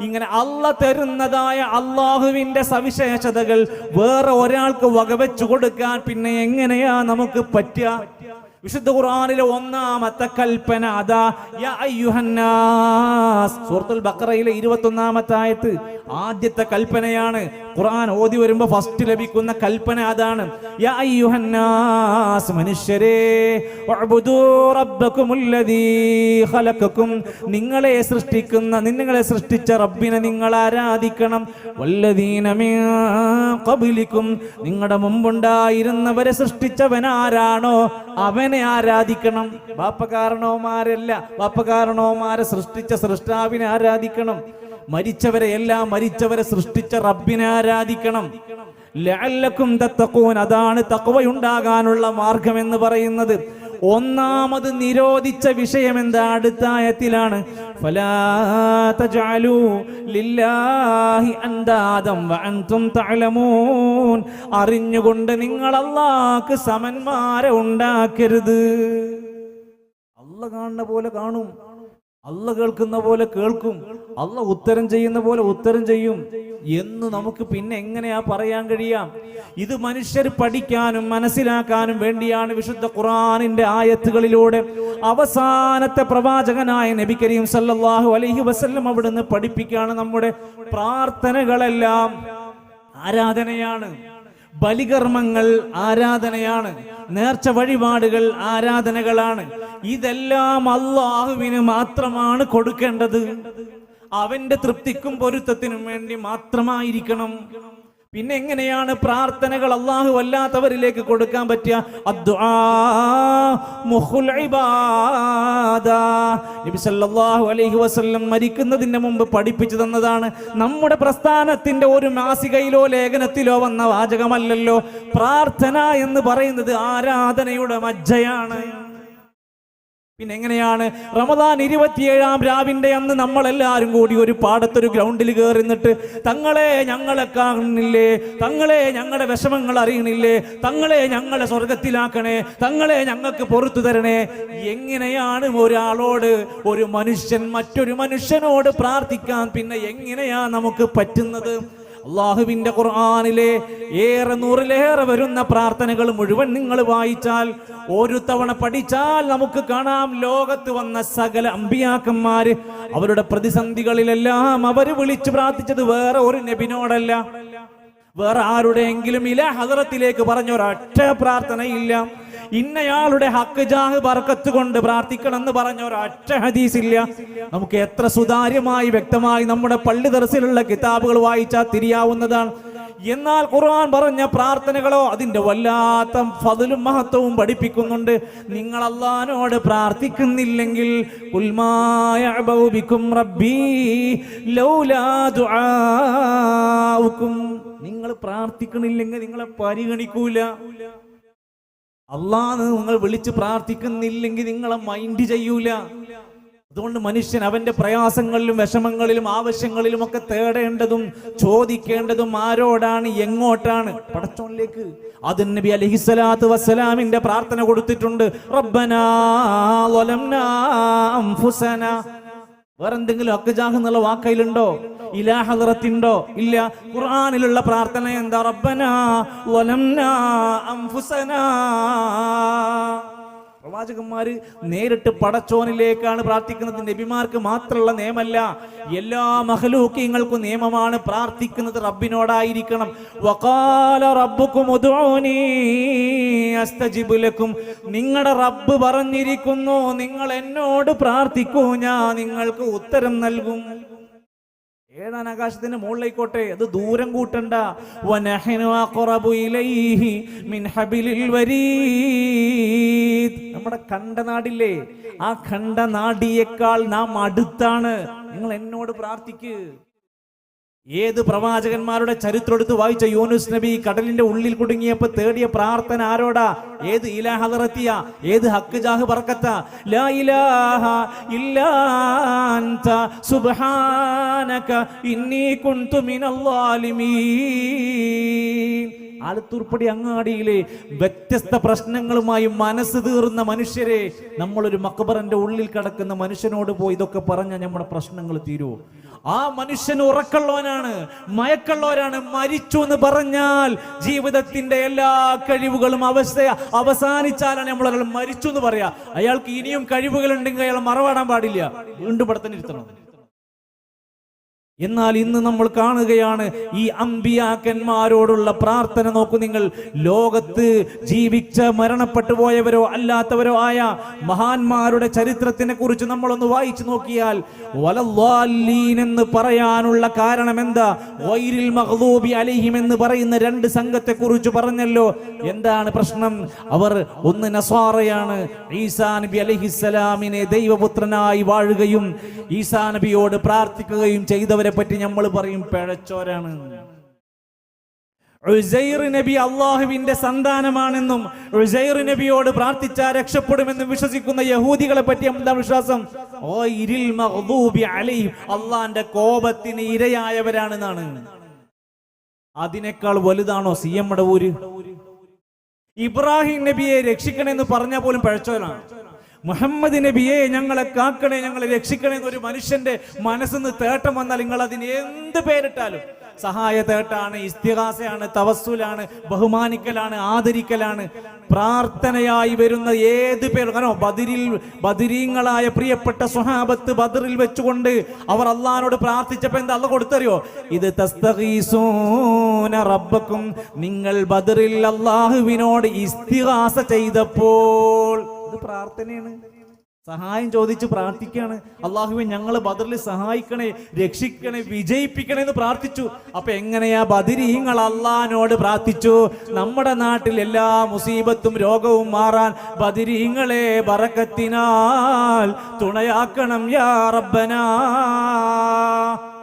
ഇങ്ങനെ അള്ള തരുന്നതായ അള്ളാഹുവിന്റെ സവിശേഷതകൾ വേറെ ഒരാൾക്ക് വകവെച്ചു കൊടുക്കാൻ പിന്നെ എങ്ങനെയാ നമുക്ക് പറ്റുക? വിശുദ്ധ ഖുർആനിലെ ഒന്നാമത്തെ കൽപ്പന അതാ, യാ അയ്യുഹന്നാസ്. സൂറത്തുൽ ബഖറയിലെ 21-ാമത്തെ ആയത്ത് ആദ്യത്തെ കൽപ്പനയാണ്. ഖുർആൻ ഓതി വരുമ്പോൾ ഫസ്റ്റ് ലഭിക്കുന്ന കൽപ്പന അതാണ്. യാ അയ്യുഹന്നാസ്, മനുഷ്യരേ, വഅബ്ദൂ റബ്ബകുമുല്ലദീ ഖലഖകും, നിങ്ങളെ സൃഷ്ടിച്ച റബ്ബിനെ നിങ്ങൾ ആരാധിക്കണം. വല്ലദീന മിൻ ഖബ്ലികും, നിങ്ങളുടെ മുമ്പുണ്ടായിരുന്നവരെ സൃഷ്ടിച്ചവനാരാണോ അവനെ ആരാധിക്കണം. ബാപ്പകാരണവന്മാരല്ല, ബാപ്പകാരണവന്മാരെ സൃഷ്ടിച്ച സൃഷ്ടാവിനെ ആരാധിക്കണം. മരിച്ചവരെ സൃഷ്ടിച്ച റബ്ബിനെ ആരാധിക്കണം. ലഅല്ലക്കും തത്തഖൂൻ, അതാണ് തഖ്വയുണ്ടാകാനുള്ള മാർഗം എന്ന് പറയുന്നത്. ഒന്നാമത് നിരോധിച്ച വിഷയം എന്താ? അടുത്ത ആയത്തിലാണ്, ഫലാ തജഅലൂ ലില്ലാഹി അൻദാദം വഅൻതും തഅലമൂൻ, അറിഞ്ഞുകൊണ്ട് നിങ്ങൾ അല്ലാഹുക്ക് സമന്മാരെ ഉണ്ടാക്കരുത്. അല്ലാഹ് കാണുന്ന പോലെ കാണും, അല്ലാഹ് കേൾക്കുന്ന പോലെ കേൾക്കും, അല്ലാഹ് ഉത്തരം ചെയ്യുന്ന പോലെ ഉത്തരം ചെയ്യും എന്ന് നമുക്ക് പിന്നെ എങ്ങനെയാ പറയാൻ കഴിയാം? ഇത് മനുഷ്യർ പഠിക്കാനും മനസ്സിലാക്കാനും വേണ്ടിയാണ് വിശുദ്ധ ഖുർആനിന്റെ ആയത്തുകളിലൂടെ അവസാനത്തെ പ്രവാചകനായ നബി കരീം സല്ലല്ലാഹു അലൈഹി വസല്ലം അവിടുന്ന് പഠിപ്പിക്കുകയാണ്. നമ്മുടെ പ്രാർത്ഥനകളെല്ലാം ആരാധനയാണ്, ബലികർമ്മങ്ങൾ ആരാധനയാണ്, നേർച്ച വഴിപാടുകൾ ആരാധനകളാണ്. ഇതെല്ലാം അല്ലാഹുവിന് മാത്രമാണ് കൊടുക്കേണ്ടത്. അവന്റെ തൃപ്തിക്കും പൊരുത്തത്തിനും വേണ്ടി മാത്രമായിരിക്കണം. പിന്നെ എങ്ങനെയാണ് പ്രാർത്ഥനകൾ അല്ലാഹു അല്ലാത്തവരിലേക്ക് കൊടുക്കാൻ പറ്റുക? അദ്ദുആ മുഖുൽ ഇബാദ. നബി സല്ലല്ലാഹു അലൈഹി വസല്ലം മരിക്കുന്നതിന് മുമ്പ് പഠിപ്പിച്ചു തന്നതാണ്. നമ്മുടെ പ്രസ്ഥാനത്തിന്റെ ഒരു മാസികയിലോ ലേഖനത്തിലോ വന്ന വാചകമല്ലല്ലോ. പ്രാർത്ഥന എന്ന് പറയുന്നത് ആരാധനയുടെ മജ്ജയാണ്. പിന്നെ എങ്ങനെയാണ് റമദാൻ 27-ാം രാവിന്റെ അന്ന് നമ്മളെല്ലാവരും കൂടി ഒരു പാടത്തൊരു ഗ്രൗണ്ടിൽ കയറി നിന്നിട്ട്, തങ്ങളെ ഞങ്ങളെ കാണുന്നില്ലേ, തങ്ങളെ ഞങ്ങളുടെ വിഷമങ്ങൾ അറിയണില്ലേ, തങ്ങളെ ഞങ്ങളെ സ്വർഗത്തിലാക്കണേ, തങ്ങളെ ഞങ്ങൾക്ക് പുറത്തു തരണേ. എങ്ങനെയാണ് ഒരാളോട്, ഒരു മനുഷ്യൻ മറ്റൊരു മനുഷ്യനോട് പ്രാർത്ഥിക്കാൻ പിന്നെ എങ്ങനെയാ നമുക്ക് പറ്റുന്നത്? അള്ളാഹുവിന്റെ ഖുർആനിലെ നൂറിലേറെ വരുന്ന പ്രാർത്ഥനകൾ മുഴുവൻ നിങ്ങൾ വായിച്ചാൽ, ഒരു തവണ പഠിച്ചാൽ നമുക്ക് കാണാം, ലോകത്ത് വന്ന സകല അമ്പിയാക്കന്മാര് അവരുടെ പ്രതിസന്ധികളിലെല്ലാം അവർ വിളിച്ചു പ്രാർത്ഥിച്ചത് വേറെ ഒരു നബിനോടല്ല, വേറെ ആരുടെയെങ്കിലും ഇലാ ഹദറത്തിലേക്ക് പറഞ്ഞ ഒരൊറ്റ പ്രാർത്ഥനയില്ല. ഇന്നയാളുടെ ഹക്ക് ജാഹ് ബർക്കത്ത് കൊണ്ട് പ്രാർത്ഥിക്കണം എന്ന് പറഞ്ഞ ഒരൊറ്റ ഹദീസ് ഇല്ല. നമുക്ക് എത്ര സുതാര്യമായി വ്യക്തമായി നമ്മുടെ പള്ളി ദർസിലുള്ള കിതാബുകൾ വായിച്ചാൽ തിരിയാവുന്നതാണ്. എന്നാൽ ഖുർആൻ പറഞ്ഞ പ്രാർത്ഥനകളോ അതിന്റെ വല്ലാത്ത ഫദ്ലും മഹത്വവും പഠിപ്പിക്കുന്നുണ്ട്. നിങ്ങൾ അല്ലാഹുവിനോട് പ്രാർത്ഥിക്കുന്നില്ലെങ്കിൽ ഖുൽ മാ യഅബഉ ബികും റബ്ബി ലൗലാ ദുആഉകും, നിങ്ങൾ പ്രാർത്ഥിക്കണില്ലെങ്കിൽ നിങ്ങളെ പരിഗണിക്കൂല. അല്ലാഹ് നിങ്ങൾ വിളിച്ച് പ്രാർത്ഥിക്കുന്നില്ലെങ്കിൽ നിങ്ങളെ മൈൻഡ് ചെയ്യൂല. അതുകൊണ്ട് മനുഷ്യൻ അവന്റെ പ്രയാസങ്ങളിലും വിഷമങ്ങളിലും ആവശ്യങ്ങളിലും ഒക്കെ തേടേണ്ടതും ചോദിക്കേണ്ടതും ആരോടാണ്, എങ്ങോട്ടാണ്? പടച്ചോനിലേക്ക്. അത് നബി അലൈഹിസ്സലാത്തു വസ്സലാമിന്റെ പ്രാർത്ഥന കൊടുത്തിട്ടുണ്ട്. റബ്ബനാ വലംനാ അൻഫുസനാ. വേറെന്തെങ്കിലും അക്ജാഹ് എന്നുള്ള വാക്കയിലുണ്ടോ? ഇലാ ഹദറത്തുണ്ടോ? ഇല്ല. ഖുർആനിലുള്ള പ്രാർത്ഥന എന്താ? റബ്ബനാ വലംനാ അൻഫുസനാ. പ്രവാചകന്മാര് നേരിട്ട് പടച്ചോനിലേക്കാണ് പ്രാർത്ഥിക്കുന്നത്. നബിമാർക്ക് മാത്രമുള്ള നിയമമല്ല, എല്ലാ മഖ്ലൂഖീങ്ങൾക്കും നിയമമാണ്. പ്രാർത്ഥിക്കുന്നത് റബ്ബിനോടായിരിക്കണം. വഖാല റബ്ബുകും ഉദ്ഊനി അസ്തജിബ് ലക്കും. നിങ്ങളുടെ റബ്ബ് പറഞ്ഞിരിക്കുന്നു, നിങ്ങൾ എന്നോട് പ്രാർത്ഥിക്കൂ, ഞാൻ നിങ്ങൾക്ക് ഉത്തരം നൽകും. ഏഴാം ആകാശത്തിന്റെ മുകളിലേക്കോട്ടെ, അത് ദൂരം കൂട്ടണ്ട. വനഹ്നു അഖറബു ഇലൈഹി മിൻ ഹബിലിൽ വരീദ്. നമ്മുടെ കണ്ടനാടില്ലേ, ആ കണ്ടനാടിയേക്കാൾ നാം അടുത്താണ്. നിങ്ങൾ എന്നോട് പ്രാർത്ഥിക്ക്. ഏത് പ്രവാചകന്മാരുടെ ചരിത്രം എടുത്ത് വായിച്ച യൂനുസ് നബി കടലിന്റെ ഉള്ളിൽ കുടുങ്ങിയപ്പോ തേടിയ പ്രാർത്ഥന ആരോടാ? ഏത് ഇലാ ഹദറത്തിയ? ഏത് ഹക്ക് ജാഹ് ബർക്കത്ത? ലാ ഇലാഹ ഇല്ലാ അൻത സുബ്ഹാനക ഇന്നി കുൻതു മിനൽ ളാലിമീൻ. ആലത്തൂർപ്പടി അങ്ങാടിയിലെ വ്യത്യസ്ത പ്രശ്നങ്ങളുമായി മനസ്സ് തീർന്ന മനുഷ്യരെ, നമ്മളൊരു മക്ബറിന്റെ ഉള്ളിൽ കിടക്കുന്ന മനുഷ്യനോട് പോയി ഇതൊക്കെ പറഞ്ഞാൽ നമ്മുടെ പ്രശ്നങ്ങൾ തീരുമോ? ആ മനുഷ്യൻ ഉറക്കമുള്ളവനാണ്, മയക്കമുള്ളവരാണ്. മരിച്ചു എന്ന് പറഞ്ഞാൽ ജീവിതത്തിന്റെ എല്ലാ കഴിവുകളും അവസാനിച്ചാലാണ് നമ്മളൊരാൾ മരിച്ചു എന്ന് പറയാ. അയാൾക്ക് ഇനിയും കഴിവുകൾ ഉണ്ടെങ്കിൽ അയാൾ മറവാടാൻ പാടില്ല, വീണ്ടും പടത്തിന് ഇരുത്തണം. എന്നാൽ ഇന്ന് നമ്മൾ കാണുകയാണ് ഈ അമ്പിയാക്കന്മാരോടുള്ള പ്രാർത്ഥന. നോക്കൂ നിങ്ങൾ, ലോകത്ത് ജീവിച്ച മരണപ്പെട്ടു പോയവരോ അല്ലാത്തവരോ ആയ മഹാന്മാരുടെ ചരിത്രത്തിനെ കുറിച്ച് നമ്മളൊന്ന് വായിച്ചു നോക്കിയാൽ വലദ്ദാല്ലീൻ എന്ന് പറയാനുള്ള കാരണം എന്താ? ഗൈറിൽ മഗ്ദൂബി അലൈഹിം എന്ന് പറയുന്ന രണ്ട് സംഘത്തെ കുറിച്ച് പറഞ്ഞല്ലോ. എന്താണ് പ്രശ്നം? അവർ ഒന്ന് നസ്വാറയാണ്, ഈസാ നബി അലൈഹിസ്സലാമിനെ ദൈവപുത്രനായി വാഴുകയും ഈസാ നബിയോട് പ്രാർത്ഥിക്കുകയും ചെയ്തവർ പറ്റി നമ്മൾ പറയും പിഴച്ചോരാണ്. ഉസൈർ നബി അള്ളാഹുവിന്റെ സന്താനമാണെന്നും ഉസൈർ നബിയോട് പ്രാർത്ഥിച്ചാൽ രക്ഷപ്പെടുമെന്നും വിശ്വസിക്കുന്ന യഹൂദികളെ പറ്റി എന്താ വിശ്വാസം? അള്ളാന്റെ കോപത്തിന് ഇരയായവരാണെന്നാണ്. അതിനേക്കാൾ വലുതാണോ CM മടവൂര്? ഇബ്രാഹിം നബിയെ രക്ഷിക്കണമെന്ന് പറഞ്ഞാൽ പോലും പിഴച്ചോരാണ്. മുഹമ്മദ് നബിയെ ഞങ്ങളെ കാക്കണേ, ഞങ്ങളെ രക്ഷിക്കണേ എന്നൊരു മനുഷ്യന്റെ മനസ്സിന്ന് തേട്ടം വന്നാൽ നിങ്ങൾ അതിന് എന്ത് പേരിട്ടാലും സഹായ തേട്ടാണ്, ഇസ്തിഗാസയാണ്, തവസ്സുലാണ്, ബഹുമാനിക്കലാണ്, ആദരിക്കലാണ്, പ്രാർത്ഥനയായി വരുന്ന ഏത് പേര്. കാരണം ബദരീങ്ങളായ പ്രിയപ്പെട്ട സ്വഹാബത്ത് ബദറിൽ വെച്ചുകൊണ്ട് അവർ അള്ളാഹിനോട് പ്രാർത്ഥിച്ചപ്പോ എന്താ അള്ളാഹ് കൊടുത്തറിയോ? ഇത് തസ്തഗീസൂന റബ്ബക്കും, നിങ്ങൾ ബദറിൽ അള്ളാഹുവിനോട് ഇസ്തിഗാസ ചെയ്തപ്പോൾ, അത് പ്രാർത്ഥനയാണ്. സഹായം ചോദിച്ച് പ്രാർത്ഥിക്കുകയാണ്. അള്ളാഹുവേ ഞങ്ങളെ ബദറിൽ സഹായിക്കണേ, രക്ഷിക്കണേ, വിജയിപ്പിക്കണേ എന്ന് പ്രാർത്ഥിച്ചു. അപ്പൊ എങ്ങനെയാ ബദരീങ്ങൾ അള്ളാഹിനോട് പ്രാർത്ഥിച്ചു? നമ്മുടെ നാട്ടിൽ എല്ലാ മുസീബത്തും രോഗവും മാറാൻ ബദരീങ്ങളെ ബറക്കത്തിനാൽ തുണയാക്കണം യാ റബ്ബനാ,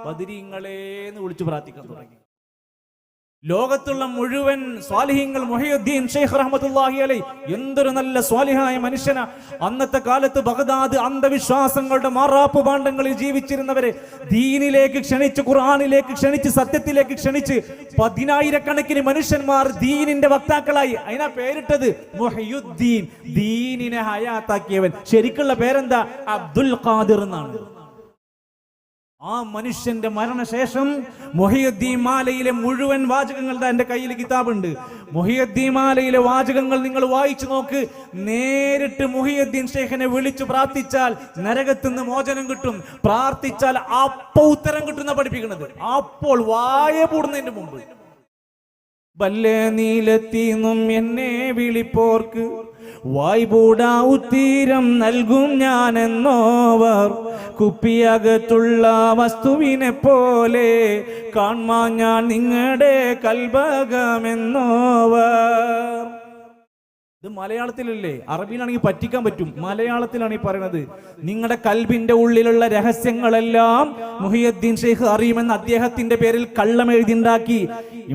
ബദരീങ്ങളെ എന്ന് വിളിച്ചു പ്രാർത്ഥിക്കാൻ തുടങ്ങി. ലോകത്തുള്ള മുഴുവൻ സ്വാലിഹീങ്ങൾ, മുഹയ്യുദ്ദീൻ ഷെയ്ഖ് റഹ്മത്തുള്ളാഹി അലൈഹി എന്തൊരു നല്ല സ്വാലിഹായ മനുഷ്യനാ. അന്നത്തെ കാലത്ത് ബഗ്ദാദ് അന്ധവിശ്വാസങ്ങളുടെ മാറാപ്പ് പാണ്ഡങ്ങളിൽ ജീവിച്ചിരുന്നവരെ ദീനിലേക്ക് ക്ഷണിച്ച്, ഖുർആനിലേക്ക് ക്ഷണിച്ച്, സത്യത്തിലേക്ക് ക്ഷണിച്ച് 10,000-കണക്കിന് മനുഷ്യന്മാർ ദീനിന്റെ വക്താക്കളായി. അതിനാ പേരിട്ടത് മുഹയ്യുദ്ദീൻ, ദീനിനെ ഹയാത്താക്കിയവൻ. ശരിക്കുള്ള പേരെന്താ? അബ്ദുൽ ഖാദിർ എന്നാണ്. ആ മനുഷ്യന്റെ മരണശേഷം മുഹയ്യുദ്ദീൻ മാലയിലെ മുഴുവൻ വാചകങ്ങൾ എന്റെ കയ്യിൽ കിതാബുണ്ട്. മുഹയ്യുദ്ദീൻ മാലയിലെ വാചകങ്ങൾ നിങ്ങൾ വായിച്ചു നോക്ക്. നേരിട്ട് മുഹയ്യുദ്ദീൻ ഷെയ്ഖിനെ വിളിച്ചു പ്രാർത്ഥിച്ചാൽ നരകത്തുനിന്ന് മോചനം കിട്ടും, പ്രാർത്ഥിച്ചാൽ അപ്പോൾ ഉത്തരം കിട്ടുന്ന പഠിപ്പിക്കുന്നത്. അപ്പോൾ വായ പൂടുന്നതിന് മുമ്പ് ബല്ലേ നീലെത്തിന്നും എന്നെ വിളിപ്പോർക്ക് വായ്പൂടാ ഉത്തീരം നൽകും ഞാനെന്നോവർ, കുപ്പിയകത്തുള്ള വസ്തുവിനെ പോലെ കാൺമാ ഞാൻ നിങ്ങളുടെ കൽബകമെന്നോവർ. ഇത് മലയാളത്തിലല്ലേ? അറബിയിലാണെങ്കിൽ പറ്റിക്കാൻ പറ്റും, മലയാളത്തിലാണ് ഈ പറയുന്നത്. നിങ്ങളുടെ കൽബിന്റെ ഉള്ളിലുള്ള രഹസ്യങ്ങളെല്ലാം മുഹയ്യുദ്ദീൻ ഷെയ്ഖ് അറിയുമെന്ന് അദ്ദേഹത്തിന്റെ പേരിൽ കള്ളം എഴുതിണ്ടാക്കി.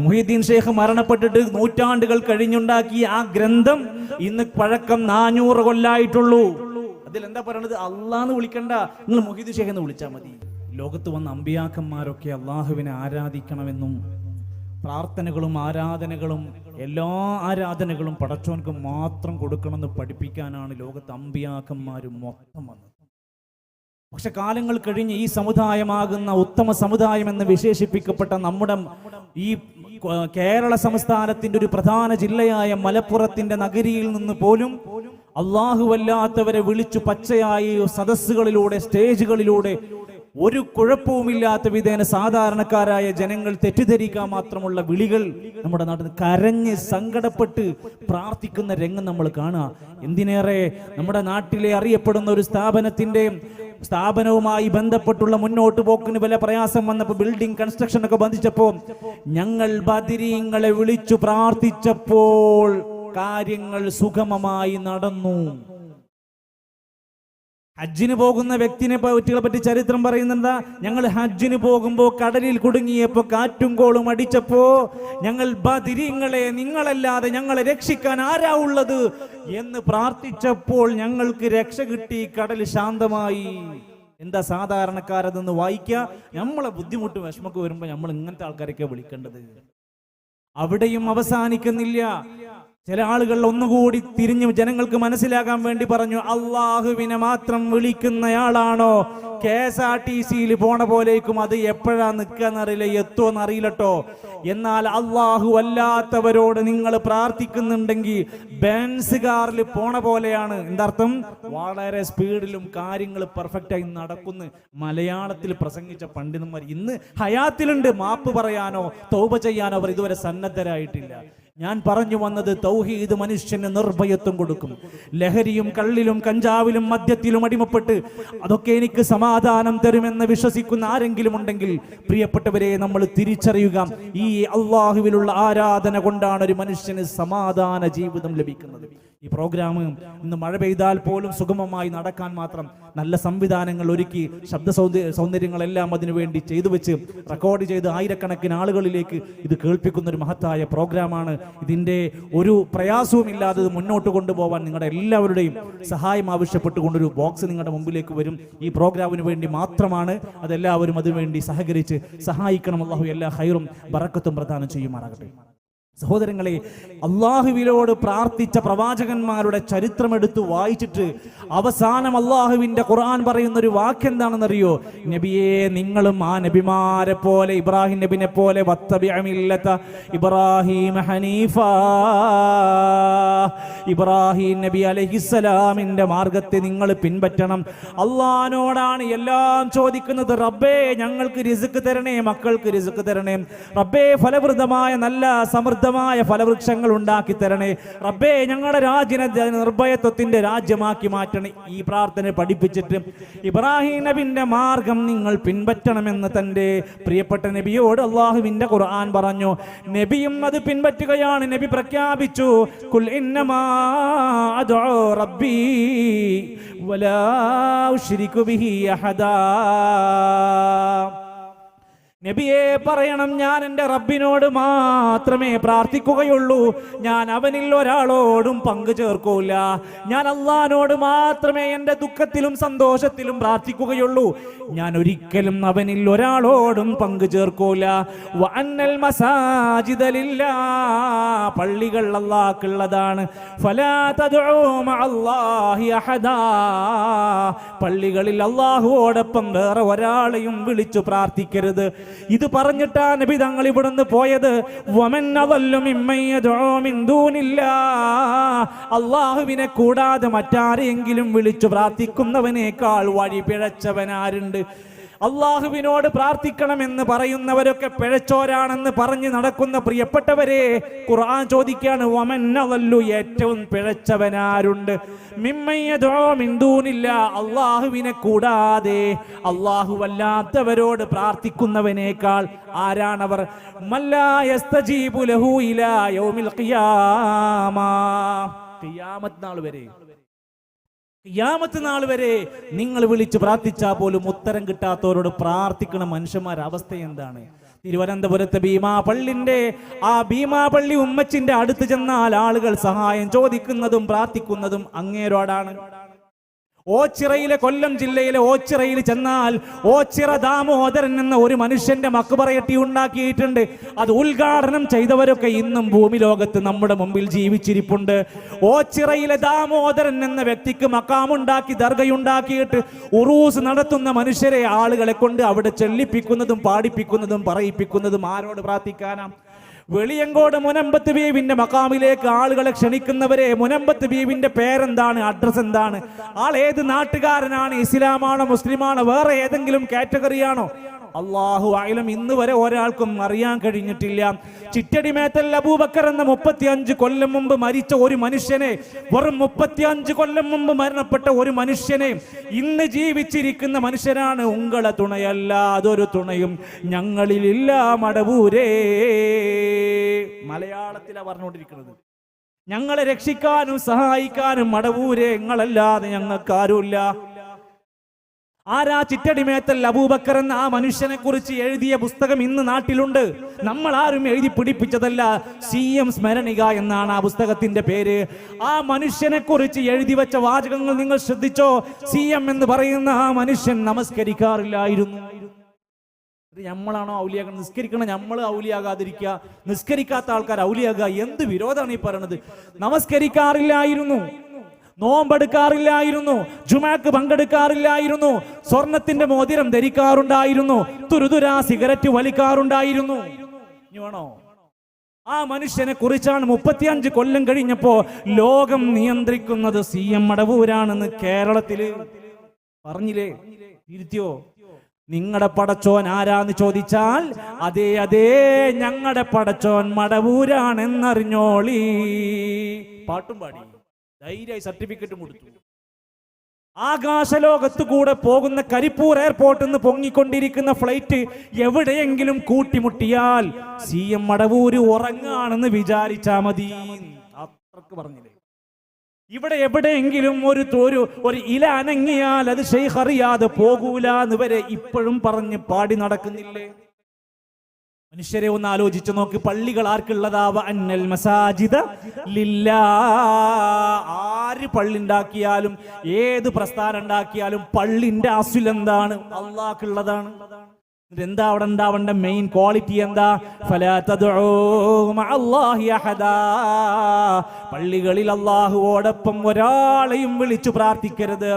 മുഹയ്യുദ്ദീൻ ഷെയ്ഖ് മരണപ്പെട്ടിട്ട് നൂറ്റാണ്ടുകൾ കഴിഞ്ഞുണ്ടാക്കി ആ ഗ്രന്ഥം ഇന്ന് പഴക്കം 400 കൊല്ലായിട്ടുള്ളൂ. അതിൽ എന്താ പറയണത്? അള്ളാന്ന് വിളിക്കണ്ട, നിങ്ങൾ മുഹയ്യുദ്ദീൻ ഷെയ്ഖ് എന്ന് വിളിച്ചാൽ മതി. ലോകത്ത് വന്ന അമ്പിയാക്കന്മാരൊക്കെ അള്ളാഹുവിനെ ആരാധിക്കണമെന്നും പ്രാർത്ഥനകളും ആരാധനകളും എല്ലാ ആരാധനകളും പടച്ചോൻക്ക് മാത്രം കൊടുക്കണമെന്ന് പഠിപ്പിക്കാനാണ് ലോകത്ത് അമ്പിയാക്കന്മാരും മൊത്തം വന്നത്. പക്ഷെ കാലങ്ങൾ കഴിഞ്ഞ് ഈ സമുദായമാകുന്ന ഉത്തമ സമുദായം എന്ന് വിശേഷിപ്പിക്കപ്പെട്ട നമ്മുടെ ഈ കേരള സംസ്ഥാനത്തിന്റെ ഒരു പ്രധാന ജില്ലയായ മലപ്പുറത്തിന്റെ നഗരിയിൽ നിന്ന് പോലും അല്ലാഹുവല്ലാത്തവരെ വിളിച്ചു പച്ചയായി സദസ്സുകളിലൂടെ, സ്റ്റേജുകളിലൂടെ ഒരു കുഴപ്പവുമില്ലാത്ത വിധേന സാധാരണക്കാരായ ജനങ്ങൾ തെറ്റിദ്ധരിക്കാൻ മാത്രമുള്ള വിളികൾ നമ്മുടെ നാട്ടിൽ കരഞ്ഞ് സങ്കടപ്പെട്ട് പ്രാർത്ഥിക്കുന്ന രംഗം നമ്മൾ കാണുക. എന്തിനേറെ നമ്മുടെ നാട്ടിലെ അറിയപ്പെടുന്ന ഒരു സ്ഥാപനവുമായി ബന്ധപ്പെട്ടുള്ള മുന്നോട്ട് പോക്കിന് വല്ല പ്രയാസം വന്നപ്പോൾ, ബിൽഡിംഗ് കൺസ്ട്രക്ഷൻ ഒക്കെ ബന്ധിച്ചപ്പോൾ ഞങ്ങൾ ബദരീങ്ങളെ വിളിച്ചു പ്രാർത്ഥിച്ചപ്പോൾ കാര്യങ്ങൾ സുഗമമായി നടന്നു. ഹജ്ജിന് പോകുന്ന വ്യക്തികളെ പറ്റി ചരിത്രം പറയുന്നുണ്ടാ? ഞങ്ങൾ ഹജ്ജിന് പോകുമ്പോൾ കടലിൽ കുടുങ്ങിയപ്പോ കാറ്റും കോളും അടിച്ചപ്പോ ഞങ്ങൾ ബദരീങ്ങളെ, നിങ്ങളല്ലാതെ ഞങ്ങളെ രക്ഷിക്കാൻ ആരാ ഉള്ളത് എന്ന് പ്രാർത്ഥിച്ചപ്പോൾ ഞങ്ങൾക്ക് രക്ഷ കിട്ടി, കടൽ ശാന്തമായി. എന്താ സാധാരണക്കാരതെന്ന് വായിക്കുക. നമ്മളെ ബുദ്ധിമുട്ട് വിഷമൊക്കെ വരുമ്പോ നമ്മൾ ഇങ്ങനത്തെ ആൾക്കാരൊക്കെ വിളിക്കേണ്ടത്. അവിടെയും അവസാനിക്കുന്നില്ല. ചില ആളുകൾ ഒന്നുകൂടി തിരിഞ്ഞു ജനങ്ങൾക്ക് മനസ്സിലാകാൻ വേണ്ടി പറഞ്ഞു, അള്ളാഹുവിനെ മാത്രം വിളിക്കുന്നയാളാണോ KSRTC പോണ പോലേക്കും അത് എപ്പോഴാ നിൽക്കാന്നറിയില്ല, എത്തുമെന്നറിയില്ലട്ടോ. എന്നാൽ അള്ളാഹു അല്ലാത്തവരോട് നിങ്ങൾ പ്രാർത്ഥിക്കുന്നുണ്ടെങ്കിൽ ബെൻസ് കാറിൽ പോണ പോലെയാണ്. എന്താർത്ഥം? വളരെ സ്പീഡിലും കാര്യങ്ങൾ പെർഫെക്റ്റായി നടക്കുന്നു. മലയാളത്തിൽ പ്രസംഗിച്ച പണ്ഡിതന്മാർ ഇന്ന് ഹയാത്തിലുണ്ട്. മാപ്പ് പറയാനോ തൗബ ചെയ്യാനോ അവർ ഇതുവരെ സന്നദ്ധരായിട്ടില്ല. ഞാൻ പറഞ്ഞു വന്നത്, തൗഹീദ് മനുഷ്യന് നിർഭയത്വം കൊടുക്കും. ലഹരിയും കള്ളിലും കഞ്ചാവിലും മദ്യത്തിലും അടിമപ്പെട്ട് അതൊക്കെ എനിക്ക് സമാധാനം തരുമെന്ന് വിശ്വസിക്കുന്ന ആരെങ്കിലും ഉണ്ടെങ്കിൽ പ്രിയപ്പെട്ടവരെ, നമ്മൾ തിരിച്ചറിയുക, ഈ അള്ളാഹുവിലുള്ള ആരാധന കൊണ്ടാണ് ഒരു മനുഷ്യന് സമാധാന ജീവിതം ലഭിക്കുന്നത്. ഈ പ്രോഗ്രാം ഇന്ന് മഴ പെയ്താൽ പോലും സുഗമമായി നടക്കാൻ മാത്രം നല്ല സംവിധാനങ്ങൾ ഒരുക്കി, ശബ്ദ സൗന്ദര്യങ്ങളെല്ലാം അതിനുവേണ്ടി ചെയ്തു വെച്ച് റെക്കോർഡ് ചെയ്ത് ആയിരക്കണക്കിന് ആളുകളിലേക്ക് ഇത് കേൾപ്പിക്കുന്ന ഒരു മഹത്തായ പ്രോഗ്രാമാണ്. ഇതിൻ്റെ ഒരു പ്രയാസവും ഇല്ലാതെ മുന്നോട്ട് കൊണ്ടുപോകാൻ നിങ്ങളുടെ എല്ലാവരുടെയും സഹായം ആവശ്യപ്പെട്ടുകൊണ്ടൊരു ബോക്സ് നിങ്ങളുടെ മുമ്പിലേക്ക് വരും. ഈ പ്രോഗ്രാമിന് വേണ്ടി മാത്രമാണ്. അതെല്ലാവരും അതിനുവേണ്ടി സഹകരിച്ച് സഹായിക്കണം. അല്ലാഹു എല്ലാ ഖൈറും ബറക്കത്തും പ്രദാനം ചെയ്യുമാറാകട്ടെ. സഹോദരങ്ങളെ, അള്ളാഹുവിനോട് പ്രാർത്ഥിച്ച പ്രവാചകന്മാരുടെ ചരിത്രം എടുത്ത് വായിച്ചിട്ട് അവസാനം അള്ളാഹുവിന്റെ ഖുർആൻ പറയുന്ന ഒരു വാക്ക് എന്താണെന്നറിയോ? നബിയെ, നിങ്ങളും ആ നബിമാരെ പോലെ, ഇബ്രാഹിം നബിനെ പോലെ, വത്തബിഅ മില്ലത ഇബ്രാഹിം ഹനീഫ, ഇബ്രാഹിം നബി അലൈഹിസ്സലാമിന്റെ മാർഗത്തെ നിങ്ങൾ പിൻപറ്റണം. അള്ളാഹിനോടാണ് എല്ലാം ചോദിക്കുന്നത്. റബ്ബേ, ഞങ്ങൾക്ക് റിസ്ക് തരണേ, മക്കൾക്ക് റിസ്ക് തരണേ. റബ്ബേ, ഫലവൃതമായ നല്ല സമൃദ്ധമായ ഫലവൃക്ഷങ്ങൾ ഉണ്ടാക്കി തരണേ. റബ്ബേ, ഞങ്ങളുടെ രാജ്യനെ നിർഭയത്വത്തിന്റെ രാജ്യമാക്കി മാറ്റണേ. ഈ പ്രാർത്ഥന പഠിപ്പിച്ചിട്ട് ഇബ്രാഹിം നബിന്റെ മാർഗം നിങ്ങൾ പിൻപറ്റണമെന്ന് തന്റെ പ്രിയപ്പെട്ട നബിയോട് അള്ളാഹുവിന്റെ ഖുർആൻ പറഞ്ഞു. നബിയും അത് പിൻപറ്റുകയാണ്. നബി പ്രഖ്യാപിച്ചു, ഖുൽ ഇന്നമാ അദ്ഉ റബ്ബി വലാ ഉശ്രികു ബിഹി അഹദാ. നബിയെ പറയണം, ഞാൻ എൻ്റെ റബ്ബിനോട് മാത്രമേ പ്രാർത്ഥിക്കുകയുള്ളൂ, ഞാൻ അവനിൽ ഒരാളോടും പങ്കു ചേർക്കൂല. ഞാൻ അള്ളാഹിനോട് മാത്രമേ എൻ്റെ ദുഃഖത്തിലും സന്തോഷത്തിലും പ്രാർത്ഥിക്കുകയുള്ളൂ, ഞാൻ ഒരിക്കലും അവനിൽ ഒരാളോടും പങ്കു ചേർക്കൂല. വഅന്നൽ മസാജിദ ലില്ലാഹ്, പള്ളികൾ അല്ലാഹുക്കുള്ളതാണ്. ഫലാ തദ്ഉ മഅല്ലാഹി അഹദാ, പള്ളികളിൽ അല്ലാഹുവോടൊപ്പം വേറെ ഒരാളെയും വിളിച്ചു പ്രാർത്ഥിക്കരുത്. ഇത് പറഞ്ഞിട്ടാ നബി തങ്ങൾ ഇവിടുന്ന് പോയത്. വമൻ അദല്ലു മിമ്മൻ യദ്ഉ മിൻ ദൂനില്ലാഹ്, അല്ലാഹുവിനെ കൂടാതെ മറ്റാരെങ്കിലും വിളിച്ചു പ്രാർത്ഥിക്കുന്നവനേക്കാൾ വഴി പിഴച്ചവനാരുണ്ട്? അള്ളാഹുവിനോട് പ്രാർത്ഥിക്കണമെന്ന് പറയുന്നവരൊക്കെ പിഴച്ചോരാണെന്ന് പറഞ്ഞ് നടക്കുന്ന പ്രിയപ്പെട്ടവരെ, ഖുർആൻ ചോദിക്കുകയാണ്, വമൻ അദല്ലു, ഏറ്റവും പിഴച്ചവനാരുണ്ട്? മിമ്മൻ യദ്ഉ മിൻ ദൂനില്ലാഹ്, അള്ളാഹുവിനെ കൂടാതെ അള്ളാഹുവല്ലാത്തവരോട് പ്രാർത്ഥിക്കുന്നവനേക്കാൾ ആരാണവർ? മല്ലാ യസ്തജീബു ലഹു ഇലാ യൗമിൽ ഖിയാമ, ഖിയാമത്ത് നാൾ വരെ, ഖിയാമത്ത് നാൾ വരെ നിങ്ങൾ വിളിച്ച് പ്രാർത്ഥിച്ചാൽ പോലും ഉത്തരം കിട്ടാത്തവരോട് പ്രാർത്ഥിക്കുന്ന മനുഷ്യന്മാരുടെ അവസ്ഥ എന്താണ്? തിരുവനന്തപുരത്തെ ഭീമാപള്ളിന്റെ ആ ഭീമാപള്ളി ഉമ്മച്ചിന്റെ അടുത്ത് ചെന്നാൽ ആളുകൾ സഹായം ചോദിക്കുന്നതും പ്രാർത്ഥിക്കുന്നതും അങ്ങേരോടാണ്. ഓച്ചിറയിലെ, കൊല്ലം ജില്ലയിലെ ഓച്ചിറയിൽ ചെന്നാൽ ഓച്ചിറ ദാമോദരൻ എന്ന ഒരു മനുഷ്യന്റെ മക്ബറയട്ടി ഉണ്ടാക്കിയിട്ടുണ്ട്. അത് ഉദ്ഘാടനം ചെയ്തവരൊക്കെ ഇന്നും ഭൂമി ലോകത്ത് നമ്മുടെ മുമ്പിൽ ജീവിച്ചിരിപ്പുണ്ട്. ഓച്ചിറയിലെ ദാമോദരൻ എന്ന വ്യക്തിക്ക് മക്കാമുണ്ടാക്കി, ദർഗയുണ്ടാക്കിയിട്ട് ഉറൂസ് നടത്തുന്ന മനുഷ്യരെ ആളുകളെ കൊണ്ട് അവിടെ ചെല്ലിപ്പിക്കുന്നതും പാടിപ്പിക്കുന്നതും പറയിപ്പിക്കുന്നതും ആരോട് പ്രാർത്ഥിക്കാനാ? വെളിയങ്കോട് മുനമ്പത്ത് ബീവിന്റെ മക്കാമിലേക്ക് ആളുകളെ ക്ഷണിക്കുന്നവരെ, മുനമ്പത്ത് ബീവിന്റെ പേരെന്താണ്, അഡ്രസ് എന്താണ്, ആൾ ഏത് നാട്ടുകാരനാണ്, ഇസ്ലാമാണോ മുസ്ലിമാണോ വേറെ ഏതെങ്കിലും കാറ്റഗറിയാണോ? അല്ലാഹു അഅലം, ഇന്ന് വരെ ഒരാൾക്കും അറിയാൻ കഴിഞ്ഞിട്ടില്ല. ചിറ്റടിമേത്തൽ അബൂബക്കർ എന്ന 35 കൊല്ലം മുമ്പ് മരിച്ച ഒരു മനുഷ്യനെ, വെറും 35 കൊല്ലം മുമ്പ് മരണപ്പെട്ട ഒരു മനുഷ്യനെ ഇന്ന് ജീവിച്ചിരിക്കുന്ന മനുഷ്യനാണ്. ഉങ്ങളെ തുണയല്ല അതൊരു തുണയും ഞങ്ങളിലില്ല മടവൂരേ. മലയാളത്തിലാണ് പറഞ്ഞുകൊണ്ടിരിക്കുന്നത്. ഞങ്ങളെ രക്ഷിക്കാനും സഹായിക്കാനും മടവൂരേ നിങ്ങളല്ലാതെ ഞങ്ങൾക്കാരുമില്ല. ആരാ? ചിറ്റടിമേത്തൽ അബൂബക്കർ എന്ന ആ മനുഷ്യനെ കുറിച്ച് എഴുതിയ പുസ്തകം ഇന്ന് നാട്ടിലുണ്ട്. നമ്മൾ ആരും എഴുതി പിടിപ്പിച്ചതല്ല. CM സ്മരണിക എന്നാണ് ആ പുസ്തകത്തിന്റെ പേര്. ആ മനുഷ്യനെ കുറിച്ച് എഴുതി വെച്ച വാചകങ്ങൾ നിങ്ങൾ ശ്രദ്ധിച്ചോ? CM എന്ന് പറയുന്ന ആ മനുഷ്യൻ നമസ്കരിക്കാറില്ലായിരുന്നു. നമ്മളാണോ ഔലിയാക്കണം? നിസ്കരിക്കണം നമ്മൾ ഔലിയാകാതിരിക്കുക, നിസ്കരിക്കാത്ത ആൾക്കാർ ഔലിയാകുക. എന്ത് വിരോധമാണ് ഈ പറയണത്? നമസ്കരിക്കാറില്ലായിരുന്നു, നോമ്പെടുക്കാറില്ലായിരുന്നു, ജുമാക്ക് പങ്കെടുക്കാറില്ലായിരുന്നു, സ്വർണത്തിന്റെ മോതിരം ധരിക്കാറുണ്ടായിരുന്നു, തുരുതുരാ സിഗരറ്റ് വലിക്കാറുണ്ടായിരുന്നു. ഇനി വേണോ? ആ മനുഷ്യനെ കുറിച്ചാണ് 35 കൊല്ലം കഴിഞ്ഞപ്പോ ലോകം നിയന്ത്രിക്കുന്നത് CM മടവൂരാണെന്ന് കേരളത്തില് പറഞ്ഞില്ലേ? തിരുത്തിയോ? നിങ്ങളുടെ പടച്ചോൻ ആരാന്ന് ചോദിച്ചാൽ അതേ ഞങ്ങളുടെ പടച്ചോൻ മടവൂരാണെന്നറിഞ്ഞോളി. പാട്ടും പാടി, ധൈര്യമായി സർട്ടിഫിക്കറ്റും കൊടുത്തു. ആകാശലോകത്ത് കൂടെ പോകുന്ന കരിപ്പൂർ എയർപോർട്ടിൽ നിന്ന് പൊങ്ങിക്കൊണ്ടിരിക്കുന്ന ഫ്ലൈറ്റ് എവിടെയെങ്കിലും കൂട്ടിമുട്ടിയാൽ CM മടവൂര് ഉറങ്ങാണെന്ന് വിചാരിച്ചാ മതി. അത്രക്ക് പറഞ്ഞില്ലേ? ഇവിടെ എവിടെയെങ്കിലും ഒരു ഇല അനങ്ങിയാൽ അത് ശൈഖ് അറിയാതെ പോകൂല എന്ന് വരെ ഇപ്പോഴും പറഞ്ഞ് പാടി നടക്കുന്നില്ലേ? മനുഷ്യരെ ഒന്ന് ആലോചിച്ചു നോക്ക്. പള്ളികൾ ആർക്കുള്ളതാവ? അന്നൽ മസാജിദ ലില്ലാ. ആര് പള്ളി ഉണ്ടാക്കിയാലും ഏത് പ്രസ്ഥാനം ഉണ്ടാക്കിയാലും പള്ളിന്റെ അസ്ൽ എന്താണ്? അള്ളാഹ്ക്കുള്ളതാണ്. എന്താ അവിടെ ഉണ്ടാവേണ്ട മെയിൻ ക്വാളിറ്റി എന്താ? ഫലാ തദ്ഉ മഅല്ലാഹി അഹദാ. പള്ളികളിൽ അല്ലാഹുവോടൊപ്പം ഒരാളെയും വിളിച്ചു പ്രാർത്ഥിക്കരുത്.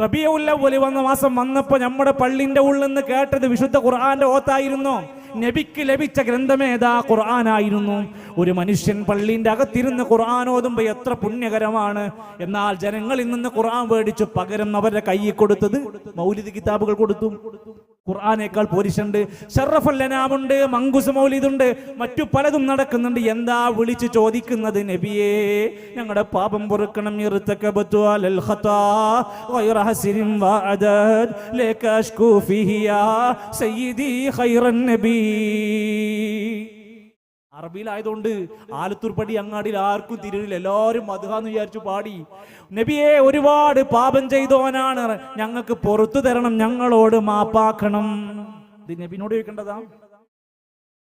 റബീഉൽ അവ്വൽ വന്ന മാസം വന്നപ്പോൾ നമ്മുടെ പള്ളിന്റെ ഉള്ളിൽ നിന്ന് കേട്ടത് വിശുദ്ധ ഖുർആന്റെ ഓത്തായിരുന്നു. നബിക്ക് ലഭിച്ച ഗ്രന്ഥമേതാ? ഖുർആനായിരുന്നു. ഒരു മനുഷ്യൻ പള്ളിന്റെ അകത്തിരുന്ന് ഖുർആൻ ഓതുമ്പോ എത്ര പുണ്യകരമാണ്. എന്നാൽ ജനങ്ങളിൽ നിന്ന് ഖുർആൻ മേടിച്ചു പകരം അവരുടെ കയ്യിൽ കൊടുത്തത് മൗലിദ് കിതാബുകൾ കൊടുത്തു. ഖുർആനേക്കാൾ പോരിഷുണ്ട്, ഷറഫുൽ അനാമുണ്ട്, മങ്കുസ് മൗലിദുണ്ട്, മറ്റു പലതും നടക്കുന്നുണ്ട്. എന്താ വിളിച്ചു ചോദിക്കുന്നത്? നബിയേ ഞങ്ങളുടെ പാപം പൊറുക്കണം. ഇർതകബതു അലൽ ഖതാ ഗൈറ ഹസിൻ വഅദദ് ലക അഷ്കു ഫീഹി യാ സയ്യിദി ഖൈറൻ നബി. അറബിയിലായതുകൊണ്ട് ആലത്തൂർ പടി അങ്ങാടിയിൽ ആർക്കും തിരിയില്ല. എല്ലാവരും മദ്ഹാന്ന് വിചാരിച്ചു പാടി. നബിയെ ഒരുപാട് പാപം ചെയ്തോനാണ്, ഞങ്ങൾക്ക് പുറത്തു തരണം, ഞങ്ങളോട് മാപ്പാക്കണം. ഇത് നബിനോട് ചോദിക്കേണ്ടതാ?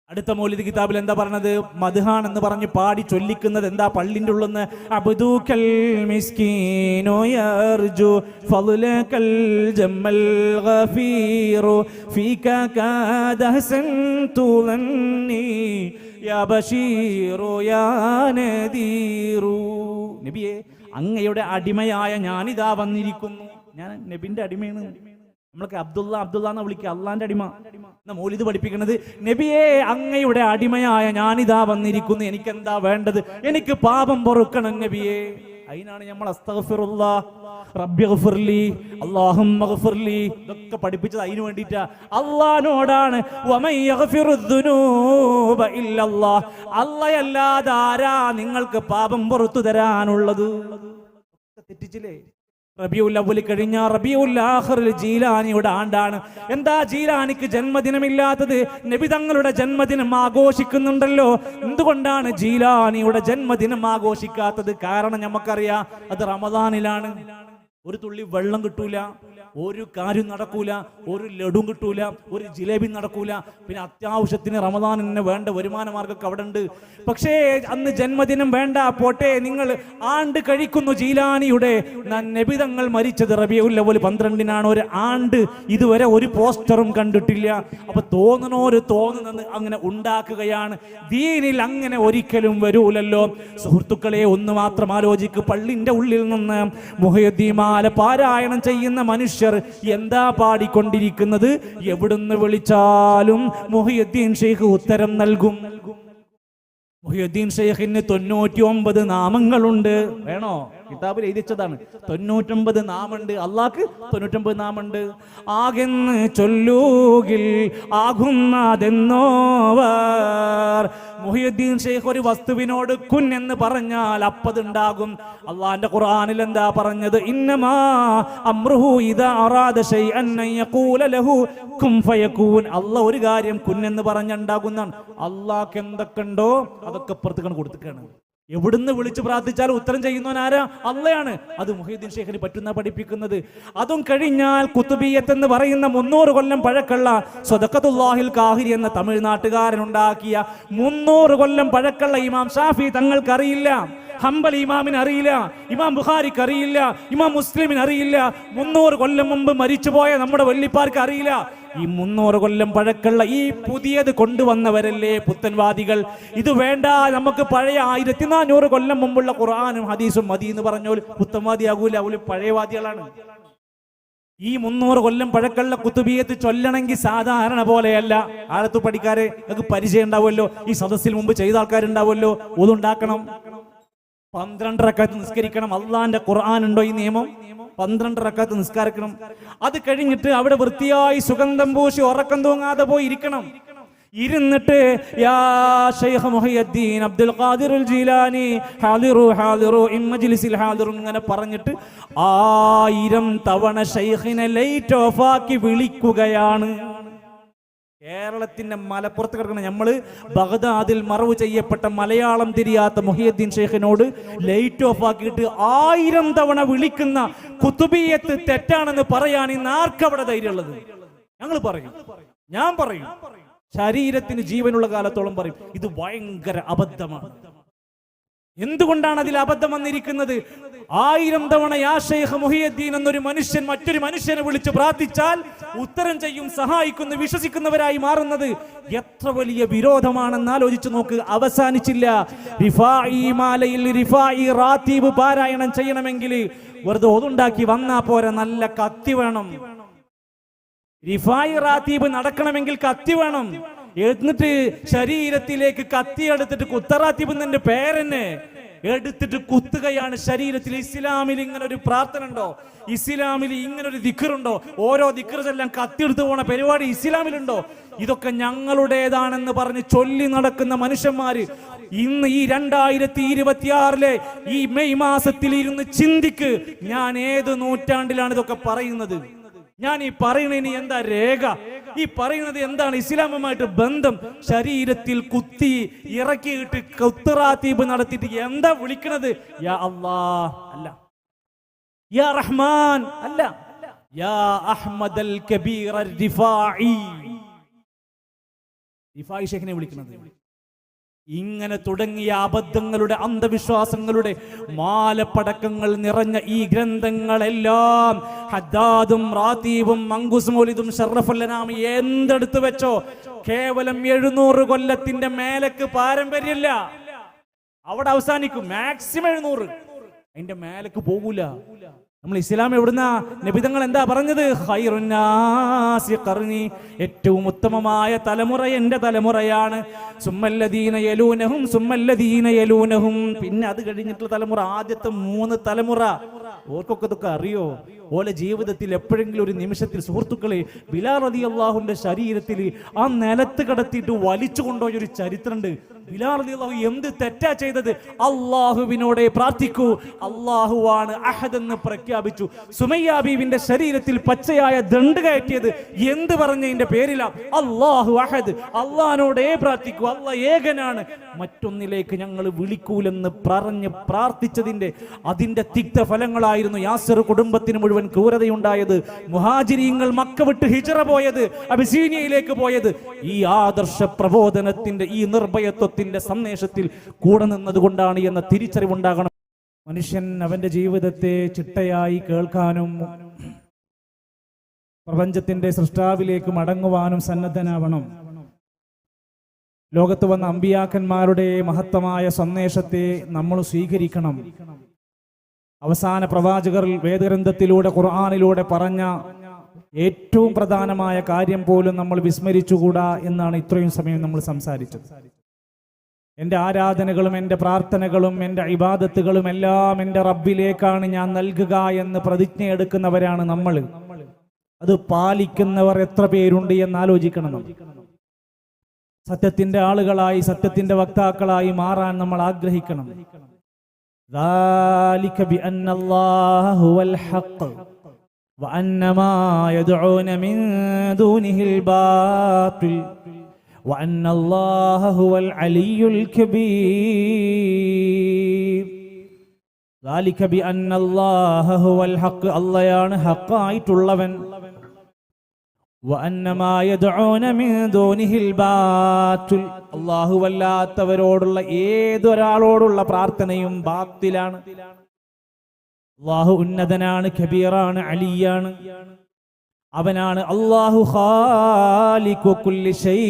അടുത്ത മൗലിദ് കിതാബിൽ എന്താ പറഞ്ഞത്? മദ്ഹാൻ എന്ന് പറഞ്ഞ് പാടി ചൊല്ലിക്കുന്നത് എന്താ? പള്ളിന്റെ ഉള്ളിന്ന് അബ്ദുകൽ മിസ്കീനു യർജു ഫളലകൽ ജമ്മൽ ഗഫീറു ഫീക കാദ ഹസൻതു ലന്നി യാ ബശീറു യാ നദീറു. നബിയെ അങ്ങയുടെ അടിമയായ ഞാനിതാ വന്നിരിക്കുന്നു. ഞാൻ നബിന്റെ അടിമയാണ്. നമ്മളൊക്കെ അബ്ദുള്ള എന്ന് വിളിക്കുക, അള്ളാന്റെ അടിമ എന്ന മൗലിദ് പഠിപ്പിക്കുന്നത്. നബിയെ അങ്ങയുടെ അടിമയായ ഞാനിതാ വന്നിരിക്കുന്നു, എനിക്കെന്താ വേണ്ടത്? എനിക്ക് പാപം പൊറുക്കണം നബിയെ. അതിനാണ് നമ്മൾ അസ്തഗ്ഫിറുല്ലാഹ് റബ്ബിഗ്ഫിർലി അല്ലാഹുമ്മ ഗ്ഫിർലി ഇതൊക്കെ പഠിപ്പിച്ചത് അതിനു വേണ്ടിയിട്ടാ. അള്ളാഹിനോടാണ് വമൻ യഗ്ഫിറുദ്ദുനൂബ ഇല്ലല്ലാഹ്. അല്ലാഹയല്ലാതെ ആരാ നിങ്ങൾക്ക് പാപം പുറത്തു തരാനുള്ളത്? തെറ്റിച്ചില്ലേ? റബീഉൽ അവ്വൽ കഴിഞ്ഞ റബീഉൽ ആഖിറിൽ ജീലാനിയുടെ ആണ്ടാണ്. എന്താ ജീലാനിക്ക് ജന്മദിനമില്ലാത്തത്? നബി തങ്ങളുടെ ജന്മദിനം ആഘോഷിക്കുന്നുണ്ടല്ലോ. എന്തുകൊണ്ടാണ് ജീലാനിയുടെ ജന്മദിനം ആഘോഷിക്കാത്തത്? കാരണം നമുക്കറിയാം, അത് റമദാനിലാണ്. ഒരു തുള്ളി വെള്ളം കിട്ടൂല, ഒരു കാര്യം നടക്കൂല, ഒരു ലഡും കിട്ടൂല, ഒരു ജിലേബി നടക്കൂല. പിന്നെ അത്യാവശ്യത്തിന് റമദാനിന് വേണ്ട വരുമാന മാർഗ്ഗമൊക്കെ അവിടെ ഉണ്ട്. പക്ഷേ അന്ന് ജന്മദിനം വേണ്ട, പോട്ടെ, നിങ്ങൾ ആണ്ട് കഴിക്കുന്നു ജീലാനിയുടെ. നബിതങ്ങൾ മരിച്ചത് റബീഉൽ അവ്വൽ 12-നാണ്. ഒരു ആണ്ട് ഇതുവരെ ഒരു പോസ്റ്ററും കണ്ടിട്ടില്ല. അപ്പൊ തോന്നുന്നത് അങ്ങനെ ഉണ്ടാക്കുകയാണ്. ദീനിൽ അങ്ങനെ ഒരിക്കലും വരൂലല്ലോ. സുഹൃത്തുക്കളെ, ഒന്ന് മാത്രം ആലോചിക്ക്. പള്ളിന്റെ ഉള്ളിൽ നിന്ന് മുഹയ്യദ്ദീൻ മാല പാരായണം ചെയ്യുന്ന മനുഷ്യർ എന്താ പാടിക്കൊണ്ടിരിക്കുന്നത്? എവിടുന്ന് വിളിച്ചാലും മുഹയ്യദ്ദീൻ ഷെയ്ഖ് ഉത്തരം നൽകും. മുഹയ്യദ്ദീൻ ഷെയ്ഖിന് 99 നാമങ്ങളുണ്ട്. വേണോ? കിതാബിൽ എഴുതിച്ചതാണ്. 99 നാമുണ്ട്. അള്ളാഹ്ക്ക് 99 നാമുണ്ട്. ആകെന്ന് ചൊല്ലൂകിൽ ആകുന്നതെന്നോവർ. മുഹയ്യദ്ദീൻ ഷെയ്ഖ് ഒരു വസ്തുവിനോട് കുൻ എന്ന് പറഞ്ഞാൽ അപ്പതുണ്ടാകും. അള്ളാന്റെ ഖുർആനിൽ എന്താ പറഞ്ഞത്? ഇന്നമാ അംറുഹു ഇദാ അറാദ ശൈഅൻ അൻ യഖൂല ലഹു കുൻ ഫയകൂൻ. അള്ളാഹ് ഒരു കാര്യം കുൻ എന്ന് പറഞ്ഞുണ്ടാകുന്നതാണ്. അള്ളാഹ്ക്ക് എന്തൊക്കെയുണ്ടോ അതൊക്കെ പുറത്തേക്കാണ് കൊടുത്തിക്കാണ്. എവിടുന്ന് വിളിച്ചു പ്രാർത്ഥിച്ചാൽ ഉത്തരം ചെയ്യുന്നവൻ ആരാ? അള്ളയാണ്. അത് മുഹയ്യദ്ദീൻ ഷെയ്ഖിന് പറ്റുന്ന പഠിപ്പിക്കുന്നത്. അതും കഴിഞ്ഞാൽ കുത്തുബിയ്യത്ത് എന്ന് പറയുന്ന 300 കൊല്ലം പഴക്കള്ള സ്വദഖത്തുല്ലാഹിൽ കാഹിരി എന്ന തമിഴ്നാട്ടുകാരൻ ഉണ്ടാക്കിയ 300 കൊല്ലം പഴക്കള്ള ഇമാം ഷാഫി തങ്ങൾക്കറിയില്ല. ഹംബലി ഇമാമിന് അറിയില്ല, ഇമാം ബുഖാരിക്ക് അറിയില്ല, ഇമാം മുസ്ലിമിന് അറിയില്ല, 300 കൊല്ലം മുമ്പ് മരിച്ചുപോയ നമ്മുടെ വല്ലിപ്പാർക്ക് അറിയില്ല. ഈ 300 കൊല്ലം പഴക്കമുള്ള ഈ പുതിയത് കൊണ്ടുവന്നവരല്ലേ പുത്തൻവാദികൾ. ഇത് വേണ്ട, നമുക്ക് പഴയ 1400 കൊല്ലം മുമ്പുള്ള ഖുർആനും ഹദീസും മതി എന്ന് പറഞ്ഞോൽ പുത്തൻവാദിയാകൂല, അവര് പഴയവാദികളാണ്. ഈ 300 കൊല്ലം പഴക്കമുള്ള കുത്തുബിയത്ത് ചൊല്ലണമെങ്കിൽ സാധാരണ പോലെയല്ല. ആഴത്തു പഠിക്കാരെ നിങ്ങൾക്ക് പരിചയം ഉണ്ടാവുമല്ലോ, ഈ സദസ്സിൽ മുമ്പ് ചെയ്ത ആൾക്കാരുണ്ടാവുമല്ലോ. ഒതുണ്ടാക്കണം, 12 റക്അത്ത് നിസ്കരിക്കണം. അള്ളാന്റെ ഖുർആൻ ഉണ്ടോ ഈ നിയമം? 12 റക്അത്ത് നിസ്കരിക്കണം. അത് കഴിഞ്ഞിട്ട് അവിടെ വൃത്തിയായി സുഗന്ധം പൂശി ഉറക്കം തൂങ്ങാതെ പോയി ഇരിക്കണം. ഇരുന്നിട്ട് യാ Shaikh Muhyiddin Abdul Qadir al Jilani ഹാദിറു ഹാദിറു ഇൻ മജ്ലിസിൽ ഹാദിറു ഇങ്ങനെ പറഞ്ഞിട്ട് 1000 തവണ ശൈഖിനെ ലൈറ്റ് ഓഫ് ആക്കി വിളിക്കുകയാണ്. കേരളത്തിന്റെ മലപ്പുറത്ത് കിടക്കുന്ന നമ്മള് ബഗ്ദാദിൽ മറവ് ചെയ്യപ്പെട്ട മലയാളം തിരിയാത്ത മുഹിയുദ്ദീൻ ഷെയ്ഖിനോട് ലൈറ്റ് ഓഫ് ആക്കിയിട്ട് 1000 തവണ വിളിക്കുന്ന കുത്തുബിയത്ത് തെറ്റാണെന്ന് പറയാൻ ഇന്ന് ആർക്കവിടെ ധൈര്യമുള്ളത്? ഞങ്ങൾ പറയും, ഞാൻ പറയും, ശരീരത്തിന് ജീവനുള്ള കാലത്തോളം പറയും ഇത് ഭയങ്കര അബദ്ധമാണ്. എന്തുകൊണ്ടാണ് അതിൽ അബദ്ധം വന്നിരിക്കുന്നത്? 1000 തവണ യാ ശൈഖ് മുഹിയുദ്ദീൻ എന്നൊരു മനുഷ്യൻ മറ്റൊരു മനുഷ്യനെ വിളിച്ച് പ്രാർത്ഥിച്ചാൽ ഉത്തരം ചെയ്യും, സഹായിക്കുന്നു, വിശ്വസിക്കുന്നവരായി മാറുന്നത് എത്ര വലിയ വിരോധമാണെന്ന് ആലോചിച്ചു നോക്ക്. അവസാനിച്ചില്ല. റിഫായി മാലയിൽ റിഫായി റാത്തീബ് പാരായണം ചെയ്യണമെങ്കിൽ വെറുതെ ഒതുണ്ടാക്കി വന്നാ പോരാ, നല്ല കത്തി വേണം. റിഫായി റാത്തീബ് നടക്കണമെങ്കിൽ കത്തി വേണം. എന്നിട്ട് ശരീരത്തിലേക്ക് കത്തി എടുത്തിട്ട് കുത്തറാത്തീബ് എന്നതിന്റെ പേരെന്നെ എടുത്തിട്ട് കുത്തുകയാണ് ശരീരത്തിൽ. ഇസ്ലാമിൽ ഇങ്ങനെ ഒരു പ്രാർത്ഥന ഉണ്ടോ? ഇസ്ലാമിൽ ഇങ്ങനെ ഒരു ദിക്റുണ്ടോ? ഓരോ ദിക്റെല്ലാം കത്തിയെടുത്ത് പോണ പരിപാടി ഇസ്ലാമിലുണ്ടോ? ഇതൊക്കെ ഞങ്ങളുടേതാണെന്ന് പറഞ്ഞ് ചൊല്ലി നടക്കുന്ന മനുഷ്യന്മാര് ഇന്ന് ഈ 2026 ഈ മെയ് മാസത്തിൽ ഇരുന്ന് ചിന്തിക്ക്, ഞാൻ ഏത് നൂറ്റാണ്ടിലാണ് ഇതൊക്കെ പറയുന്നത്? ഞാൻ ഈ പറയുന്നതിന് എന്താ രേഖ? ഈ പറയുന്നത് എന്താണ് ഇസ്ലാമുമായിട്ട് ബന്ധം? ശരീരത്തിൽ കുത്തി ഇറക്കിയിട്ട് കുത്തറാത്തീബ് നടത്തിയിട്ട് എന്താ വിളിക്കണത്? യാ അല്ലാഹ് അല്ല, യാ റഹ്മാൻ അല്ല, യാ അഹ്മദൽ കബീർ റിഫായി ഷെയ്ഖിനെ വിളിക്കുന്നത്. ഇങ്ങനെ തുടങ്ങിയ അബദ്ധങ്ങളുടെ അന്ധവിശ്വാസങ്ങളുടെ മാലപ്പടക്കങ്ങൾ നിറഞ്ഞ ഈ ഗ്രന്ഥങ്ങളെല്ലാം ഹദ്ദാദും റാത്തീബും മങ്കൂസ് മൗലിദും ഷറഫുൽ അനാം എന്തെടുത്തു വെച്ചോ, കേവലം 700 കൊല്ലത്തിന്റെ മേലക്ക് പാരമ്പര്യമില്ല. അവിടെ അവസാനിക്കും. മാക്സിമം 700, അതിന്റെ മേലക്ക് പോകൂല. നമ്മൾ ഇസ്ലാം എവിടുന്ന? നബിതങ്ങൾ എന്താ പറഞ്ഞത്? ഖൈറുന്നാസി ഖർനി, ഏറ്റവും ഉത്തമമായ തലമുറ എന്റെ തലമുറയാണ്. സുമ്മല്ലദീന യലൂനഹും സുമ്മല്ലദീന യലൂനഹും, പിന്നെ അത് കഴിഞ്ഞിട്ടുള്ള തലമുറ. ആദ്യത്തെ 3 തലമുറ ഓർക്കൊക്കെ ഇതൊക്കെ അറിയോ? ഓലെ ജീവിതത്തിൽ എപ്പോഴെങ്കിലും ഒരു നിമിഷത്തിൽ സുഹൃത്തുക്കളെ ബിലാൽ റളിയല്ലാഹുവിന്റെ ശരീരത്തിൽ ആ നിലത്ത് കിടത്തിയിട്ട് വലിച്ചു കൊണ്ടുപോയ ഒരു ചരിത്രമുണ്ട്. ബിലാൽ റളിയല്ലാഹു എന്ത് തെറ്റാ ചെയ്തത്? അള്ളാഹുവിനോടെ പ്രാർത്ഥിക്കൂ, അള്ളാഹുവാണ് അഹദ് എന്ന് പ്രഖ്യാപിച്ചു. സുമയ്യ ബീവിന്റെ ശരീരത്തിൽ പച്ചയായ ദണ്ട് കയറ്റിയത് എന്ത് പറഞ്ഞതിന്റെ പേരിലാ? അള്ളാഹു അഹദ്, അള്ളാഹിനോടേ പ്രാർത്ഥിക്കൂ, അള്ളാഹ് ഏകനാണ്, മറ്റൊന്നിലേക്ക് ഞങ്ങൾ വിളിക്കൂലെന്ന് പറഞ്ഞ് പ്രാർത്ഥിച്ചതിന്റെ അതിന്റെ തിക്ത ഫലങ്ങളായിരുന്നു യാസിർ കുടുംബത്തിന് മുഴുവൻ ക്രൂരതയുണ്ടായത്. മുഹാജിരീങ്ങൾ മക്ക വിട്ട് ഹിജറ പോയത്, അബിസീനിയയിലേക്ക് പോയത് ഈ ആദർശ പ്രബോധനത്തിന്റെ ഈ നിർഭയത്വത്തിന്റെ സന്ദേശത്തിൽ കൂടെ നിന്നതുകൊണ്ടാണ് എന്ന തിരിച്ചറിവുണ്ടാകണം. മനുഷ്യൻ അവന്റെ ജീവിതത്തെ ചിട്ടയായി കേൾക്കാനും പ്രപഞ്ചത്തിന്റെ സൃഷ്ടാവിലേക്ക് മടങ്ങുവാനും സന്നദ്ധനാവണം. ലോകത്ത് വന്ന അമ്പിയാക്കന്മാരുടെ മഹത്തമായ സന്ദേശത്തെ നമ്മൾ സ്വീകരിക്കണം. അവസാന പ്രവാചകർ വേദഗ്രന്ഥത്തിലൂടെ ഖുർആനിലൂടെ പറഞ്ഞ ഏറ്റവും പ്രധാനമായ കാര്യം പോലും നമ്മൾ വിസ്മരിച്ചുകൂടാ എന്നാണ് ഇത്രയും സമയം നമ്മൾ സംസാരിച്ചത്. എൻ്റെ ആരാധനകളും എൻ്റെ പ്രാർത്ഥനകളും എൻ്റെ ഇബാദത്തുകളും എല്ലാം എൻ്റെ റബ്ബിലേക്കാണ് ഞാൻ നൽകുക എന്ന് പ്രതിജ്ഞയെടുക്കുന്നവരാണ് നമ്മൾ. അത് പാലിക്കുന്നവർ എത്ര പേരുണ്ട് എന്ന് ആലോചിക്കണം. സത്യത്തിന്റെ ആളുകളായി, സത്യത്തിന്റെ വക്താക്കളായി മാറാൻ നമ്മൾ ആഗ്രഹിക്കണം. ذلك بأن الله هو الحق وأن ما يدعون من دونه الباطل وأن الله هو العلي الكبير. ذلك بأن الله هو الحق, അല്ലാഹുവാണ് ഹഖായിട്ടുള്ളവൻ. വഅന്നമാ യദ്ഊന മിൻ ദൂനിഹിൽ ബാത്തിൽ. അല്ലാഹുവല്ലാത്തവരോടുള്ള ഏതൊരാളോടുള്ള പ്രാർത്ഥനയും ബാത്തിലാണ്. അല്ലാഹു ഉന്നതനാണ്, കബീറാണ്, അലിയാണ്. അവനാണ് അല്ലാഹു ഖാലിഖു കുല്ലി ശൈ,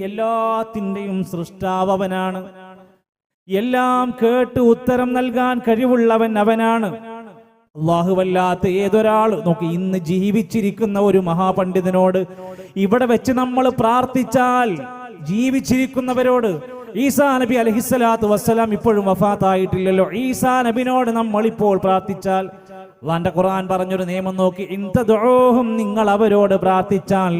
എല്ലാത്തിന്റെയും സൃഷ്ടാവ് അവനാണ്. എല്ലാം കേട്ട് ഉത്തരം നൽകാൻ കഴിവുള്ളവൻ അവനാണ്. അല്ലാഹുവല്ലാത്ത ഏതൊരാൾ നോക്കി, ഇന്ന് ജീവിച്ചിരിക്കുന്ന ഒരു മഹാപണ്ഡിതനോട് ഇവിടെ വെച്ച് നമ്മൾ പ്രാർത്ഥിച്ചാൽ, ജീവിച്ചിരിക്കുന്നവരോട്, ഈസാ നബി അലൈഹിസ്സലാത്തു വസ്സലാം ഇപ്പോഴും വഫാത്തായിട്ടില്ലല്ലോ, ഈസാ നബിനോട് നമ്മൾ ഇപ്പോൾ പ്രാർത്ഥിച്ചാൽ, അല്ലാഹുവിന്റെ ഖുർആൻ പറഞ്ഞൊരു നിയമം നോക്കി, ഇൻ തദ്ഊഹും, നിങ്ങൾ അവരോട് പ്രാർത്ഥിച്ചാൽ,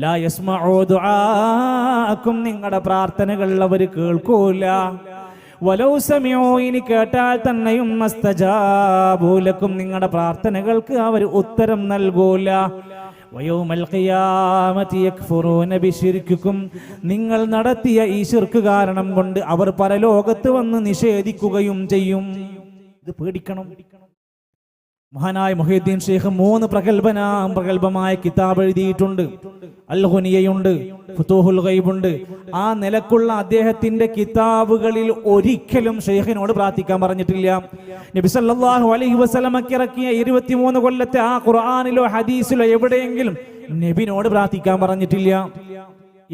ലാ യസ്മഉ ദുആഅക്കും, നിങ്ങളുടെ പ്രാർത്ഥനകൾ അവർ കേൾക്കൂല. വലൗ സമിഉ, ഇനി കേട്ടാൽ തന്നെയും മസ്തജാബു ലക്കും, നിങ്ങളുടെ പ്രാർത്ഥനകൾക്ക് അവർ ഉത്തരം നൽകൂല. വയൗമൽ ഖിയാമത്തി യക്ഫുറൂന ബിശിർക്കിക്കും, നിങ്ങൾ നടത്തിയ ഈ ശിർക്ക് കാരണം കൊണ്ട് അവർ പരലോകത്ത് വന്ന് നിഷേധിക്കുകയും ചെയ്യും. ഇത് പേടിക്കണം. മഹാനായ മുഹീദ്ദീൻ ഷെയ്ഖ് 3 പ്രഗൽഭമായ കിതാബ് എഴുതിയിട്ടുണ്ട്. അൽ ഗുനിയയുണ്ട്, ഫുതൂഹുൽ ഗൈബുണ്ട്. ആ നിലക്കുള്ള അദ്ദേഹത്തിന്റെ കിതാബുകളിൽ ഒരിക്കലും ഷെയ്ഖിനോട് പ്രാർത്ഥിക്കാൻ പറഞ്ഞിട്ടില്ല. നബി സല്ലല്ലാഹു അലൈഹി വസല്ലമക്ക് ഇറക്കിയ 23 കൊല്ലത്തെ ആ ഖുർആനിലോ ഹദീസിലോ എവിടെയെങ്കിലും നബിനോട് പ്രാർത്ഥിക്കാൻ പറഞ്ഞിട്ടില്ല.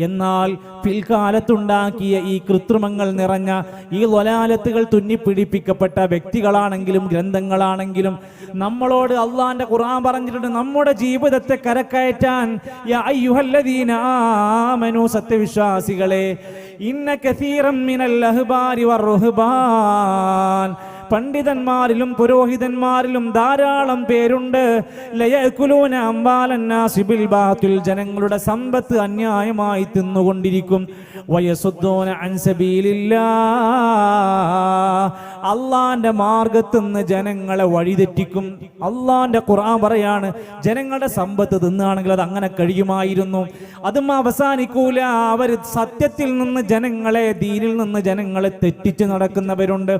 എന്നാൽ പിൽക്കാലത്തുണ്ടാക്കിയ ഈ കൃത്രിമങ്ങൾ നിറഞ്ഞ ഈ ളലാലത്തുകൾ തുന്നിപ്പിടിപ്പിക്കപ്പെട്ട വ്യക്തികളാണെങ്കിലും ഗ്രന്ഥങ്ങളാണെങ്കിലും നമ്മളോട് അള്ളാന്റെ ഖുർആൻ പറഞ്ഞിട്ടുണ്ട്, നമ്മുടെ ജീവിതത്തെ കരക്കയറ്റാൻ, യാ അയ്യുഹല്ലദീന ആമനൂ, സത്യവിശ്വാസികളെ, ഇന്ന കസീറൻ മിനൽ അഹ്ബാരി വറുഹ്ബാൻ, പണ്ഡിതന്മാരിലും പുരോഹിതന്മാരിലും ധാരാളം പേരുണ്ട്, ലയഅകുലൂന അംവാലന്നാസി ബിൽ ബാത്തിൽ, ജനങ്ങളുടെ സമ്പത്ത് അന്യായമായി തിന്നുകൊണ്ടിരിക്കും, വയസുദ്ദൂന അൻ സബീലില്ലാഹ്, അള്ളാന്റെ മാർഗത്തുനിന്ന് ജനങ്ങളെ വഴിതെറ്റിക്കും. അള്ളാന്റെ ഖുർആൻ പറയാണ്, ജനങ്ങളുടെ സമ്പത്ത് തിന്നാണെങ്കിൽ അത് അങ്ങനെ കഴിയുമായിരുന്നു. അതും അവസാനിക്കൂല. അവർ സത്യത്തിൽ നിന്ന് ജനങ്ങളെ, ദീനിൽ നിന്ന് ജനങ്ങളെ തെറ്റിച്ച് നടക്കുന്നവരുണ്ട്.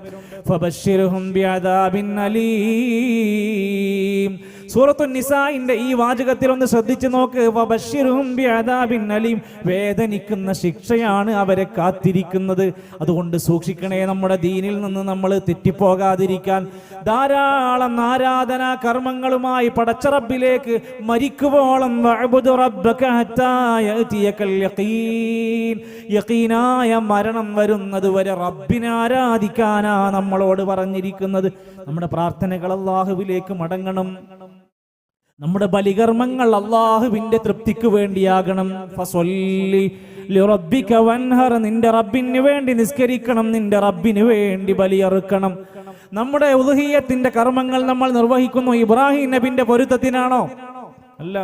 ഫബശ്ശിർഹും ബിഅദാബിൻ അലീം. സൂറത്തുൻ നിസാഇന്റെ ഈ വാചകത്തിൽ ഒന്ന് ശ്രദ്ധിച്ചു നോക്ക്. വബശ്ശിർഹും ബിഅദാബിൻ അലീം, വേദനിക്കുന്ന ശിക്ഷയാണ് അവരെ കാത്തിരിക്കുന്നത്. അതുകൊണ്ട് സൂക്ഷിക്കണേ, നമ്മുടെ ദീനിൽ നിന്ന് നമ്മൾ തെറ്റിപ്പോകാതിരിക്കാൻ. ധാരാളം ആരാധനാ കർമ്മങ്ങളുമായി പടച്ചറബിലേക്ക് മരിക്കുവോളം വഅബ്ദു റബ്ബക ഹത്താ യഅതിയകൽ യഖീൻ, യഖീനായ മരണം വരുന്നത് വരെ റബ്ബിനെ ആരാധിക്കാനാ നമ്മളോട് പറഞ്ഞിരിക്കുന്നത്. നമ്മുടെ പ്രാർത്ഥനകൾ അല്ലാഹുവിലേക്ക് മടങ്ങണം. നമ്മുടെ ബലികർമ്മങ്ങൾ അല്ലാഹുവിന്റെ തൃപ്തിക്ക് വേണ്ടിയാകണം. ഫസല്ലി ലിറബ്ബിക വൻഹർ, നിന്റെ റബ്ബിന് വേണ്ടി നിസ്കരിക്കണം, നിന്റെ റബ്ബിന് വേണ്ടി ബലിയറുക്കണം. നമ്മുടെ ഉളുഹിയ്യത്തിന്റെ കർമ്മങ്ങൾ നമ്മൾ നിർവഹിക്കുന്നു ഇബ്രാഹിം നബിന്റെ പൊരുത്തത്തിനാണോ? അല്ല.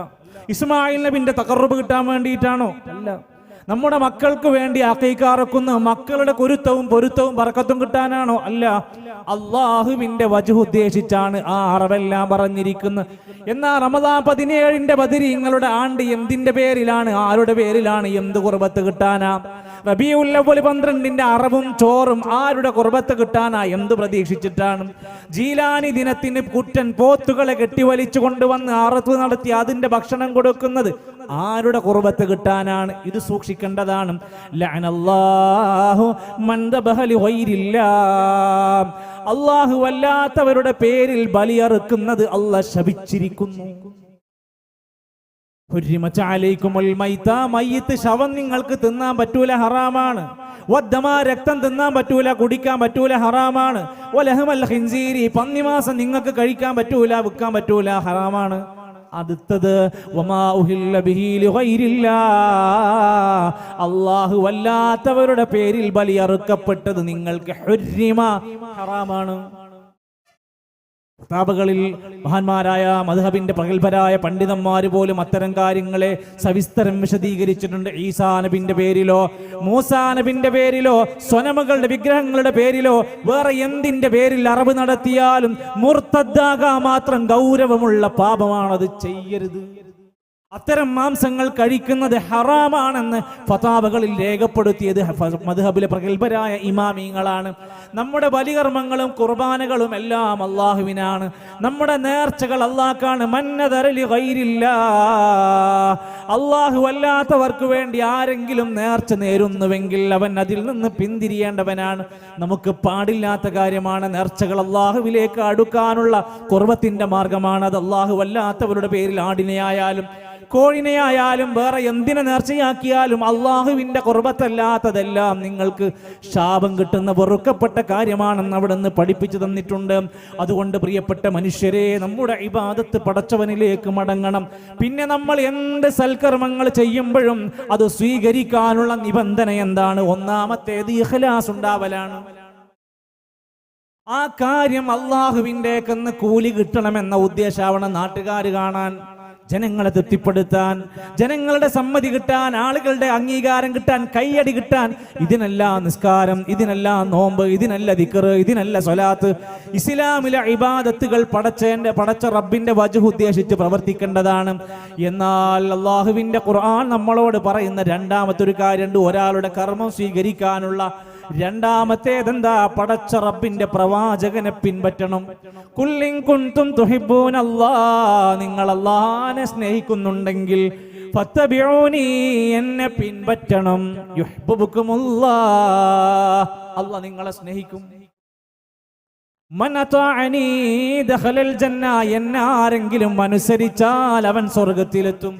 ഇസ്മായിൽ നബിന്റെ തഖർറുബ് കിട്ടാൻ വേണ്ടിയിട്ടാണോ? അല്ല. നമ്മുടെ മക്കൾക്ക് വേണ്ടി അഖീഖ അറുക്കുന്നു, മക്കളുടെ പൊരുത്തവും ബർക്കത്തും കിട്ടാനാണോ? അല്ല. അള്ളാഹുവിന്റെ വജ്ഹ് ഉദ്ദേശിച്ചാണ് ആ അറവെല്ലാം പറഞ്ഞിരിക്കുന്നത്. എന്നാൽ റമദാൻ 17 ബദരീങ്ങളുടെ ആണ്ട് എന്തിന്റെ പേരിലാണ്, ആരുടെ പേരിലാണ്, എന്ത് ഖുർബത്ത് കിട്ടാനാ? റബീഉൽ അവ്വൽ 12 അറവും ചോറും ആരുടെ ഖുർബത്ത് കിട്ടാനാ, എന്ത് പ്രതീക്ഷിച്ചിട്ടാണ്? ജീലാനി ദിനത്തിന് കുറ്റൻ പോത്തുകളെ കെട്ടിവലിച്ചു കൊണ്ടുവന്ന് അറത്ത് നടത്തി അതിന്റെ ഭക്ഷണം കൊടുക്കുന്നത് ആരുടെ ഖുർബത്ത് കിട്ടാനാണ്? ഇത് സൂക്ഷിക്കേണ്ടതാണ്. ലഅനല്ലാഹു മൻ ദബഹ ലിഗൈരില്ലാഹ്, അല്ലാഹു അല്ലാത്തവരുടെ പേരിൽ ബലിയറുക്കുന്നത് അല്ലാഹ് ശപിച്ചിരിക്കുന്നു. ഹുർരിമത അലൈക്കുമുൽ മൈത, മയ്യിത്ത് ശവം നിങ്ങൾക്ക് തിന്നാൻ പറ്റൂല, ഹറാമാണ്. വദ്ദമ, രക്തം തിന്നാൻ പറ്റൂല, കുടിക്കാൻ പറ്റൂല, ഹറാമാണ്. വലഹമൽ ഖിൻസീരി, പന്നിമാസം നിങ്ങൾക്ക് കഴിക്കാൻ പറ്റൂല, വിൽക്കാൻ പറ്റൂല, ഹറാമാണ്. അടുത്തത് വമാ ഉഹില്ല ബിഹി ലിഗൈരില്ലാഹ്, അല്ലാഹു അല്ലാത്തവരുടെ പേരിൽ ബലിയറുക്കപ്പെട്ടത് നിങ്ങൾക്ക് ഹുർരിമ, ഹറാമാണ്. കിതാബുകളിൽ മഹാന്മാരായ മദ്ഹബിന്റെ പ്രഗൽഭരായ പണ്ഡിതന്മാർ പോലും അത്തരം കാര്യങ്ങളെ സവിസ്തരം വിശദീകരിച്ചിട്ടുണ്ട്. ഈസാ നബിന്റെ പേരിലോ മൂസാ നബിന്റെ പേരിലോ സ്വനമുകളുടെ വിഗ്രഹങ്ങളുടെ പേരിലോ വേറെ എന്തിന്റെ പേരിൽ അറവ് നടത്തിയാലും മുർത്തദ്ദാകാൻ മാത്രം ഗൗരവമുള്ള പാപമാണ്. അത് ചെയ്യരുത്. അത്തരം മാംസങ്ങൾ കഴിക്കുന്നത് ഹറാമാണെന്ന് ഫതാവകളിൽ രേഖപ്പെടുത്തിയത് മദ്ഹബിലെ പ്രഗൽഭരായ ഇമാമിങ്ങളാണ്. നമ്മുടെ ബലികർമ്മങ്ങളും കുർബാനകളും എല്ലാം അള്ളാഹുവിനാണ്. നമ്മുടെ നേർച്ചകൾ അള്ളാഹ്ക്കാണ്. മന്നദറലി ഗൈരില്ലാ, അള്ളാഹു അല്ലാത്തവർക്ക് വേണ്ടി ആരെങ്കിലും നേർച്ച നേരുന്നുവെങ്കിൽ അവൻ അതിൽ നിന്ന് പിന്തിരിയേണ്ടവനാണ്. നമുക്ക് പാടില്ലാത്ത കാര്യമാണ്. നേർച്ചകൾ അള്ളാഹുവിലേക്ക് അടുക്കാനുള്ള ഖുർബത്തിന്റെ മാർഗമാണ്. അത് അള്ളാഹു അല്ലാത്തവരുടെ പേരിൽ ആടിനെയായാലും കോഴിനെയായാലും വേറെ എന്തിനെ നേർച്ചയാക്കിയാലും അള്ളാഹുവിന്റെ ഖുർബത്തല്ലാത്തതെല്ലാം നിങ്ങൾക്ക് ശാപം കിട്ടുന്ന വെറുക്കപ്പെട്ട കാര്യമാണെന്ന് അവിടെ നിന്ന് പഠിപ്പിച്ചു തന്നിട്ടുണ്ട്. അതുകൊണ്ട് പ്രിയപ്പെട്ട മനുഷ്യരെ, നമ്മുടെ ഇബാദത്ത് പടച്ചവനിലേക്ക് മടങ്ങണം. പിന്നെ നമ്മൾ എന്ത് സൽക്കർമ്മങ്ങൾ ചെയ്യുമ്പോഴും അത് സ്വീകരിക്കാനുള്ള നിബന്ധന എന്താണ്? ഒന്നാമത്തേത് ഇഖ്ലാസ് ഉണ്ടാവലാണ്. ആ കാര്യം അള്ളാഹുവിൻ്റെക്കെന്ന് കൂലി കിട്ടണമെന്ന ഉദ്ദേശമാവണം. നാട്ടുകാർ കാണാൻ, ജനങ്ങളെ തൃപ്തിപ്പെടുത്താൻ, ജനങ്ങളുടെ സമ്മതി കിട്ടാൻ, ആളുകളുടെ അംഗീകാരം കിട്ടാൻ, കയ്യടി കിട്ടാൻ, ഇതിനല്ല നിസ്കാരം, ഇതിനല്ല നോമ്പ്, ഇതിനല്ല ദിക്ർ, ഇതിനല്ല സ്വലാത്ത്. ഇസ്ലാമിലെ ഇബാദത്തുകൾ പടച്ച റബ്ബിന്റെ വജ്ഹ് ഉദ്ദേശിച്ച് പ്രവർത്തിക്കേണ്ടതാണ്. എന്നാൽ അള്ളാഹുവിന്റെ ഖുർആൻ നമ്മളോട് പറയുന്ന രണ്ടാമത്തെ ഒരു കാര്യമുണ്ട്. ഒരാളുടെ കർമ്മം സ്വീകരിക്കാനുള്ള രണ്ടാമത്തേതെന്താ? പടച്ച റബ്ബിന്റെ പ്രവാചകനെ പിൻപറ്റണം. കുല്ലിൻ കുൻതും തുഹിബ്ബൂനല്ലാഹ്, നിങ്ങൾ അല്ലാഹനെ സ്നേഹിക്കുന്നുണ്ടെങ്കിൽ ഫത്തബിഊനി, എന്നെ പിൻപറ്റണം. യുഹ്ബുബുകുമുല്ലാഹ്, അല്ലാഹ് നിങ്ങളെ സ്നേഹിക്കും. മൻ അതാഅനി ദഖലൽ ജന്ന, എന്നെ ആരെങ്കിലും അനുസരിച്ചാൽ അവൻ സ്വർഗ്ഗത്തിലെത്തും.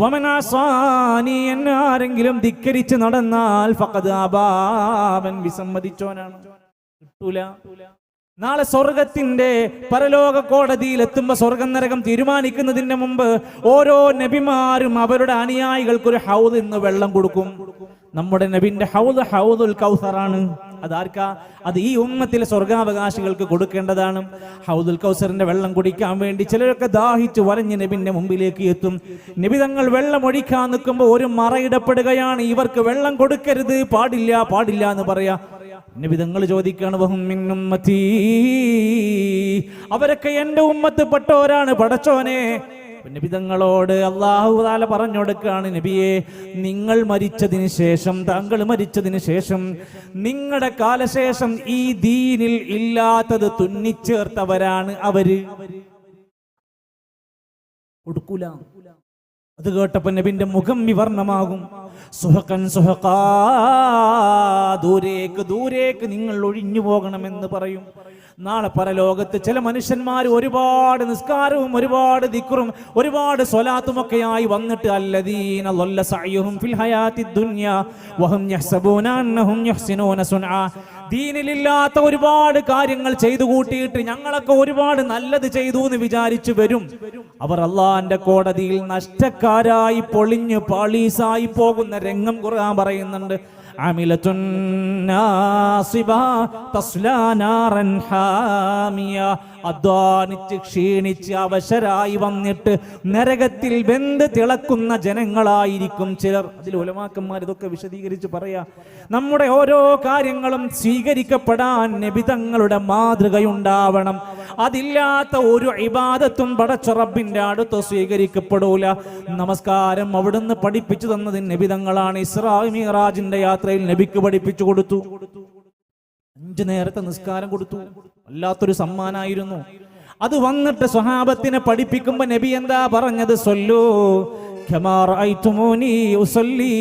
വമൻ അസാനി, എന്നെ ആരെങ്കിലും ധിക്കരിച്ച് നടന്നാൽ ഫഖദ് അബാ, അവൻ വിസമ്മതിച്ചോനാണ്. കിട്ടൂല. നാളെ സ്വർഗത്തിന്റെ പരലോക കോടതിയിൽ എത്തുമ്പോ സ്വർഗം നരകം തീരുമാനിക്കുന്നതിന് മുമ്പ് ഓരോ നബിമാരും അവരുടെ അനുയായികൾക്കൊരു ഹൗദ് എന്ന് വെള്ളം കൊടുക്കും. നമ്മുടെ നബിന്റെ ഹൗദ് ഹൗദുൽ കൗസറാണ്. അതാർക്കാ? അത് ഈ ഉമ്മത്തിലെ സ്വർഗാവകാശികൾക്ക് കൊടുക്കേണ്ടതാണ്. ഹൗദുൽ കൗസറിന്റെ വെള്ളം കുടിക്കാൻ വേണ്ടി ചിലരൊക്കെ ദാഹിച്ച് വരഞ്ഞ് നബിന്റെ മുമ്പിലേക്ക് എത്തും. നബി തങ്ങൾ വെള്ളം ഒഴിക്കാൻ നിൽക്കുമ്പോൾ ഒരു മറയിടപ്പെടുകയാണ്. ഇവർക്ക് വെള്ളം കൊടുക്കരുത്, പാടില്ല, പാടില്ല എന്ന് പറയാ. നബി തങ്ങൾ ചോദിക്കാണ്, വഹും മിൻ ഉമ്മത്തി, അവരൊക്കെ എന്റെ ഉമ്മത്ത് പെട്ടവരാണ് പടച്ചോനെ. നബി തങ്ങളോട് അല്ലാഹു തആല പറഞ്ഞു കൊടുക്കുകയാണ്, നബിയെ, നിങ്ങൾ മരിച്ചതിന് ശേഷം, താങ്കൾ മരിച്ചതിന് ശേഷം നിങ്ങളുടെ കാലശേഷം ഈ ദീനിൽ ഇല്ലാത്തത് തുന്നിച്ചേർത്തവരാണ് അവര്. കൊടുക്കൂല. അത് കേട്ടപ്പോ നബിന്റെ മുഖം വിവർണമാകും. സുഹഖൻ സുഹഖാ, ദൂരേക്ക് ദൂരേക്ക് നിങ്ങൾ ഒഴിഞ്ഞു പോകണമെന്ന് പറയും. നാളെ പരലോകത്ത് ചില മനുഷ്യന്മാർ ഒരുപാട് നിസ്കാരവും ഒരുപാട് ദിക്റും ഒരുപാട് സ്വലാത്തും ഒക്കെയായി വന്നിട്ട് അല്ലദീന ളല്ല സഅയുഹും ഫിൽ ഹയാത്തി ദുനിയ വഹും യഹ്സബൂന അന്നഹും യുഹ്സിനൂന സുൻആ, ദീനിലില്ലാത്ത ഒരുപാട് കാര്യങ്ങൾ ചെയ്തു കൂട്ടിയിട്ട് ഞങ്ങളൊക്കെ ഒരുപാട് നല്ലത് ചെയ്തു എന്ന് വിചാരിച്ചു വരും. അവർ അള്ളാന്റെ കോടതിയിൽ നഷ്ടക്കാരായി പൊളിഞ്ഞു പാളീസായി പോകുന്ന രംഗം ഖുർആൻ പറയുന്നുണ്ട്. അമിലത്തുൻ നാസിബ തസ്ലാ നാറൻ ഹാമിയ, അധ്വാനിച്ച് ക്ഷീണിച്ച് അവശരായി വന്നിട്ട് നരകത്തിൽ വെന്ത് തിളക്കുന്ന ജനങ്ങളായിരിക്കും ചിലർ. അതിൽ ഉലമാക്കന്മാർ ഇതൊക്കെ വിശദീകരിച്ച് പറയാ. നമ്മുടെ ഓരോ കാര്യങ്ങളും സ്വീകരിക്കപ്പെടാൻ നബി തങ്ങളുടെ മാതൃകയുണ്ടാവണം. അതില്ലാത്ത ഒരു ഇബാദത്തും പടച്ച റബ്ബിന്റെ അടുത്ത് സ്വീകരിക്കപ്പെടൂല. നമസ്കാരം അവിടുന്ന് പഠിപ്പിച്ചു തന്നത് നബി തങ്ങളാണ്. ഇസ്രാ മിഅ്റാജിന്റെ യാത്രയിൽ നബിക്ക് പഠിപ്പിച്ചു കൊടുത്തു. 5 നേരത്തെ നിസ്കാരം കൊടുത്തു. വല്ലാത്തൊരു സമ്മാനായിരുന്നു. അത് വന്നിട്ട് സ്വഹാബത്തിനെ പഠിപ്പിക്കുമ്പോ നബി എന്താ പറഞ്ഞത്? സല്ലൂ കമാ റഅയ്തുമൂനി ഉസല്ലി,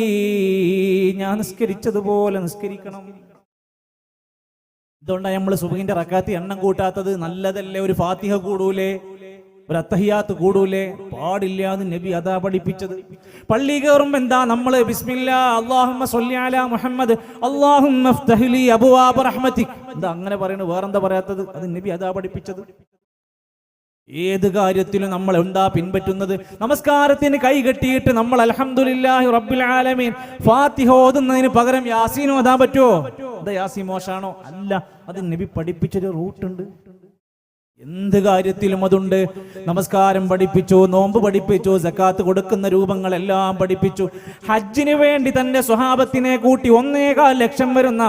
ഞാൻ നിസ്കരിച്ചതുപോലെ നിസ്കരിക്കണം. ഇതുകൊണ്ടാണ് നമ്മൾ സുബ്ഹിന്റെ റക്അത്ത് എണ്ണം കൂട്ടാത്തത്. നല്ലതല്ലേ? ഒരു ഫാത്തിഹ കൂടൂലേ, ഒരു അത്തഹിയാത്ത് കൂടൂലേ? പാടില്ല. അത് നബി അതാ പഠിപ്പിച്ചത്. പള്ളി കയറുമ്പോ എന്താ നമ്മള് ബിസ്മില്ലാ അല്ലാഹുമ്മ സ്വല്ലി അലാ മുഹമ്മദ് അല്ലാഹുമ്മ ഇഫ്തഹ് ലി അബ്വാബ റഹ്മതിക്, എന്താ അങ്ങനെ പറയുന്നത്? വേറെന്താ പറയാത്തത്? അത് നബി അതാ പഠിപ്പിച്ചത്. ഏത് കാര്യത്തിലും നമ്മൾ എന്താ പിൻപറ്റുന്നത്? നമസ്കാരത്തിന് കൈ കെട്ടിയിട്ട് നമ്മൾ അൽഹംദുലില്ലാഹി റബ്ബിൽ ആലമീൻ ഫാത്തിഹ ഓതുന്നതിന് പകരം യാസീൻ ഓതാൻ പറ്റുമോ? എന്താ യാസീൻ മോശാണോ? അല്ല, അത് നബി പഠിപ്പിച്ചൊരു റൂട്ടുണ്ട്. എന്ത് കാര്യത്തിലും അതുണ്ട്. നമസ്കാരം പഠിപ്പിച്ചു, നോമ്പ് പഠിപ്പിച്ചു, സക്കാത്ത് കൊടുക്കുന്ന രൂപങ്ങളെല്ലാം പഠിപ്പിച്ചു. ഹജ്ജിന് വേണ്ടി തന്റെ സ്വഹാബത്തിനെ കൂട്ടി 1.25 ലക്ഷം വരുന്ന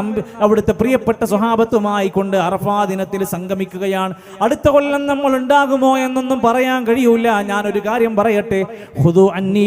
അവിടുത്തെ പ്രിയപ്പെട്ട സ്വഹാബത്തുമായി കൊണ്ട് അറഫാ ദിനത്തിൽ സംഗമിക്കുകയാണ്. അടുത്ത കൊല്ലം നമ്മൾ ഉണ്ടാകുമോ എന്നൊന്നും പറയാൻ കഴിയൂല. ഞാനൊരു കാര്യം പറയട്ടെ, ഖുദു അന്നീ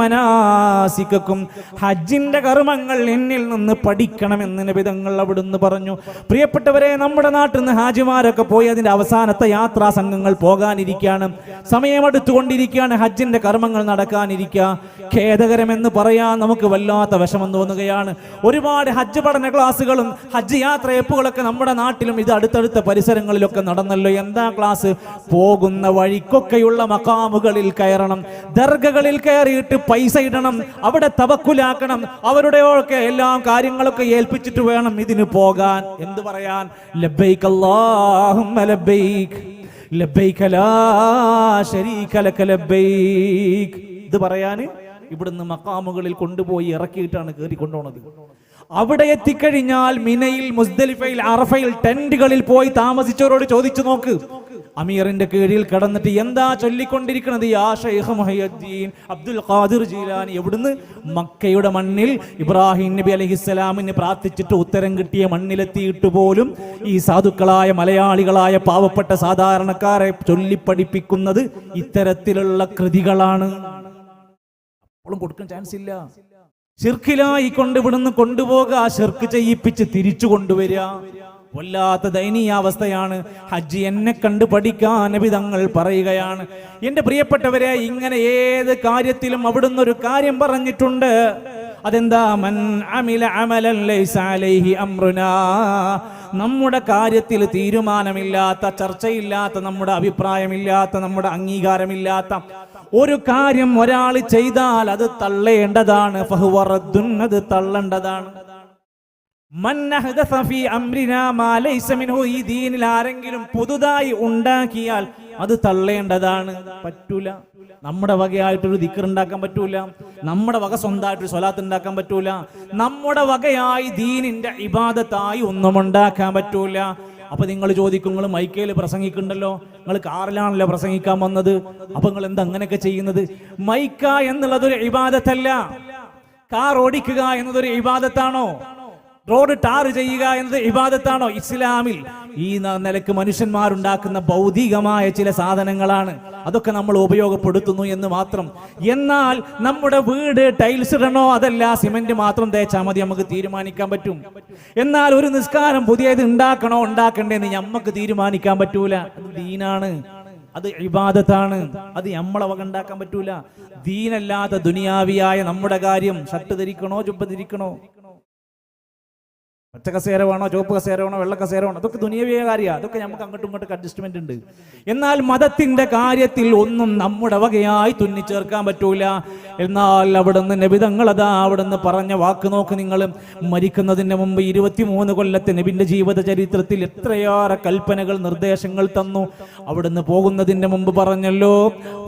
മനാസികക്കും, ഹജ്ജിന്റെ കർമ്മങ്ങൾ എന്നിൽ നിന്ന് പഠിക്കണമെന്ന് നബി തങ്ങൾ അവിടുന്ന് പറഞ്ഞു. പ്രിയപ്പെട്ടവരെ, നമ്മുടെ നാട്ടിൽ നിന്ന് ഹാജിമാരൊക്കെ പോയി അതിന്റെ അവസാനത്തെ യാത്രാ സംഘങ്ങൾ പോകാനിരിക്കുകയാണ്. സമയമെടുത്തുകൊണ്ടിരിക്കുകയാണ്. ഹജ്ജിന്റെ കർമ്മങ്ങൾ നടക്കാനിരിക്കുക. ഖേദകരമെന്ന് പറയാൻ നമുക്ക് വല്ലാത്ത വിഷമം തോന്നുകയാണ്. ഒരുപാട് ഹജ്ജ് പഠന ക്ലാസ്സുകളും ഹജ്ജ് യാത്രയപ്പുകളൊക്കെ നമ്മുടെ നാട്ടിലും ഇത് അടുത്തടുത്ത പരിസരങ്ങളിലൊക്കെ നടന്നല്ലോ. എന്താ ക്ലാസ്? പോകുന്ന വഴിക്കൊക്കെയുള്ള മഖാമുകളിൽ കയറണം, ദർഗകളിൽ കയറിയിട്ട് പൈസ ഇടണം, അവിടെ തവക്കുലാക്കണം, അവരുടെയൊക്കെ എല്ലാം കാര്യങ്ങളൊക്കെ ഏൽപ്പിച്ചിട്ട് വേണം ഇതിന് പോകാൻ. എന്ത് പറയാൻ? ലബ്ബൈക അല്ലാഹുമ്മ ലബ്ബൈക് ലബ്ബൈക ലാ ശരീക ലക ലബ്ബൈക്. ഇത് പറയാന് ഇവിടുന്ന് മഖാമുകളിൽ കൊണ്ടുപോയി ഇറക്കിയിട്ടാണ് കയറി കൊണ്ടുപോണത്. അവിടെ എത്തിക്കഴിഞ്ഞാൽ മിനയിൽ, മുസ്ദലിഫയിൽ, അറഫയിൽ ടെന്റുകളിൽ പോയി താമസിച്ചവരോട് ചോദിച്ചു നോക്ക്. അമീറിന്റെ കീഴിൽ കിടന്നിട്ട് എന്താ ചൊല്ലിക്കൊണ്ടിരിക്കുന്നത്? യാ Shaikh Muhyiddin Abdul Khadir Jeelani. എവിടുന്ന്? മക്കയുടെ മണ്ണിൽ ഇബ്രാഹിം നബി അലൈഹിസ്സലാമിന് പ്രാർത്ഥിച്ചിട്ട് ഉത്തരം കിട്ടിയ മണ്ണിലെത്തിയിട്ട് പോലും ഈ സാധുക്കളായ മലയാളികളായ പാവപ്പെട്ട സാധാരണക്കാരെ ചൊല്ലിപ്പഠിപ്പിക്കുന്നത് ഇത്തരത്തിലുള്ള കൃതികളാണ്. അപ്പോഴും കൊടുക്കാൻ ചാൻസ് ഇല്ല. ശിർക്കിലായി കൊണ്ട് ഇവിടുന്ന് കൊണ്ടുപോകുക, ശിർക്ക് ചെയ്യിപ്പിച്ച് തിരിച്ചു കൊണ്ടുവരിക. വല്ലാത്ത ദയനീയാവസ്ഥയാണ്. ഹജ്ജ് എന്നെ കണ്ട് പഠിക്കാൻ നബി തങ്ങൾ പറയുകയാണ്. എന്റെ പ്രിയപ്പെട്ടവരെ, ഇങ്ങനെ ഏത് കാര്യത്തിലും അവിടുന്ന് ഒരു കാര്യം പറഞ്ഞിട്ടുണ്ട്. അതെന്താ? മൻ അമില അമലൻ ലൈസ അലൈഹി അംറുനാ. നമ്മുടെ കാര്യത്തിൽ തീരുമാനമില്ലാത്ത, ചർച്ചയില്ലാത്ത, നമ്മുടെ അഭിപ്രായമില്ലാത്ത, നമ്മുടെ അംഗീകാരമില്ലാത്ത ഒരു കാര്യം ഒരാൾ ചെയ്താൽ അത് തള്ളേണ്ടതാണ്. ഫഹുവ റദ്ദുൻ, അത് തള്ളേണ്ടതാണ്. മൻ അഹ്ദസ ഫീ അംരിനാ മാ ലൈസ മിൻഹു. ഈ ദീനിൽ ആരെങ്കിലും പുതുതായി ഉണ്ടാക്കിയാൽ അത് തള്ളേണ്ടതാണ്. പറ്റൂല. നമ്മുടെ വകയായിട്ടൊരു ദിക്ർ ഉണ്ടാക്കാൻ പറ്റൂല. നമ്മുടെ വക സ്വന്തമായിട്ടൊരു സ്വലാത്ത് ഉണ്ടാക്കാൻ പറ്റൂല. നമ്മുടെ വകയായി ദീനിന്റെ ഇബാദത്തായി ഒന്നും ഉണ്ടാക്കാൻ പറ്റൂല. അപ്പൊ നിങ്ങൾ ചോദിക്കും, നിങ്ങൾ മൈക്കയിൽ പ്രസംഗിക്കുന്നുണ്ടല്ലോ, നിങ്ങൾ കാറിലാണല്ലോ പ്രസംഗിക്കാൻ വന്നത്, അപ്പൊ നിങ്ങൾ എന്താ അങ്ങനെയൊക്കെ ചെയ്യുന്നത്? മൈക്ക എന്നുള്ളതൊരു ഇബാദത്തല്ല. കാർ ഓടിക്കുക എന്നതൊരു ഇബാദത്താണോ? റോഡ് ടാർ ചെയ്യുക എന്നത് ഇബാദത്താണോ? ഇസ്ലാമിൽ ഈ നിലക്ക് മനുഷ്യന്മാരുണ്ടാക്കുന്ന ഭൗതികമായ ചില സാധനങ്ങളാണ്. അതൊക്കെ നമ്മൾ ഉപയോഗപ്പെടുത്തുന്നു എന്ന് മാത്രം. എന്നാൽ നമ്മുടെ വീട് ടൈൽസ് ഇടണോ അതല്ല സിമന്റ് മാത്രം തേച്ചാൽ മതി നമുക്ക് തീരുമാനിക്കാൻ പറ്റും. എന്നാൽ ഒരു നിസ്കാരം പുതിയത് ഉണ്ടാക്കണോ ഉണ്ടാക്കണ്ടേന്ന് നമുക്ക് തീരുമാനിക്കാൻ പറ്റൂല. അത് ദീനാണ്, അത് ഇബാദത്താണ്. അത് നമ്മളെ വക ഉണ്ടാക്കാൻ പറ്റൂല. ദീനല്ലാത്ത ദുനിയാവിയായ നമ്മുടെ കാര്യം, ഷർട്ട് ധരിക്കണോ ജുബ്ബ ധരിക്കണോ, പച്ച കസേര വേണോ ചുവപ്പ് കസേര വേണോ വെള്ള കസേര വേണോ, അതൊക്കെ ദുനിയാവിയ കാര്യമാണ്. അതൊക്കെ നമുക്ക് അങ്ങോട്ടും ഇങ്ങോട്ടും അഡ്ജസ്റ്റ്മെന്റ് ഉണ്ട്. എന്നാൽ മതത്തിന്റെ കാര്യത്തിൽ ഒന്നും നമ്മുടെ വകയായി തുന്നിച്ചേർക്കാൻ പറ്റൂല. എന്നാൽ അവിടുന്ന് നബി തങ്ങൾ അതാ അവിടുന്ന് പറഞ്ഞ വാക്ക് നോക്ക് നിങ്ങൾ. മരിക്കുന്നതിന് മുമ്പ് 23 കൊല്ലത്തെ നബിന്റെ ജീവിത ചരിത്രത്തിൽ എത്രയേറെ കൽപ്പനകൾ, നിർദ്ദേശങ്ങൾ തന്നു. അവിടുന്ന് പോകുന്നതിന് മുമ്പ് പറഞ്ഞല്ലോ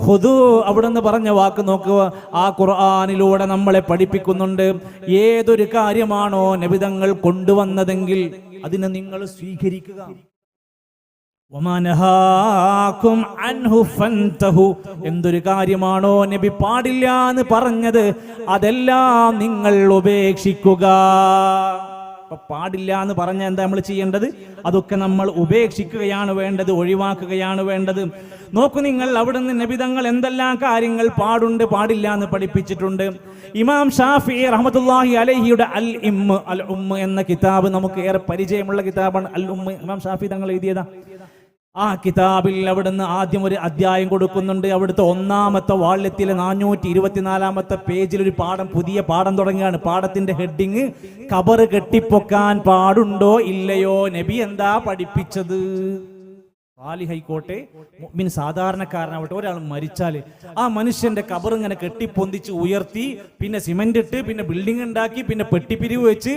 ഖുദൂ. അവിടുന്ന് പറഞ്ഞ വാക്ക് നോക്കുക. ആ ഖുർആനിലൂടെ നമ്മളെ പഠിപ്പിക്കുന്നുണ്ട്. ഏതൊരു കാര്യമാണോ നബി തങ്ങൾ കൊണ്ടുവന്നതെങ്കിൽ അതിനെ നിങ്ങൾ സ്വീകരിക്കുക. എന്തൊരു കാര്യമാണോ നബി പാടില്ല എന്ന് പറഞ്ഞത് അതെല്ലാം നിങ്ങൾ ഉപേക്ഷിക്കുക. പാടില്ല എന്ന് പറഞ്ഞ എന്താ നമ്മൾ ചെയ്യേണ്ടത്? അതൊക്കെ നമ്മൾ ഉപേക്ഷിക്കുകയാണ് വേണ്ടത്, ഒഴിവാക്കുകയാണ് വേണ്ടത്. നോക്കൂ നിങ്ങൾ, അവിടുന്ന് നബിതങ്ങൾ എന്തെല്ലാം കാര്യങ്ങൾ പാടുണ്ട് പാടില്ല എന്ന് പഠിപ്പിച്ചിട്ടുണ്ട്. ഇമാം ഷാഫി റഹ്മത്തുള്ളാഹി അലൈഹിയുടെ അൽ ഉമ്മ് എന്ന കിതാബ് നമുക്ക് ഏറെ പരിചയമുള്ള കിതാബാണ്. അൽ ഉമ്മ് ഇമാം ഷാഫി തങ്ങൾ എഴുതിയതാ. ആ കിതാബിൽ അവിടുന്ന് ആദ്യം ഒരു അധ്യായം കൊടുക്കുന്നുണ്ട്. അവിടുത്തെ 1-ാമത്തെ വാള്യത്തിലെ 424-ാമത്തെ പേജിൽ ഒരു പാഠം, പുതിയ പാഠം തുടങ്ങുകയാണ്. പാഠത്തിന്റെ ഹെഡിങ് ഖബർ കെട്ടിപ്പൊക്കാൻ പാടുണ്ടോ ഇല്ലയോ, നബി എന്താ പഠിപ്പിച്ചത്? സാലിഹൈക്കോട്ടെ, മുഅ്മിൻ സാധാരണക്കാരനാവട്ടെ, ഒരാൾ മരിച്ചാൽ ആ മനുഷ്യന്റെ ഖബർ ഇങ്ങനെ കെട്ടിപ്പൊന്തിച്ച് ഉയർത്തി, പിന്നെ സിമന്റ് ഇട്ട്, പിന്നെ ബിൽഡിംഗ് ഉണ്ടാക്കി, പിന്നെ പെട്ടിപ്പിരിവ് വെച്ച്,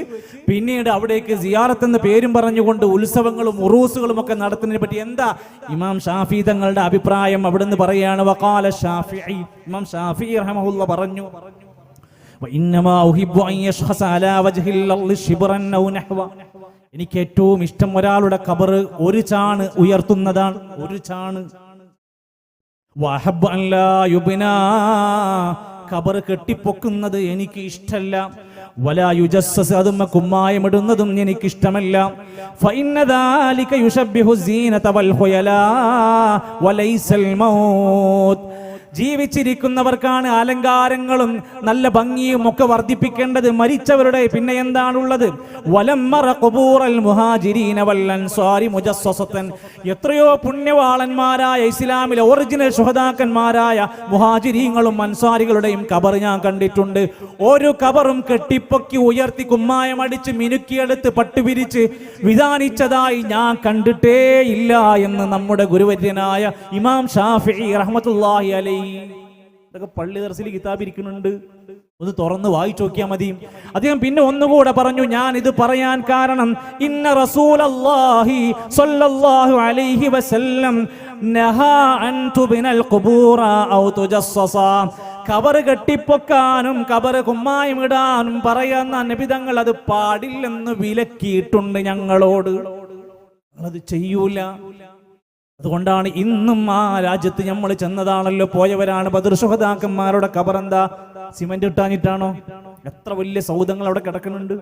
പിന്നീട് അവിടേക്ക് സിയാറത്ത് എന്ന പേരും പറഞ്ഞുകൊണ്ട് ഉത്സവങ്ങളും ഉറൂസുകളും ഒക്കെ നടത്തുന്നതിനെ പറ്റി എന്താ ഇമാം ഷാഫി തങ്ങളുടെ അഭിപ്രായം? അവിടുന്ന് പറയാണ്, വഖാല ഷാഫിഈ, ഇമാം ഷാഫിഈ റഹ്മഹുല്ലാഹ് പറഞ്ഞു, വഇന്നമാ ഉഹിബ്ബു അൻ യശ്ഖസ അലാ വജ്ഹിൽ അർളി ശിബ്റൻ ഔ നഹ്വ. എനിക്ക് ഏറ്റവും ഇഷ്ടം ഒരാളുടെ ഖബർ ഒരു ചാണ് ഉയർത്തുന്നതാണ്, ഒരു ചാണ്. വഅഹബ്ബു അൻ ലാ യുബ്നാ, ഖബർ കെട്ടിപ്പൊക്കുന്നത് എനിക്ക് ഇഷ്ടമല്ല. വലാ യുജസ്സസ്, അതുമ്മ കുമ്മായമിടുന്നതും എനിക്ക് ഇഷ്ടമല്ല. ഫഇന്ന ദാലിക യുശബ്ബിഹു സീനത വൽ ഖുയലാ വലൈസൽ മൗത്ത്. ജീവിച്ചിരിക്കുന്നവർക്കാണ് അലങ്കാരങ്ങളും നല്ല ഭംഗിയും ഒക്കെ വർദ്ധിപ്പിക്കേണ്ടത്, മരിച്ചവരുടെ പിന്നെ എന്താണുള്ളത്? വലമ്മറ ഖുബൂറൽ മുഹാജിരീന വൽ അൻസാരി മുജസ്സസതൻ. എത്രയോ പുണ്യവാളന്മാരായ ഇസ്ലാമിലെ ഒറിജിനൽ ശുഹദാക്കന്മാരായ മുഹാജിരീങ്ങളും അൻസാരികളുടെയും ഖബർ ഞാൻ കണ്ടിട്ടുണ്ട്. ഒരു ഖബറും കെട്ടിപ്പൊക്കി ഉയർത്തി കുമ്മായമടിച്ച് മിനുക്കിയെടുത്ത് പട്ടുപിരിച്ച് വിധാനിച്ചതായി ഞാൻ കണ്ടിട്ടേ ഇല്ല എന്ന് നമ്മുടെ ഗുരുവര്യനായ ഇമാം ഷാഫിഈ റഹ്മത്തുള്ളാഹി അലൈഹി. ഇതൊക്കെ പള്ളി ദർസിൽ കിതാബ് ഇരിക്കുന്നുണ്ട്, ഒന്ന് തുറന്ന് വായിച്ചു നോക്കിയാൽ മതി. അദ്ദേഹം പിന്നെ ഒന്നുകൂടെ പറഞ്ഞു, ഞാൻ ഇത് പറയാൻ കാരണം ഇന്ന റസൂലല്ലാഹി സ്വല്ലല്ലാഹു അലൈഹി വസല്ലം നഹാ അൻ തുബ്നൽ ഖുബൂറ ഔ തുജസ്സസ. ഖബർ കെട്ടിപ്പൊക്കാനും ഖബർ കുമ്മായമിടാനും പറയുന്ന നബിതങ്ങൾ അത് പാടില്ലെന്ന് വിലക്കിയിട്ടുണ്ട് ഞങ്ങളോട്. അത് ചെയ്യൂല. അതുകൊണ്ടാണ് ഇന്നും ആ രാജ്യത്ത് നമ്മൾ ചെന്നതാണല്ലോ, പോയവരാണ്. ബദർ ശുഹദാക്കന്മാരുടെ ഖബർ എന്താ സിമന്റ് ഇട്ടാഞ്ഞിട്ടാണോ? എത്ര വലിയ സൗധങ്ങൾ അവിടെ കിടക്കുന്നുണ്ട്.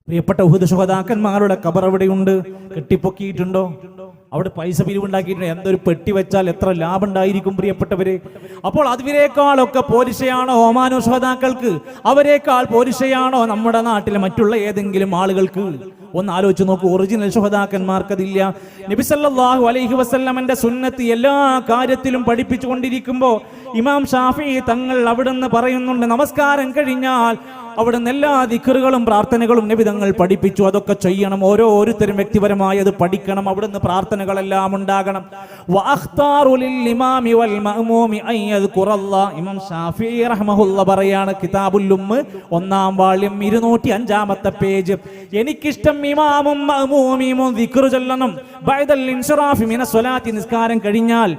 പ്രിയപ്പെട്ട ഉഹദ് ശുഹദാക്കന്മാരുടെ ഖബർ അവിടെയുണ്ട്. കെട്ടിപ്പൊക്കിയിട്ടുണ്ടോ? അവിടെ പൈസ പിരിവുണ്ടാക്കിയിട്ടുണ്ട്. എന്തൊരു പെട്ടി വെച്ചാൽ എത്ര ലാഭം ഉണ്ടായിരിക്കും പ്രിയപ്പെട്ടവരെ. അപ്പോൾ അതിനേക്കാളൊക്കെ പോരിശയാണോ ഒമാനോ ശുഹദാക്കൾക്ക്? അവരെക്കാൾ പോരിശയാണോ നമ്മുടെ നാട്ടിലെ മറ്റുള്ള ഏതെങ്കിലും ആളുകൾക്ക്? ഒന്ന് ആലോചിച്ച് നോക്കൂ. ഒറിജിനൽ ശുഹദാക്കന്മാർക്കതില്ല. നബി സല്ലല്ലാഹു അലൈഹി വസല്ലമന്റെ സുന്നത്ത് എല്ലാ കാര്യത്തിലും പഠിപ്പിച്ചു കൊണ്ടിരിക്കുമ്പോൾ ഇമാം ഷാഫിഈ തങ്ങൾ അവിടുന്ന് പറയുന്നുണ്ട്, നമസ്കാരം കഴിഞ്ഞാൽ അവിടുന്ന് എല്ലാ ദിക്റുകളും പ്രാർത്ഥനകളും നബി തങ്ങൾ പഠിപ്പിച്ചു. അതൊക്കെ ചെയ്യണം. ഓരോരുത്തരും വ്യക്തിപരമായി അത് പഠിക്കണം. അവിടുന്ന് പ്രാർത്ഥനകളെല്ലാം ഉണ്ടാകണം. ഇമാം ഷാഫിഈ റഹ്മഹുല്ലാഹ് പറയാണ്, കിതാബുൽ ഉമ്മ് 1-ാം വാള്യം 205-ാമത്തെ പേജ്, എനിക്കിഷ്ടം ഇമാമും മഅ്മൂമിയും ദിക്ർ ചൊല്ലണം. ബഅദൽ ഇൻസിറാഫി മിന സ്വലാത്തി, നിസ്കാരം കഴിഞ്ഞാൽ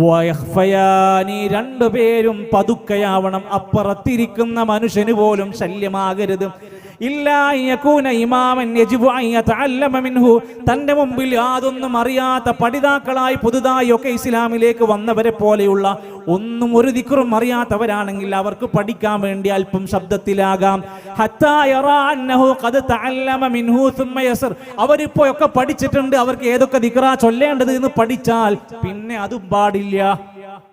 വയഖ്ഫയാനി, രണ്ടുപേരും പതുക്കയാവണം. അപ്പുറത്തിരിക്കുന്ന മനുഷ്യന് പോലും ശല്യമാകരുത്. തന്റെ മുമ്പിൽ യാതൊന്നും അറിയാത്ത പഠിതാക്കളായി പുതുതായി ഒക്കെ ഇസ്ലാമിലേക്ക് വന്നവരെ പോലെയുള്ള ഒന്നും ഒരു ദിക്റും അറിയാത്തവരാണെങ്കിൽ അവർക്ക് പഠിക്കാൻ വേണ്ടി അല്പം ശബ്ദത്തിലാകാം. അവരിപ്പോ ഒക്കെ പഠിച്ചിട്ടുണ്ട്, അവർക്ക് ഏതൊക്കെ ദിക്റാ ചൊല്ലേണ്ടത് എന്ന് പഠിച്ചാൽ പിന്നെ അതും പാടില്ല.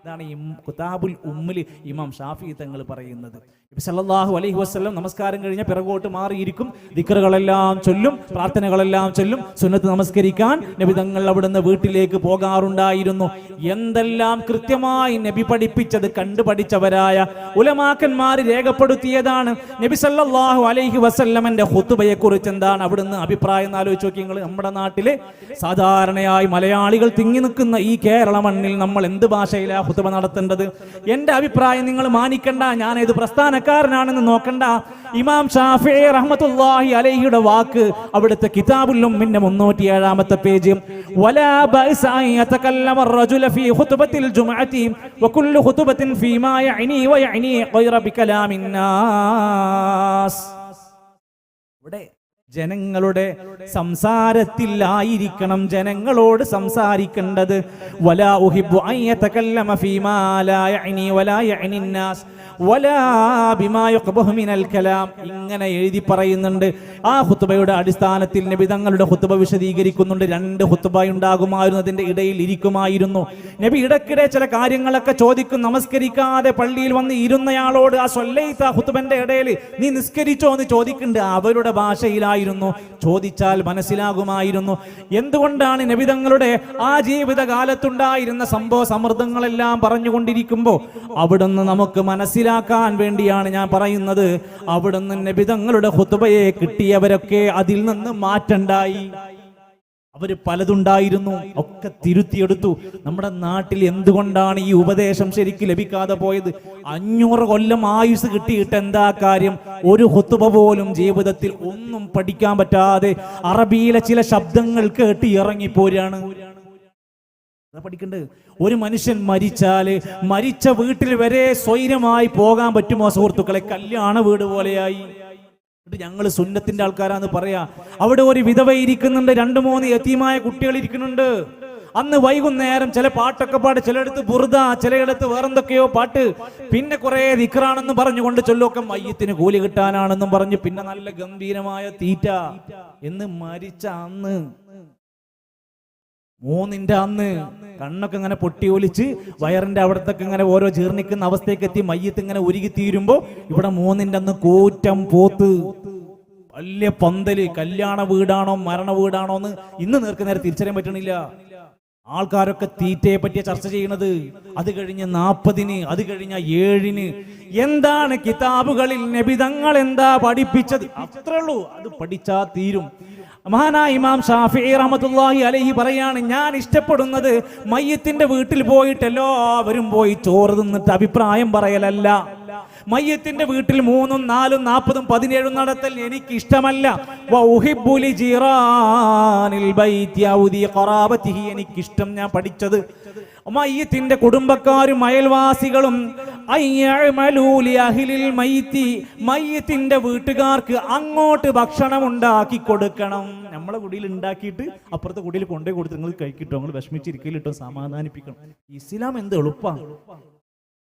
ഇതാണ് കിതാബുൽ ഉമ്മിൽ ഇമാം ഷാഫിഈ തങ്ങൾ പറയുന്നത്. നബി സല്ലല്ലാഹു അലൈഹി വസല്ലം നമസ്കാരം കഴിഞ്ഞ പിറകോട്ട് മാറിയിരിക്കും, ദിക്റുകളെല്ലാം ചൊല്ലും, പ്രാർത്ഥനകളെല്ലാം ചൊല്ലും. സുന്നത്ത് നമസ്കരിക്കാൻ നബി തങ്ങൾ അവിടുന്ന് വീട്ടിലേക്ക് പോകാറുണ്ടായിരുന്നു. എന്തെല്ലാം കൃത്യമായി നബി പഠിപ്പിച്ചത് കണ്ടു പഠിച്ചവരായ ഉലമാക്കന്മാർ രേഖപ്പെടുത്തിയതാണ്. നബി സല്ലല്ലാഹു അലൈഹി വസല്ലമന്റെ ഖുതുബയെ കുറിച്ച് എന്താണ് അവിടുന്ന് അഭിപ്രായം ആലോചിച്ച് നോക്കി നിങ്ങൾ. നമ്മുടെ നാട്ടിലെ സാധാരണയായി മലയാളികൾ തിങ്ങി നിൽക്കുന്ന ഈ കേരള മണ്ണിൽ നമ്മൾ എന്ത് ഭാഷയിലാണ് ഖുതുബ നടത്തേണ്ടത്? എന്റെ അഭിപ്രായം നിങ്ങൾ മാനിക്കണ്ട, ഞാൻ ഏത് പ്രസ്ഥാനക്കാരനാണെന്ന് നോക്കണ്ട. ഇമാം ഷാഫിഈ റഹ്മത്തുള്ളാഹി അലൈഹിയുടെ വാക്ക് അവിടുത്തെ കിതാബുൽ ഉമ്മിന്റെ 307-ാമത്തെ പേജ്, വലാ ബഅസ അൻ യതകല്ലമ അർ-റജുല ഫീ ഖുതുബത്തിൽ ജുമുഅതി വകുല്ലു ഖുതുബത്തിൻ ഫീമാ യഅനി വയഅനി ഖൈറ ബികലാമിൻ നാസ്. ഇവിടെ ജനങ്ങളുടെ സംസാരത്തിലായിരിക്കണം ജനങ്ങളോട് സംസാരിക്കേണ്ടത്. വലാ ഉഹിബ്ബു അൻ യതകല്ലമ ഫീമാ ലാ യഅനി വലാ യഅനി നാസ് വലാ ബിമാ യഖ്ബഹു മിനൽ കലാം. ഇങ്ങനെ എഴുതി പറയുന്നുണ്ട്. ആ ഖുതുബയുടെ അടിസ്ഥാനത്തിൽ നബി തങ്ങളുടെ ഖുതുബ വിശദീകരിക്കുന്നുണ്ട്. 2 ഖുതുബ ഉണ്ടാകുമായിരുന്നു, അതിന്റെ ഇടയിൽ ഇരിക്കുമായിരുന്നു. നബി ഇടയ്ക്കിടെ ചില കാര്യങ്ങളൊക്കെ ചോദിക്കും. നമസ്കരിക്കാതെ പള്ളിയിൽ വന്ന് ഇരുന്നയാളോട് ആ സ്വല്ലൈത ഖുതുബന്റെ ഇടയിൽ നീ നിസ്കരിച്ചോ എന്ന് ചോദിക്കുന്നുണ്ട്. അവരുടെ ഭാഷയിലായിരുന്നു, ചോദിച്ചാൽ മനസ്സിലാകുമായിരുന്നു. എന്തുകൊണ്ടാണ് നബി തങ്ങളുടെ ആ ജീവിതകാലത്തുണ്ടായിരുന്ന സംഭവ സമൃദ്ധങ്ങളെല്ലാം പറഞ്ഞുകൊണ്ടിരിക്കുമ്പോൾ അവിടുന്ന് നമുക്ക് മനസ്സിലാക്കാൻ വേണ്ടിയാണ് ഞാൻ പറയുന്നത്. അവിടുന്ന് നബി തങ്ങളുടെ ഖുതുബയെ കിട്ടിയവരൊക്കെ അതിൽ നിന്ന് മാറ്റണ്ടായി. അവര് പലതുണ്ടായിരുന്നു, ഒക്കെ തിരുത്തിയെടുത്തു. നമ്മുടെ നാട്ടിൽ എന്തുകൊണ്ടാണ് ഈ ഉപദേശം ശരിക്കും ലഭിക്കാതെ പോയത്? 500 കൊല്ലം ആയുസ് കിട്ടിയിട്ട് എന്താ കാര്യം? ഒരു ഖുതുബ പോലും ജീവിതത്തിൽ ഒന്നും പഠിക്കാൻ പറ്റാതെ അറബിയിലെ ചില ശബ്ദങ്ങൾ കേട്ട് ഇറങ്ങിപ്പോരാണ്. പഠിക്കണ്ട്. ഒരു മനുഷ്യൻ മരിച്ചാല് മരിച്ച വീട്ടിൽ വരെ സ്വൈരമായി പോകാൻ പറ്റുമോ സുഹൃത്തുക്കളെ? കല്യാണ വീട് പോലെയായി. ഞങ്ങൾ സുന്നത്തിന്റെ ആൾക്കാരാന്ന് പറയാ. അവിടെ ഒരു വിധവ ഇരിക്കുന്നുണ്ട്, 2-3 യതീമായ കുട്ടികൾ ഇരിക്കുന്നുണ്ട്. അന്ന് വൈകുന്നേരം ചില പാട്ടൊക്കെ പാട്ട്, ചിലയിടത്ത് ബുർദ, ചിലയിടത്ത് വേറെന്തൊക്കെയോ പാട്ട്, പിന്നെ കുറെ ദിക്റാണെന്ന് പറഞ്ഞുകൊണ്ട് ചൊല്ലൊക്കെ മയ്യത്തിന് കൂലി കിട്ടാനാണെന്നും പറഞ്ഞു, പിന്നെ നല്ല ഗംഭീരമായ തീറ്റ. എന്ന് മരിച്ച അന്ന് 3-ന്റെ അന്ന് കണ്ണൊക്കെ ഇങ്ങനെ പൊട്ടി ഒലിച്ച് വയറിന്റെ അവിടത്തൊക്കെ ഇങ്ങനെ ഓരോ ജീർണിക്കുന്ന അവസ്ഥയ്ക്ക് എത്തി മയ്യത്ത് ഇങ്ങനെ ഉരുകി തീരുമ്പോ ഇവിടെ 3-ന്റെ അന്ന് കൂറ്റം പോത്ത്, വലിയ പന്തല്. കല്യാണ വീടാണോ മരണ വീടാണോ എന്ന് ഇന്ന് നേരെ തിരിച്ചറിയാൻ പറ്റണില്ല. ആൾക്കാരൊക്കെ തീറ്റയെ പറ്റിയ ചർച്ച ചെയ്യണത്. അത് കഴിഞ്ഞ് 40-ന്, അത് കഴിഞ്ഞ 7-ന്. എന്താണ് കിതാബുകളിൽ നബിതങ്ങൾ എന്താ പഠിപ്പിച്ചത്? അത്രേ ഉള്ളൂ, അത് പഠിച്ചാ തീരും. മഹാനായ ഇമാം ഷാഫിഈ റഹ്മത്തുള്ളാഹി അലൈഹി പറയാണ്, ഞാൻ ഇഷ്ടപ്പെടുന്നത് മയ്യത്തിന്റെ വീട്ടിൽ പോയിട്ട് എല്ലാവരും പോയി ചോറ് തിന്നിട്ട് അഭിപ്രായം പറയലല്ല. മയ്യത്തിന്റെ വീട്ടിൽ 3, 4, 40, 17 നടത്തൽ എനിക്ക് ഇഷ്ടമല്ല. എനിക്കിഷ്ടം, ഞാൻ പഠിച്ചത് മയ്യത്തിന്റെ കുടുംബക്കാരും അയൽവാസികളും മയ്യത്തിന്റെ വീട്ടുകാർക്ക് അങ്ങോട്ട് ഭക്ഷണം ഉണ്ടാക്കി കൊടുക്കണം. നമ്മളെ കുടിയിൽ ഉണ്ടാക്കിയിട്ട് അപ്പുറത്തെ കുടിയിൽ കൊണ്ടേ കൊടുത്ത് നിങ്ങൾ കഴിക്കിട്ടോ, നിങ്ങൾ വിഷമിച്ചിരിക്കലിട്ടോ, സമാധാനിപ്പിക്കണം. ഇസ്ലാം എന്ത് എളുപ്പമാണ്.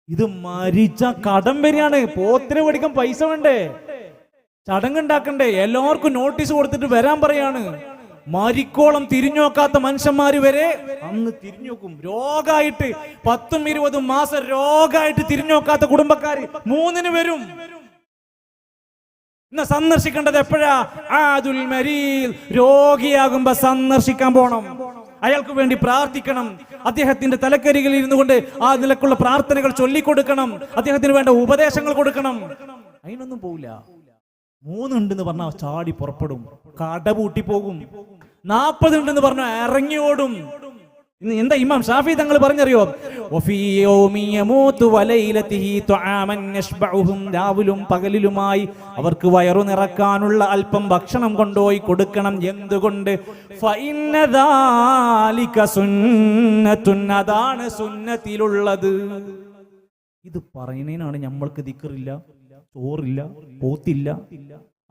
ഇത് മരിച്ച കടം വരികയാണ്. പോത്തിനെ പഠിക്കാൻ പൈസ വേണ്ടേ? ചടങ്ങുണ്ടാക്കണ്ടേ? എല്ലാവർക്കും നോട്ടീസ് കൊടുത്തിട്ട് വരാൻ പറയാണ്. മരിക്കോളം തിരിഞ്ഞു നോക്കാത്ത മനുഷ്യന്മാര് വരെ അന്ന് തിരിഞ്ഞു നോക്കും. രോഗമായിട്ട് 10-20 മാസം രോഗമായിട്ട് തിരിഞ്ഞു നോക്കാത്ത കുടുംബക്കാര് 3-ന് വരും. ഇന്ന് സന്ദർശിക്കേണ്ടത് എപ്പോഴാ? ആദുൽ മരീദ്, രോഗിയാകുമ്പോ സന്ദർശിക്കാൻ പോണം. അയാൾക്ക് വേണ്ടി പ്രാർത്ഥിക്കണം. അദ്ദേഹത്തിന്റെ തലക്കരികിൽ ഇരുന്നു കൊണ്ട് ആ നിലക്കുള്ള പ്രാർത്ഥനകൾ ചൊല്ലിക്കൊടുക്കണം. അദ്ദേഹത്തിന് വേണ്ട ഉപദേശങ്ങൾ കൊടുക്കണം. അതിനൊന്നും പോവില്ല. 3 ഉണ്ടെന്ന് പറഞ്ഞാൽ ചാടി പുറപ്പെടും, കട പൂട്ടി പോകും. 40 ഉണ്ടെന്ന് പറഞ്ഞാൽ ഇറങ്ങി ഓടും. എന്താ ഇമാം ഷാഫി തങ്ങൾ പറഞ്ഞറിയോ? രാവിലും പകലിലുമായി അവർക്ക് വയറു നിറക്കാനുള്ള അല്പം ഭക്ഷണം കൊണ്ടുപോയി കൊടുക്കണം. എന്തുകൊണ്ട്? അതാണ് സുന്നത്തിലുള്ളത്. ഇത് പറയുന്നതിനാണ് നമ്മൾക്ക് ദിക്റില്ല, ചോറില്ല, പോത്തില്ല.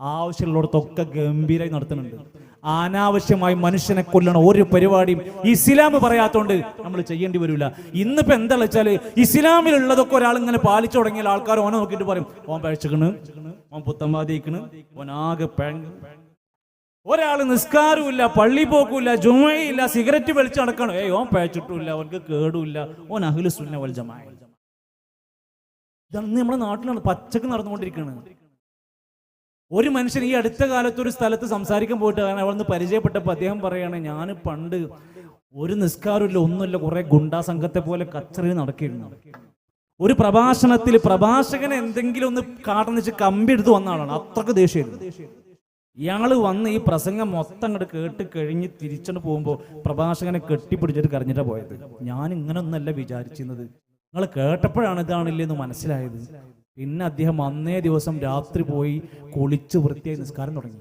ആവശ്യമുള്ളിടത്തൊക്കെ ഗംഭീരമായി നടത്തുന്നുണ്ട്. അനാവശ്യമായി മനുഷ്യനെ കൊല്ലണ ഒരു പരിപാടിയും ഇസ്ലാം പറയാത്തോണ്ട് നമ്മൾ ചെയ്യേണ്ടി വരില്ല. ഇന്നിപ്പോ എന്താ വെച്ചാല് ഇസ്ലാമിലുള്ളതൊക്കെ ഒരാൾ ഇങ്ങനെ പാലിച്ചു തുടങ്ങിയാൽ ആൾക്കാർ ഓനെ നോക്കിയിട്ട് പറയും, ഓൻ പഴച്ചിക്കണ്, ഓൻ പുത്തമ്പാതിക്കണ്, ഓനാകെ ഒരാള് നിസ്കാരമില്ല, പള്ളി പോക്കൂല്ല, ജുമയില്ല, സിഗരറ്റ് വലിച്ചു നടക്കണം. ഓൻ പഴച്ചിട്ടില്ല, ഓനക്ക് കേടുമില്ല, ഓൻ അഹ്ലു സുന്ന വൽ ജമാഅ. ഇതാണ് നമ്മുടെ നാട്ടിലാണ് പച്ചക്ക് നടന്നുകൊണ്ടിരിക്കുന്നത്. ഒരു മനുഷ്യൻ ഈ അടുത്ത കാലത്ത് ഒരു സ്ഥലത്ത് സംസാരിക്കാൻ പോയിട്ട് അവിടുന്ന് പരിചയപ്പെട്ടപ്പോൾ അദ്ദേഹം പറയാണ്, ഞാൻ പണ്ട് ഒരു നിസ്കാരമില്ല, ഒന്നുമില്ല, കുറെ ഗുണ്ടാ സംഘത്തെ പോലെ കച്ചറിൽ നടക്കിയിരുന്നു. ഒരു പ്രഭാഷണത്തിൽ പ്രഭാഷകനെ എന്തെങ്കിലും ഒന്ന് കാട്ടെന്ന് വെച്ച് കമ്പി എടുത്ത് വന്ന ആളാണ്. അത്രക്ക് ദേഷ്യമായിരുന്നു. ഇയാള് വന്ന് ഈ പ്രസംഗം മൊത്തം അങ്ങോട്ട് കേട്ട് കഴിഞ്ഞ് തിരിച്ചോണ്ട് പോകുമ്പോൾ പ്രഭാഷകനെ കെട്ടിപ്പിടിച്ചിട്ട് കരഞ്ഞിട്ടാ പോയത്. ഞാൻ ഇങ്ങനെ ഒന്നല്ല വിചാരിച്ചിരുന്നത്, നിങ്ങൾ കേട്ടപ്പോഴാണ് ഇതാണില്ലെന്ന് മനസ്സിലായത്. പിന്നെ അദ്ദേഹം അന്നേ ദിവസം രാത്രി പോയി കുളിച്ച് വൃത്തിയായി നിസ്കാരം തുടങ്ങി.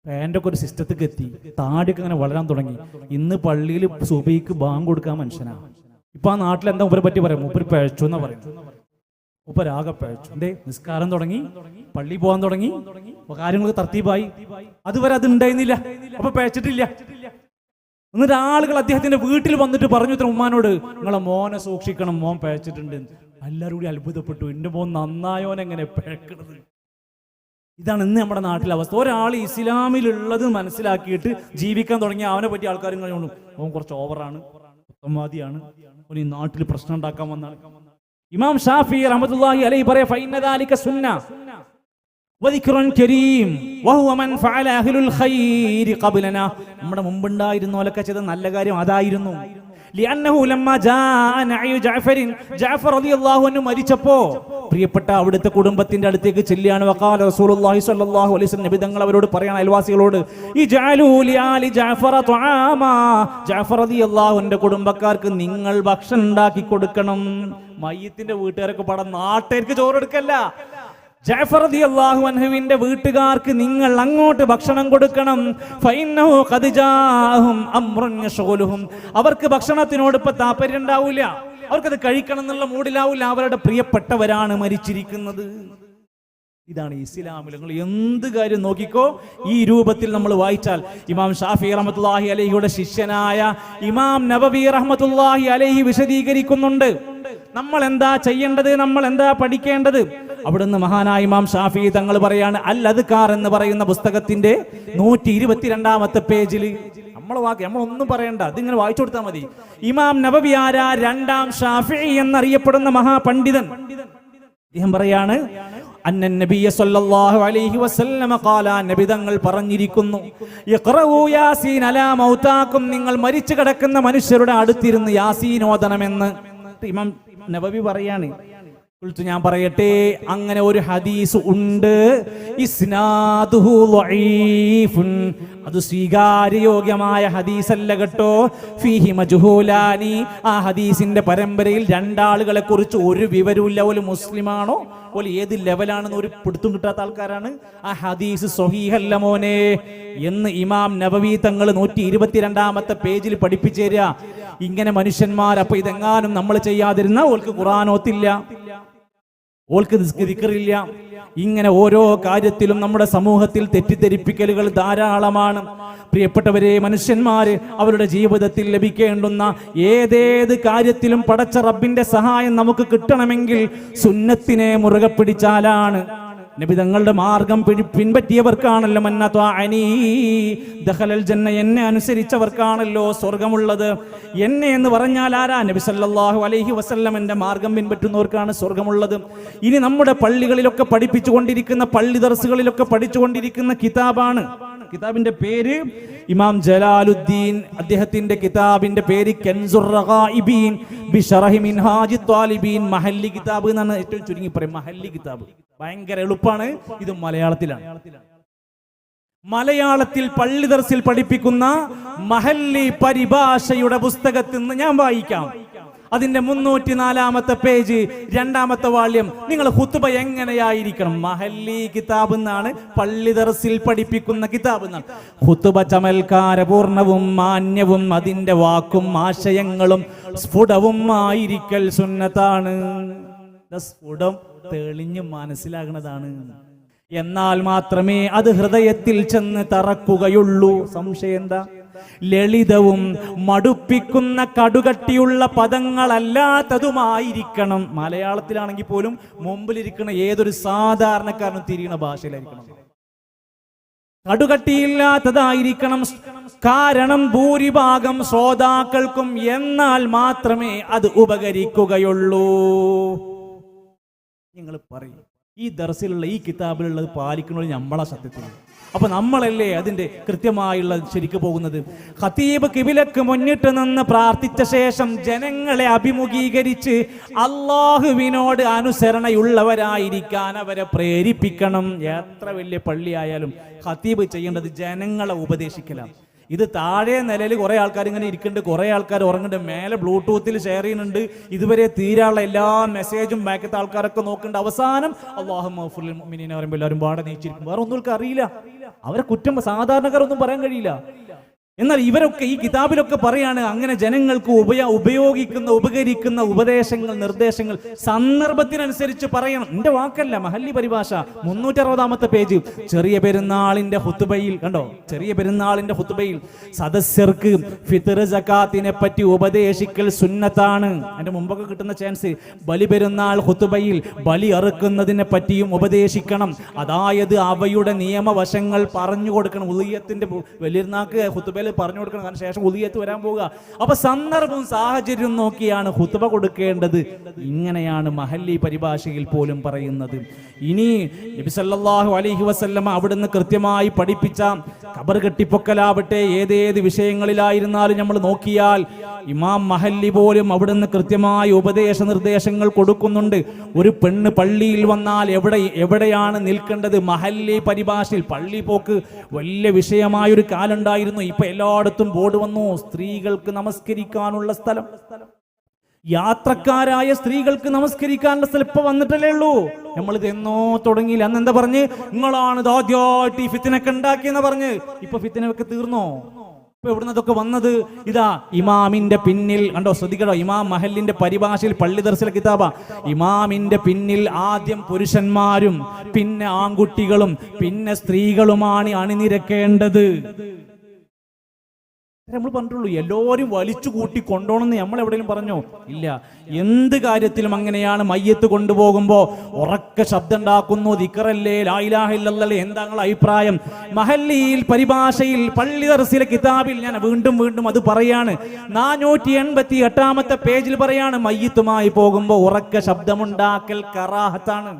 പാൻ്റൊക്കെ ഒരു സിസ്റ്റത്തേക്ക് എത്തി, താടിയൊക്കെ അങ്ങനെ വളരാൻ തുടങ്ങി. ഇന്ന് പള്ളിയിൽ സുബഹിക്ക് ബാങ്ക് കൊടുക്കാൻ മനുഷ്യനാണ്. ഇപ്പൊ ആ നാട്ടിൽ എന്താ മൂപ്പരെ പറ്റി പറയാം? മൂപ്പര് പഴച്ചു എന്നാ പറയും. മൂപ്പരാകെ പഴച്ചു. എന്തേ? നിസ്കാരം തുടങ്ങി, പള്ളി പോകാൻ തുടങ്ങി, കാര്യങ്ങൾക്ക് തർത്തീബായി. അതുവരെ അത് ഉണ്ടായിരുന്നില്ല, അപ്പൊ പഴച്ചിട്ടില്ല. എന്നിട്ട് ആളുകൾ അദ്ദേഹത്തിന്റെ വീട്ടിൽ വന്നിട്ട് പറഞ്ഞു ഉമ്മാനോട്, നിങ്ങളെ മോനെ സൂക്ഷിക്കണം, മോൻ പഴച്ചിട്ടുണ്ട്. എല്ലാവരും കൂടി അത്ഭുതപ്പെട്ടു, എന്റെ മോൻ നന്നായോനെങ്ങനെ പഴക്കണത്. ഇതാണ് ഇന്ന് നമ്മുടെ നാട്ടിലെ അവസ്ഥ. ഒരാൾ ഇസ്ലാമിലുള്ളത് മനസ്സിലാക്കിയിട്ട് ജീവിക്കാൻ തുടങ്ങിയ അവനെ പറ്റി ആൾക്കാർ ഇങ്ങനെ തോന്നും, അവൻ കുറച്ച് ഓവറാണ്, ഉത്തമവാദിയാണ്, ഈ നാട്ടിൽ പ്രശ്നം ഉണ്ടാക്കാൻ വന്നാണ്. ഇമാം ഷാഫി റഹ്മത്തുള്ളാഹി അലൈഹി പറയാ, ഫഇന്നദാലിക സുന്ന വദിക്റുൻ കരീം വഹുവ മൻ ഫഅല അഹ്ലുൽ ഖൈരി ഖബ്ലനാ. നമ്മുടെ മുമ്പുണ്ടായിരുന്നോലൊക്കെ ചെയ്ത നല്ല കാര്യം അതായിരുന്നു. ലിഅന്നഹു ലമ്മ ജാഅ നഅയു ജഅഫറിൻ, ജഅഫർ റളിയല്ലാഹു അൻഹു മരിച്ചപ്പോ പ്രിയപ്പെട്ട അവിടുത്തെ കുടുംബത്തിന്റെ അടുത്തേക്ക് ചെല്ലിയാണ്. വഖാല റസൂലുള്ളാഹി സ്വല്ലല്ലാഹു അലൈഹി വസല്ലം, നബി തങ്ങൾ അവരോട് പറയാണ്, അയൽവാസികളോട്, ഇജഅലൂ ലിആലി ജഅഫറ തുആമാ, ജഅഫർ റളിയല്ലാഹു അൻഹുവിന്റെ കുടുംബക്കാർക്ക് നിങ്ങൾ ഭക്ഷണം ഉണ്ടാക്കി കൊടുക്കണം. മയ്യത്തിന്റെ വീട്ടുകാരൊക്കെ പടം നാട്ടുകാർക്ക് ചോറ് എടുക്കല്ല, ജഅഫർ റളിയല്ലാഹു അൻഹുവിന്റെ വീട്ടുകാർക്ക് നിങ്ങൾ അങ്ങോട്ട് ഭക്ഷണം കൊടുക്കണം. ഫഇന്നഹു ഖദ് ജാഅഹും അംറുൻ യശ്ഗുലുഹും. അവർക്ക് ഭക്ഷണത്തിനോട് ഇപ്പൊ താല്പര്യം ഉണ്ടാവില്ല, അവർക്കത് കഴിക്കണം എന്നുള്ള മൂഡിലാവില്ല. അവരുടെ പ്രിയപ്പെട്ടവരാണ് മരിച്ചിരിക്കുന്നത്. ഇതാണ് ഇസ്ലാമിൽ. നിങ്ങൾ എന്ത് കാര്യം നോക്കിക്കോ, ഈ രൂപത്തിൽ നമ്മൾ വായിച്ചാൽ ഇമാം ഷാഫി റഹ്മത്തുള്ളാഹി അലൈഹിയുടെ ശിഷ്യനായ ഇമാം നബവി റഹ്മത്തുള്ളാഹി അലൈഹി വിശദീകരിക്കുന്നുണ്ട് നമ്മൾ എന്താ ചെയ്യേണ്ടത്, നമ്മൾ എന്താ പഠിക്കേണ്ടത്. അവിടുന്ന് മഹാനായ ഇമാം ഷാഫി തങ്ങൾ പറയാണ്, അൽ അദ്കാർ എന്ന് പറയുന്ന പുസ്തകത്തിന്റെ 122-ാമത്തെ പേജിൽ നമ്മളൊന്നും പറയണ്ട, ഇതിങ്ങനെ വായിച്ചു കൊടുത്താൽ മതി. ഇമാം നബവി ആരാ? രണ്ടാം ഷാഫിഈ എന്നറിയപ്പെടുന്ന മഹാപണ്ഡിതൻ. അദ്ദേഹം പറയാണ്, അന്നൻ നബിയ സല്ലല്ലാഹു അലൈഹി വസല്ലമ ഖാല, നബി തങ്ങൾ പറഞ്ഞിരിക്കുന്നു, ഇഖ്റഊ യാസീൻ അലാ മൗതാക്കും, നിങ്ങൾ മരിച്ചു കിടക്കുന്ന മനുഷ്യരുടെ അടുത്തിരുന്ന് യാസീൻ ഓതണമെന്ന് ഇമാം നബവി പറയാണ്. ഞാൻ പറയട്ടെ, അങ്ങനെ ഒരു ഹദീസ് ഉണ്ട്, ഇസ്നാദുഹു ളഈഫുൻ, അത് സ്വീകാര്യയോഗ്യമായ ഹദീസല്ല കേട്ടോ. ഫീഹി മജ്ഹൂലാനി, ആ ഹദീസിന്റെ പരമ്പരയിൽ രണ്ടാളുകളെ കുറിച്ച് ഒരു വിവരമില്ല. ഒരു മുസ്ലിമാണോ ഒരു ഏത് ലെവലാണെന്ന് ഒരു പിടുത്തം കിട്ടാത്ത ആൾക്കാരാണ്. ആ ഹദീസ് സ്വഹീഹല്ല മോനെ എന്ന് ഇമാം നബവി തങ്ങൾ 122-ാമത്തെ പേജിൽ പഠിപ്പിച്ചു തരിക. ഇങ്ങനെ മനുഷ്യന്മാർ, അപ്പൊ ഇതെങ്ങാനും നമ്മൾ ചെയ്യാതിരുന്ന ഓൾക്ക് ഖുർആനോത്തില്ല, ഓൾക്ക് ദിക്റില്ല. ഇങ്ങനെ ഓരോ കാര്യത്തിലും നമ്മുടെ സമൂഹത്തിൽ തെറ്റിദ്ധരിപ്പിക്കലുകൾ ധാരാളമാണ്. പ്രിയപ്പെട്ടവരെ, മനുഷ്യന്മാര് അവരുടെ ജീവിതത്തിൽ ലഭിക്കേണ്ടുന്ന ഏതേത് കാര്യത്തിലും പടച്ച റബ്ബിന്റെ സഹായം നമുക്ക് കിട്ടണമെങ്കിൽ സുന്നത്തിനെ മുറുകെ പിടിച്ചാലാണ്. നബി തങ്ങളുടെ മാർഗം പിൻപറ്റിയവർക്കാണല്ലോ മന്നത്വാഅനി ദഖലൽ ജന്ന, എന്നെ അനുസരിച്ചവർക്കാണല്ലോ സ്വർഗമുള്ളത്. എന്നെ എന്ന് പറഞ്ഞാൽ ആരാ? നബി സല്ലല്ലാഹു അലൈഹി വസല്ലമന്റെ മാർഗം പിൻപറ്റുന്നവർക്കാണ് സ്വർഗമുള്ളത്. ഇനി നമ്മുടെ പള്ളികളിലൊക്കെ പഠിപ്പിച്ചുകൊണ്ടിരിക്കുന്ന, പള്ളി ദർസുകളിലൊക്കെ പഠിച്ചുകൊണ്ടിരിക്കുന്ന കിതാബാണ്. കിതാബിന്റെ പേര് ഇമാം ജലാലുദ്ദീൻ, അദ്ദേഹത്തിന്റെ കിതാബിന്റെ പേര് കൻസുർ റഗായിബീൻ ബിശറഹി മിൻഹാജി ത്വാലിബീൻ. മഹല്ലി കിതാബ് എന്നാണ് ഏറ്റവും ചുരുങ്ങി പറയും. മഹല്ലി കിതാബ് ഭയങ്കര എളുപ്പമാണ്. ഇത് മലയാളത്തിലാണ്. മലയാളത്തിൽ പള്ളി ദർസിൽ പഠിപ്പിക്കുന്ന മഹല്ലി പരിഭാഷയുടെ പുസ്തകത്തിൽ നിന്ന് ഞാൻ വായിക്കാം. അതിന്റെ 304-ാമത്തെ പേജ്, 2-ാമത്തെ വാള്യം. നിങ്ങൾ ഖുത്ബ എങ്ങനെയായിരിക്കണം? മഹല്ലി കിതാബ് എന്നാണ്, പള്ളി ദർസിൽ പഠിപ്പിക്കുന്ന കിതാബ് എന്നാണ്. ഖുത്ബ ചമൽക്കാരപൂർണവും മാന്യവും അതിന്റെ വാക്കും ആശയങ്ങളും സ്ഫുടവും ആയിരിക്കൽ സുന്നത്താണ്. സ്ഫുടം തെളിഞ്ഞ് മനസ്സിലാകുന്നതാണ്. എന്നാൽ മാത്രമേ അത് ഹൃദയത്തിൽ ചെന്ന് തറക്കുകയുള്ളൂ. സംശയം എന്താ? ലളിതവും മടുപ്പിക്കുന്ന കടുകട്ടിയുള്ള പദങ്ങളല്ലാത്തതുമായിരിക്കണം. മലയാളത്തിലാണെങ്കിൽ പോലും മുമ്പിലിരിക്കുന്ന ഏതൊരു സാധാരണക്കാരനും തിരിയുന്ന ഭാഷയിലായിരിക്കണം. കടുകട്ടിയില്ലാത്തതായിരിക്കണം. കാരണം ഭൂരിഭാഗം ശ്രോതാക്കൾക്കും എന്നാൽ മാത്രമേ അത് ഉപകരിക്കുകയുള്ളൂ. നിങ്ങൾ പറയും, ഈ ദർസിലുള്ള ഈ കിതാബിലുള്ളത് പാലിക്കുന്നത് നമ്മളെ സത്യത്തിൽ. അപ്പൊ നമ്മളല്ലേ അതിന്റെ കൃത്യമായുള്ള ശരിക്ക് പോകുന്നത്. ഖതീബ് കിബിലക്ക് മുന്നിട്ട് നിന്ന് പ്രാർത്ഥിച്ച ശേഷം ജനങ്ങളെ അഭിമുഖീകരിച്ച് അള്ളാഹുവിനോട് അനുസരണയുള്ളവരായിരിക്കാൻ അവരെ പ്രേരിപ്പിക്കണം. എത്ര വലിയ പള്ളിയായാലും ഖതീബ് ചെയ്യേണ്ടത് ജനങ്ങളെ ഉപദേശിക്കലാണ്. ഇത് താഴെ നിലയിൽ കുറെ ആൾക്കാർ ഇങ്ങനെ ഇരിക്കുന്നുണ്ട്, കുറെ ആൾക്കാർ ഉറങ്ങുന്നുണ്ട്, മേലെ ബ്ലൂടൂത്തിൽ ഷെയർ ചെയ്യുന്നുണ്ട്. ഇതുവരെ തീരാനുള്ള എല്ലാ മെസ്സേജും ബാക്കത്തെ ആൾക്കാരൊക്കെ നോക്കുന്നുണ്ട്. അവസാനം അല്ലാഹു മഗ്ഫിറിൽ മുഅ്മിനീന പറയുമ്പോൾ എല്ലാവരും പാടെ നീച്ചിരിക്കും. വേറെ ഒന്നും അറിയില്ല. അവരെ കുറ്റം സാധാരണക്കാരൊന്നും പറയാൻ കഴിയില്ല. എന്നാൽ ഇവരൊക്കെ ഈ കിതാബിലൊക്കെ പറയാണ്, അങ്ങനെ ജനങ്ങൾക്ക് ഉപയോഗിക്കുന്ന ഉപകരിക്കുന്ന ഉപദേശങ്ങൾ, നിർദ്ദേശങ്ങൾ സന്ദർഭത്തിനനുസരിച്ച് പറയണം. എന്റെ വാക്കല്ല, മഹല്ലി പരിഭാഷ 360-ാമത്തെ പേജ്. ചെറിയ പെരുന്നാളിന്റെ ഹുതുബയിൽ കണ്ടോ, ചെറിയ പെരുന്നാളിന്റെ ഹുതുബയിൽ സദസ്യർക്ക് ഫിത്ർ സകാത്തിനെ പറ്റി ഉപദേശിക്കൽ സുന്നത്താണ്. അതിന്റെ മുമ്പൊക്കെ കിട്ടുന്ന ചാൻസ് ബലി പെരുന്നാൾ ഹുതുബയിൽ ബലി അറുക്കുന്നതിനെ പറ്റിയും ഉപദേശിക്കണം. അതായത് അവയുടെ നിയമവശങ്ങൾ പറഞ്ഞു കൊടുക്കണം. ഉളിയത്തിന്റെ വലിയനാക്ക് ഹുതുബയിൽ പറഞ്ഞു കൊടുക്കണം. കാരണം ശേഷം ഉളിയത്ത് വരാൻ പോവുക. അപ്പൊ സന്ദർഭവും സാഹചര്യവും നോക്കിയാണ് ഹുതുബ കൊടുക്കേണ്ടത്. ഇങ്ങനെയാണ് മഹല്ലി പരിഭാഷയിൽ പോലും പറയുന്നത്. ഇനി നബി സല്ലല്ലാഹു അലൈഹി വസല്ലമ അവിടുന്ന് കൃത്യമായി പഠിപ്പിച്ച ഖബർ കെട്ടിപ്പൊക്കലാവട്ടെ, ഏതേത് വിഷയങ്ങളിലായിരുന്നാലും നമ്മൾ നോക്കിയാൽ ഇമാം മഹല്ലി പോലും അവിടുന്ന് കൃത്യമായ ഉപദേശ നിർദ്ദേശങ്ങൾ കൊടുക്കുന്നുണ്ട്. ഒരു പെണ്ണ് പള്ളിയിൽ വന്നാൽ എവിടെയാണ് നിൽക്കേണ്ടത്? മഹല്ലി പരിഭാഷയിൽ. പള്ളി പോക്ക് വലിയ വിഷയമായൊരു കാലുണ്ടായിരുന്നു. ഇപ്പൊ എല്ലായിടത്തും ബോർഡ് വന്നു, സ്ത്രീകൾക്ക് നമസ്കരിക്കാനുള്ള സ്ഥലം. യാത്രക്കാരായ സ്ത്രീകൾക്ക് നമസ്കരിക്കാനുള്ള സ്ഥലം ഇപ്പൊ വന്നിട്ടല്ലേ ഉള്ളൂ. നമ്മളിത് എന്നോ തുടങ്ങിയില്ല. അന്ന് എന്താ പറഞ്ഞ്, നിങ്ങളാണ് ഇത് ആദ്യമായിട്ട് ഈ ഫിത്തിനൊക്കെ ഉണ്ടാക്കിയെന്ന് പറഞ്ഞ്. ഇപ്പൊ ഫിത്തിനൊക്കെ തീർന്നോ? ഇപ്പൊ എവിടുന്നതൊക്കെ വന്നത്? ഇതാ ഇമാമിന്റെ പിന്നിൽ കണ്ടോ, ശ്രദ്ധിക്കട്ടോ, ഇമാം മഹലിന്റെ പരിഭാഷയിൽ പള്ളി ദർസിലെ കിതാബ. ഇമാമിന്റെ പിന്നിൽ ആദ്യം പുരുഷന്മാരും പിന്നെ ആൺകുട്ടികളും പിന്നെ സ്ത്രീകളുമാണ് അണിനിരക്കേണ്ടത്. നമ്മൾ പറഞ്ഞിട്ടുള്ളൂ. എല്ലാവരും വലിച്ചു കൂട്ടി കൊണ്ടോണെന്ന് നമ്മൾ എവിടെയും പറഞ്ഞോ? ഇല്ല. എന്ത് കാര്യത്തിലും അങ്ങനെയാണ്. മയ്യത്ത് കൊണ്ടുപോകുമ്പോ ഉറക്ക ശബ്ദം ഉണ്ടാക്കുന്നു, ദിക്റല്ലേ, ലാ ഇലാഹ ഇല്ലല്ലാഹ്, എന്താ നിങ്ങളുടെ അഭിപ്രായം? മഹല്ലിയിൽ പരിഭാഷയിൽ പള്ളി ദർസിലെ കിതാബിൽ ഞാൻ വീണ്ടും വീണ്ടും അത് പറയാണ്, 488 പേജിൽ പറയാണ്, മയ്യത്തുമായി പോകുമ്പോ ഉറക്ക ശബ്ദമുണ്ടാക്കൽ കറാഹത്താണ്.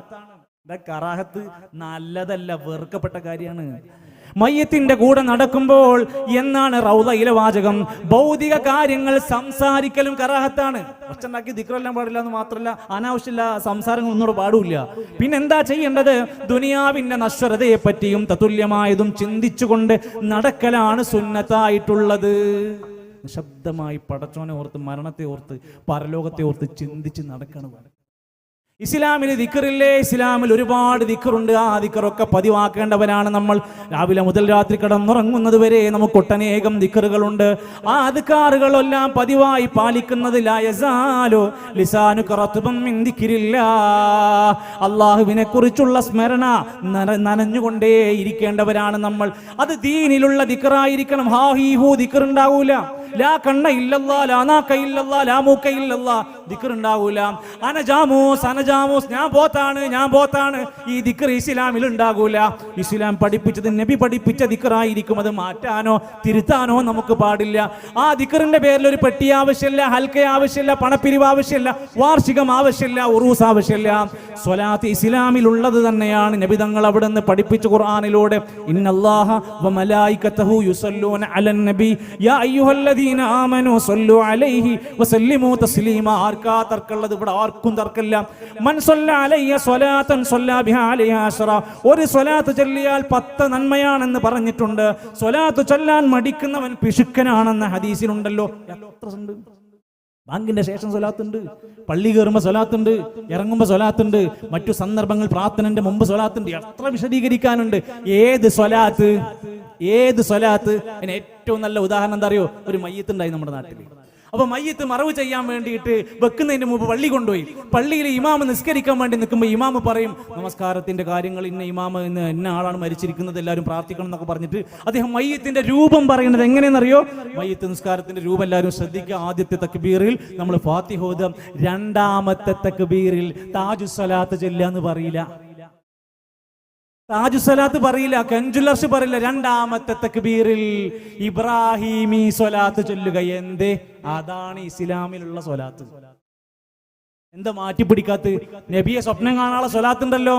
കറാഹത്ത് നല്ലതല്ല, വെറുക്കപ്പെട്ട കാര്യമാണ്. മയ്യത്തിന്റെ കൂടെ നടക്കുമ്പോൾ എന്നാണ് റൗളയിലെ വാചകം, ഭൗതിക കാര്യങ്ങൾ സംസാരിക്കലും കറാഹത്താണ്. ഒച്ചുണ്ടാക്കി ദിക്റെല്ലാം പാടില്ല എന്ന് മാത്രമല്ല, അനാവശ്യമില്ല സംസാരങ്ങൾ ഒന്നും പാടില്ല. പിന്നെന്താ ചെയ്യേണ്ടത്? ദുനിയാവിന്റെ നശ്വരതയെ പറ്റിയും തതുല്യമായതും ചിന്തിച്ചുകൊണ്ട് നടക്കലാണ് സുന്നത്തായിട്ടുള്ളത്. ശബ്ദമായി പടച്ചോനെ ഓർത്ത്, മരണത്തെ ഓർത്ത്, പരലോകത്തെ ഓർത്ത് ചിന്തിച്ച് നടക്കണം. ഇസ്ലാമിൽ ദിക്റില്ലേ? ഇസ്ലാമിൽ ഒരുപാട് ദിക്റുണ്ട്. ആ ദിക്റൊക്കെ പതിവാക്കേണ്ടവരാണ് നമ്മൾ. രാവിലെ മുതൽ രാത്രി കിടന്നുറങ്ങുന്നത് വരെ നമുക്ക് ഒട്ടനേകം ദിക്റുകളുണ്ട്. ആ അദ്കാറുകളെല്ലാം പതിവായി പാലിക്കുന്നത് ലാ യസാലു ലിസാനുക റത്ബൻ മിൻ ദിക്രില്ലാഹ്, അല്ലാഹുവിനെ കുറിച്ചുള്ള സ്മരണ നനഞ്ഞുകൊണ്ടേ ഇരിക്കേണ്ടവരാണ് നമ്മൾ. അത് ദീനിലുള്ള ദിക്റായിരിക്കണം. ഹാ ഹീ ഹൂ ദിക്ർ ഉണ്ടാവൂല. ലാ കണ്ണ ഇല്ലല്ലാ, ലാ നാക്ക ഇല്ലല്ലാ, ലാ മൂക്ക ഇല്ലല്ലാ, ദിക്ർ ഉണ്ടാവൂല. അനജാമൂസ് അനജാമൂസ്, ഞാൻ പോത്താണ് ഞാൻ പോത്താണ്, ഈ ദിക്ർ ഇസ്ലാമിൽ ഉണ്ടാകൂല. ഇസ്ലാം പഠിപ്പിച്ചത്, നബി പഠിപ്പിച്ച ദിക്റായിരിക്കും. അത് മാറ്റാനോ തിരുത്താനോ നമുക്ക് പാടില്ല. ആ ദിക്റിന്റെ പേരിൽ ഒരു പെട്ടി ആവശ്യമില്ല, ഹൽക്ക ആവശ്യമില്ല, പണപ്പിരിവ് ആവശ്യമില്ല, വാർഷികം ആവശ്യമില്ല, ഉറൂസ് ആവശ്യമില്ല. സ്വലാത്ത് ഇസ്ലാമിൽ ഉള്ളത് തന്നെയാണ്. നബി തങ്ങൾ അവിടെ നിന്ന് പഠിപ്പിച്ച ഖുർആനിലൂടെ, ഇന്നല്ലാഹ വ മലായികതഹു യുസല്ലൂന അലൻ നബി യാ അയ്യുഹല്ലദീന ആമനൂ സല്ലു അലൈഹി വസല്ലിമു തസ്ലീമാ. ആർക്കാ തർക്കമുള്ളത്? ഇവിടെ ആർക്കും തർക്കമില്ല. മൻ സല്ല അലയ്യ സ്വലാത്തൻ സല്ല ബിഹാ അലൈഹി അശ്റ, ഒരു സ്വലാത്ത് ചൊല്ലിയാൽ 10 നന്മയാണെന്ന് പറഞ്ഞിട്ടുണ്ട്. സ്വലാത്ത് ചൊല്ലാൻ മടിക്കുന്നവൻ പിശുക്കനാണെന്ന ഹദീസിലുണ്ടല്ലോ. എത്ര ഉണ്ട്? ബാങ്കിന്റെ ശേഷം സ്വലാത്തുണ്ട്, പള്ളി കയറുമ്പോൾ സ്വലാത്തുണ്ട്, ഇറങ്ങുമ്പോൾ സ്വലാത്തുണ്ട്, മറ്റു സന്ദർഭങ്ങൾ പ്രാർത്ഥനന്റെ മുമ്പ് സ്വലാത്തുണ്ട്. എത്ര വിശദീകരിക്കാനുണ്ട്. ഏത് സ്വലാത്ത്? ഏത് സ്വലാത്ത്? അതിന് ഏറ്റവും നല്ല ഉദാഹരണം എന്താ അറിയോ? ഒരു മയ്യത്തുണ്ടായി നമ്മുടെ നാട്ടിൽ. അപ്പൊ മയ്യത്ത് മറവ് ചെയ്യാൻ വേണ്ടിയിട്ട് വെക്കുന്നതിന് മുമ്പ് പള്ളി കൊണ്ടുപോയി. പള്ളിയിൽ ഇമാമ് നിസ്കരിക്കാൻ വേണ്ടി നിൽക്കുമ്പോൾ ഇമാമ് പറയും, നമസ്കാരത്തിന്റെ കാര്യങ്ങൾ ഇന്ന ഇമാമ് ഇന്ന് ഇന്ന ആളാണ് മരിച്ചിരിക്കുന്നത്, എല്ലാവരും പ്രാർത്ഥിക്കണം എന്നൊക്കെ പറഞ്ഞിട്ട് അദ്ദേഹം മയ്യത്തിന്റെ രൂപം പറയുന്നത് എങ്ങനെയെന്നറിയോ? മയ്യത്ത് നിസ്കാരത്തിന്റെ രൂപം എല്ലാവരും ശ്രദ്ധിക്കുക. ആദ്യത്തെ തക്ബീറിൽ നമ്മൾ ഫാത്തിഹ ഓതാം. രണ്ടാമത്തെ തക്ബീറിൽ താജു സ്വലാത്ത് ചൊല്ലാന്ന് പറയില്ല, താജു സ്വലാത്ത് പറയില്ല, കൻജുൽ അർശ് പറയില്ല. രണ്ടാമത്തെ തക്ബീറിൽ ഇബ്രാഹിമി സ്വലാത്ത് ചൊല്ലുക. എന്തേ? അതാണ് ഇസ്ലാമിലുള്ള സ്വലാത്ത്. എന്താ മാറ്റിപ്പിടിക്കാത്ത? നബിയെ സ്വപ്നം കാണാനുള്ള സ്വലാത്ത് ഉണ്ടല്ലോ.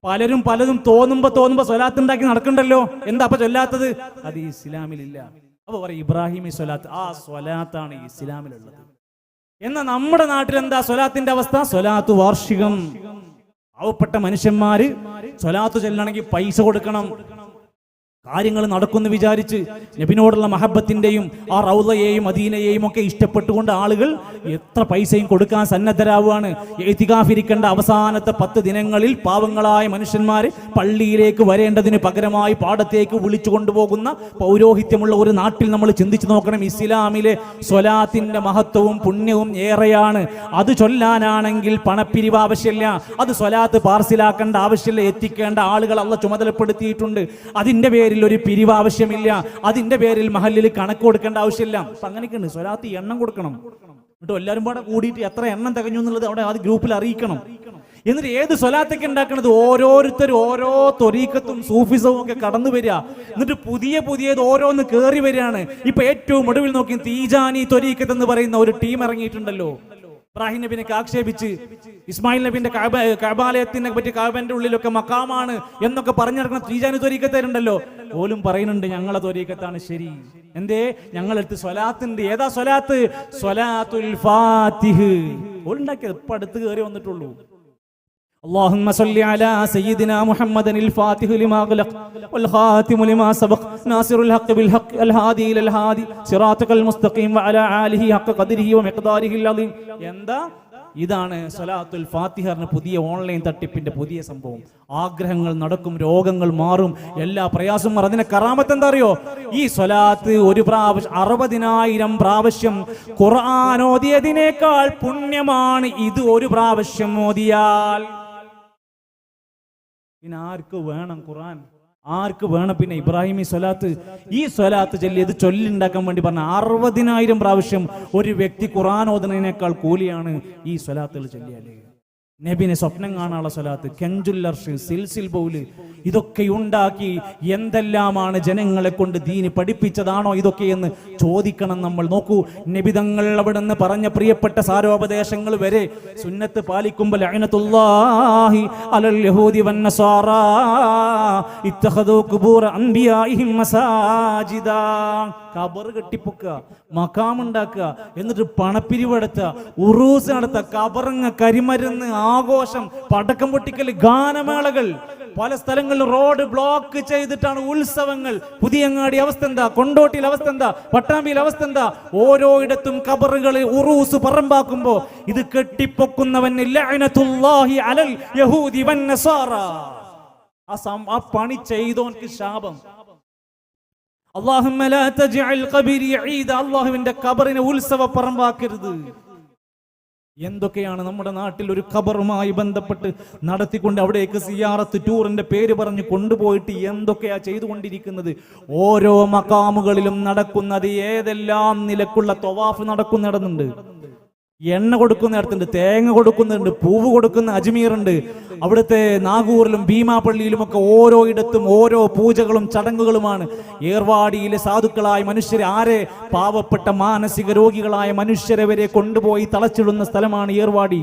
പലരും പലതും തോന്നുമ്പോ സ്വലാത്ത് ഉണ്ടാക്കി നടക്കണ്ടല്ലോ. എന്താ അപ്പൊ ചൊല്ലാത്തത്? അത് ഇസ്ലാമിലില്ല. അപ്പൊ പറയും ഇബ്രാഹിമി സ്വലാത്ത്. ആ സ്വലാത്താണ് ഇസ്ലാമിലുള്ളത്. എന്നാൽ നമ്മുടെ നാട്ടിൽ എന്താ സ്വലാത്തിന്റെ അവസ്ഥ? സ്വലാത്ത് വാർഷികം. പാവപ്പെട്ട മനുഷ്യന്മാര് സ്വലാത്ത് ചൊല്ലണമെങ്കിൽ പൈസ കൊടുക്കണം. കാര്യങ്ങൾ നടക്കുമെന്ന് വിചാരിച്ച് നബിനോടുള്ള മഹബത്തിന്റെയും ആ റൗളയെയും മദീനയെയും ഒക്കെ ഇഷ്ടപ്പെട്ടുകൊണ്ട് ആളുകൾ എത്ര പൈസയും കൊടുക്കാൻ സന്നദ്ധരാവുകയാണ്. ഇത്തികാഫിരിക്കേണ്ട അവസാനത്തെ 10 ദിനങ്ങളിൽ പാവങ്ങളായ മനുഷ്യന്മാര് പള്ളിയിലേക്ക് വരേണ്ടതിന് പകരമായി പാടത്തേക്ക് വിളിച്ചു കൊണ്ടുപോകുന്ന പൗരോഹിത്യമുള്ള ഒരു നാട്ടിൽ നമ്മൾ ചിന്തിച്ചു നോക്കണം. ഇസ്ലാമിലെ സ്വലാത്തിന്റെ മഹത്വവും പുണ്യവും ഏറെയാണ്. അത് ചൊല്ലാനാണെങ്കിൽ പണപ്പിരിവ് ആവശ്യമില്ല, അത് സ്വലാത്ത് പാർസിലാക്കേണ്ട ആവശ്യമില്ല, എത്തിക്കേണ്ട ആളുകൾ അള്ളാഹ് ചുമതലപ്പെടുത്തിയിട്ടുണ്ട്. അതിന്റെ പേരിൽ ഒരു പിരിവ് ആവശ്യമില്ല, അതിന്റെ പേരിൽ മഹല്ലിൽ കണക്ക് കൊടുക്കേണ്ട ആവശ്യമില്ല. അപ്പൊ അങ്ങനെയൊക്കെയുണ്ട്. സ്വലാത്ത് എണ്ണം കൊടുക്കണം. എന്നിട്ട് എല്ലാവരും പാടെ കൂടിയിട്ട് എത്ര എണ്ണം തികഞ്ഞു എന്നുള്ളത് അവിടെ ആദ്യം ഗ്രൂപ്പിൽ അറിയിക്കണം. എന്നിട്ട് ഏത് സ്വലാത്തൊക്കെ ഉണ്ടാക്കുന്നത്? ഓരോരുത്തരും ഓരോ ത്വരീഖത്തും സൂഫിസവും ഒക്കെ കടന്നു വരിക. എന്നിട്ട് പുതിയത് ഓരോന്ന് കയറി വരികയാണ്. ഇപ്പൊ ഏറ്റവും ഒടുവിൽ നോക്കി തീജാനി ത്വരീഖത്ത് എന്ന് പറയുന്ന ഒരു ടീം ഇറങ്ങിയിട്ടുണ്ടല്ലോ. ഇബ്രാഹിം നബിനെ ആക്ഷേപിച്ച് ഇസ്മായിൽ നബിന്റെ കഅബാലയത്തിനെ പറ്റി കഅബന്റെ ഉള്ളിലൊക്കെ മക്കാമാണ് എന്നൊക്കെ പറഞ്ഞു നടക്കുന്ന തീജാനി ത്വരീഖത്തുണ്ടല്ലോ. ഓലും പറയുന്നുണ്ട് ഞങ്ങളെ ത്വരീഖത്താണ് ശരി. എന്തേ? ഞങ്ങളടുത്ത് സ്വലാത്തുണ്ട്. ഏതാ സ്വലാത്ത്? സ്വലാത്തുൽ ഫാത്തിഹ്. ഓലുണ്ടാക്കിയത് ഇപ്പൊ അടുത്ത് കയറി വന്നിട്ടുള്ളൂ. اللهم صل على سيدنا محمد الفاتح لما أغلق والخاتم لما سبق ناصر الحق بالحق الهادي إلى الهادي صراطك المستقيم وعلى آله حق قدره ومقداره العظيم. എന്താ ഇതാണ് സ്വലാത്തുൽ ഫാത്തിഹറിന് പുതിയ ഓൺലൈൻ തട്ടിപ്പിന്റെ പുതിയ സംഭവം. ആഗ്രഹങ്ങൾ നടക്കും, രോഗങ്ങൾ മാറും, എല്ലാ പ്രയാസം മാറും. അതിന്റെ കറാമത്ത് എന്താ അറിയോ? ഈ സ്വലാത്ത് ഒരു പ്രാവശ്യം 60,000 പ്രാവശ്യം ഖുർആൻ ഓതിയതിനേക്കാൾ പുണ്യമാണ് ഇത് ഒരു പ്രാവശ്യം ഓതിയാൽ. പിന്നെ ആർക്ക് വേണം ഖുർആൻ? ആർക്ക് വേണം പിന്നെ ഇബ്രാഹിമി സ്വലാത്ത്? ഈ സ്വലാത്ത് ചൊല്ലിയത് ചൊല്ലുണ്ടാക്കാൻ വേണ്ടി പറഞ്ഞ 60,000 പ്രാവശ്യം ഒരു വ്യക്തി ഖുർആൻ ഓതുന്നതിനേക്കാൾ കൂലിയാണ് ഈ സ്വലാത്തുകൾ ചൊല്ലിയാല്. നബിനെ സ്വപ്നം കാണാനുള്ള സ്വലാത്ത്, കെഞ്ചുൽ അർഷ്, സിൽസിൽ ബൗല്, ഇതൊക്കെ ഉണ്ടാക്കി എന്തെല്ലാമാണ് ജനങ്ങളെ കൊണ്ട് ദീന് പഠിപ്പിച്ചതാണോ ഇതൊക്കെയെന്ന് ചോദിക്കണം നമ്മൾ. നോക്കൂ, നബിതങ്ങൾ അവിടെ നിന്ന് പറഞ്ഞ പ്രിയപ്പെട്ട സാരോപദേശങ്ങൾ വരെ സുന്നത്ത് പാലിക്കുമ്പോൾ ലഅനത്തുല്ലാഹി അലൽ യഹൂദി വന്നസാറാ ഇത്തഖദൂ ഖുബൂറ അൻബിയാഇഹിം മസാജിദാ. ഖബർ കെട്ടിപ്പൊക്കുക, മഖാമുണ്ടാക്കുക, എന്നിട്ട് പണപ്പിരിവെടുത്ത, ഉറൂസ് നടത്തുക, ഖബറങ്ങ, കരിമരുന്ന്, ആഘോഷം, പടക്കം പൊട്ടിക്കൽ, ഗാനമേളകൾ, പല സ്ഥലങ്ങളിൽ റോഡ് ബ്ലോക്ക് ചെയ്തിട്ടാണ് ഉത്സവങ്ങൾ. പുതിയങ്ങാടി അവസ്ഥ എന്താ? കൊണ്ടോട്ടിയിൽ അവസ്ഥ എന്താ? പട്ടാമ്പിയിൽ അവസ്ഥ എന്താ? ഓരോയിടത്തും ഖബറുകളിൽ ഉറൂസ് പറമ്പാക്കുമ്പോ ഇത് കെട്ടിപ്പൊക്കുന്നവന് ലഅനത്തുല്ലാഹി അലൽ യഹൂദി വന്നസാറാ. ആ പണി ചെയ്തോൻക്ക് ശാപം. അല്ലാഹുമ്മ ലാ തജ്അൽ ഖബരി ഈദ. അല്ലാഹുവിന്റെ ഖബറിനെ ഉത്സവ പറമ്പാക്കരുത്. എന്തൊക്കെയാണ് നമ്മുടെ നാട്ടിൽ ഒരു ഖബറുമായി ബന്ധപ്പെട്ട് നടത്തിക്കൊണ്ട് അവിടേക്ക് സിയാറത്ത് ടൂറിന്റെ പേര് പറഞ്ഞ് കൊണ്ടുപോയിട്ട് എന്തൊക്കെയാ ചെയ്തുകൊണ്ടിരിക്കുന്നത്? ഓരോ മഖാമുകളിലും നടക്കുന്നത് ഏതെല്ലാം നിലക്കുള്ള തവാഫ് നടക്കുന്നിടന്നുണ്ട്. എണ്ണ കൊടുക്കുന്നിടത്തുണ്ട്, തേങ്ങ കൊടുക്കുന്നുണ്ട്, പൂവ് കൊടുക്കുന്ന അജ്മീറുണ്ട്. അവിടുത്തെ നാഗൂറിലും ഭീമാപള്ളിയിലും ഒക്കെ ഓരോ ഇടത്തും ഓരോ പൂജകളും ചടങ്ങുകളുമാണ്. ഏർവാടിയിലെ സാധുക്കളായ മനുഷ്യരെ, ആരെ? പാവപ്പെട്ട മാനസിക രോഗികളായ മനുഷ്യരെ വരെ കൊണ്ടുപോയി തളച്ചിടുന്ന സ്ഥലമാണ് ഏർവാടി.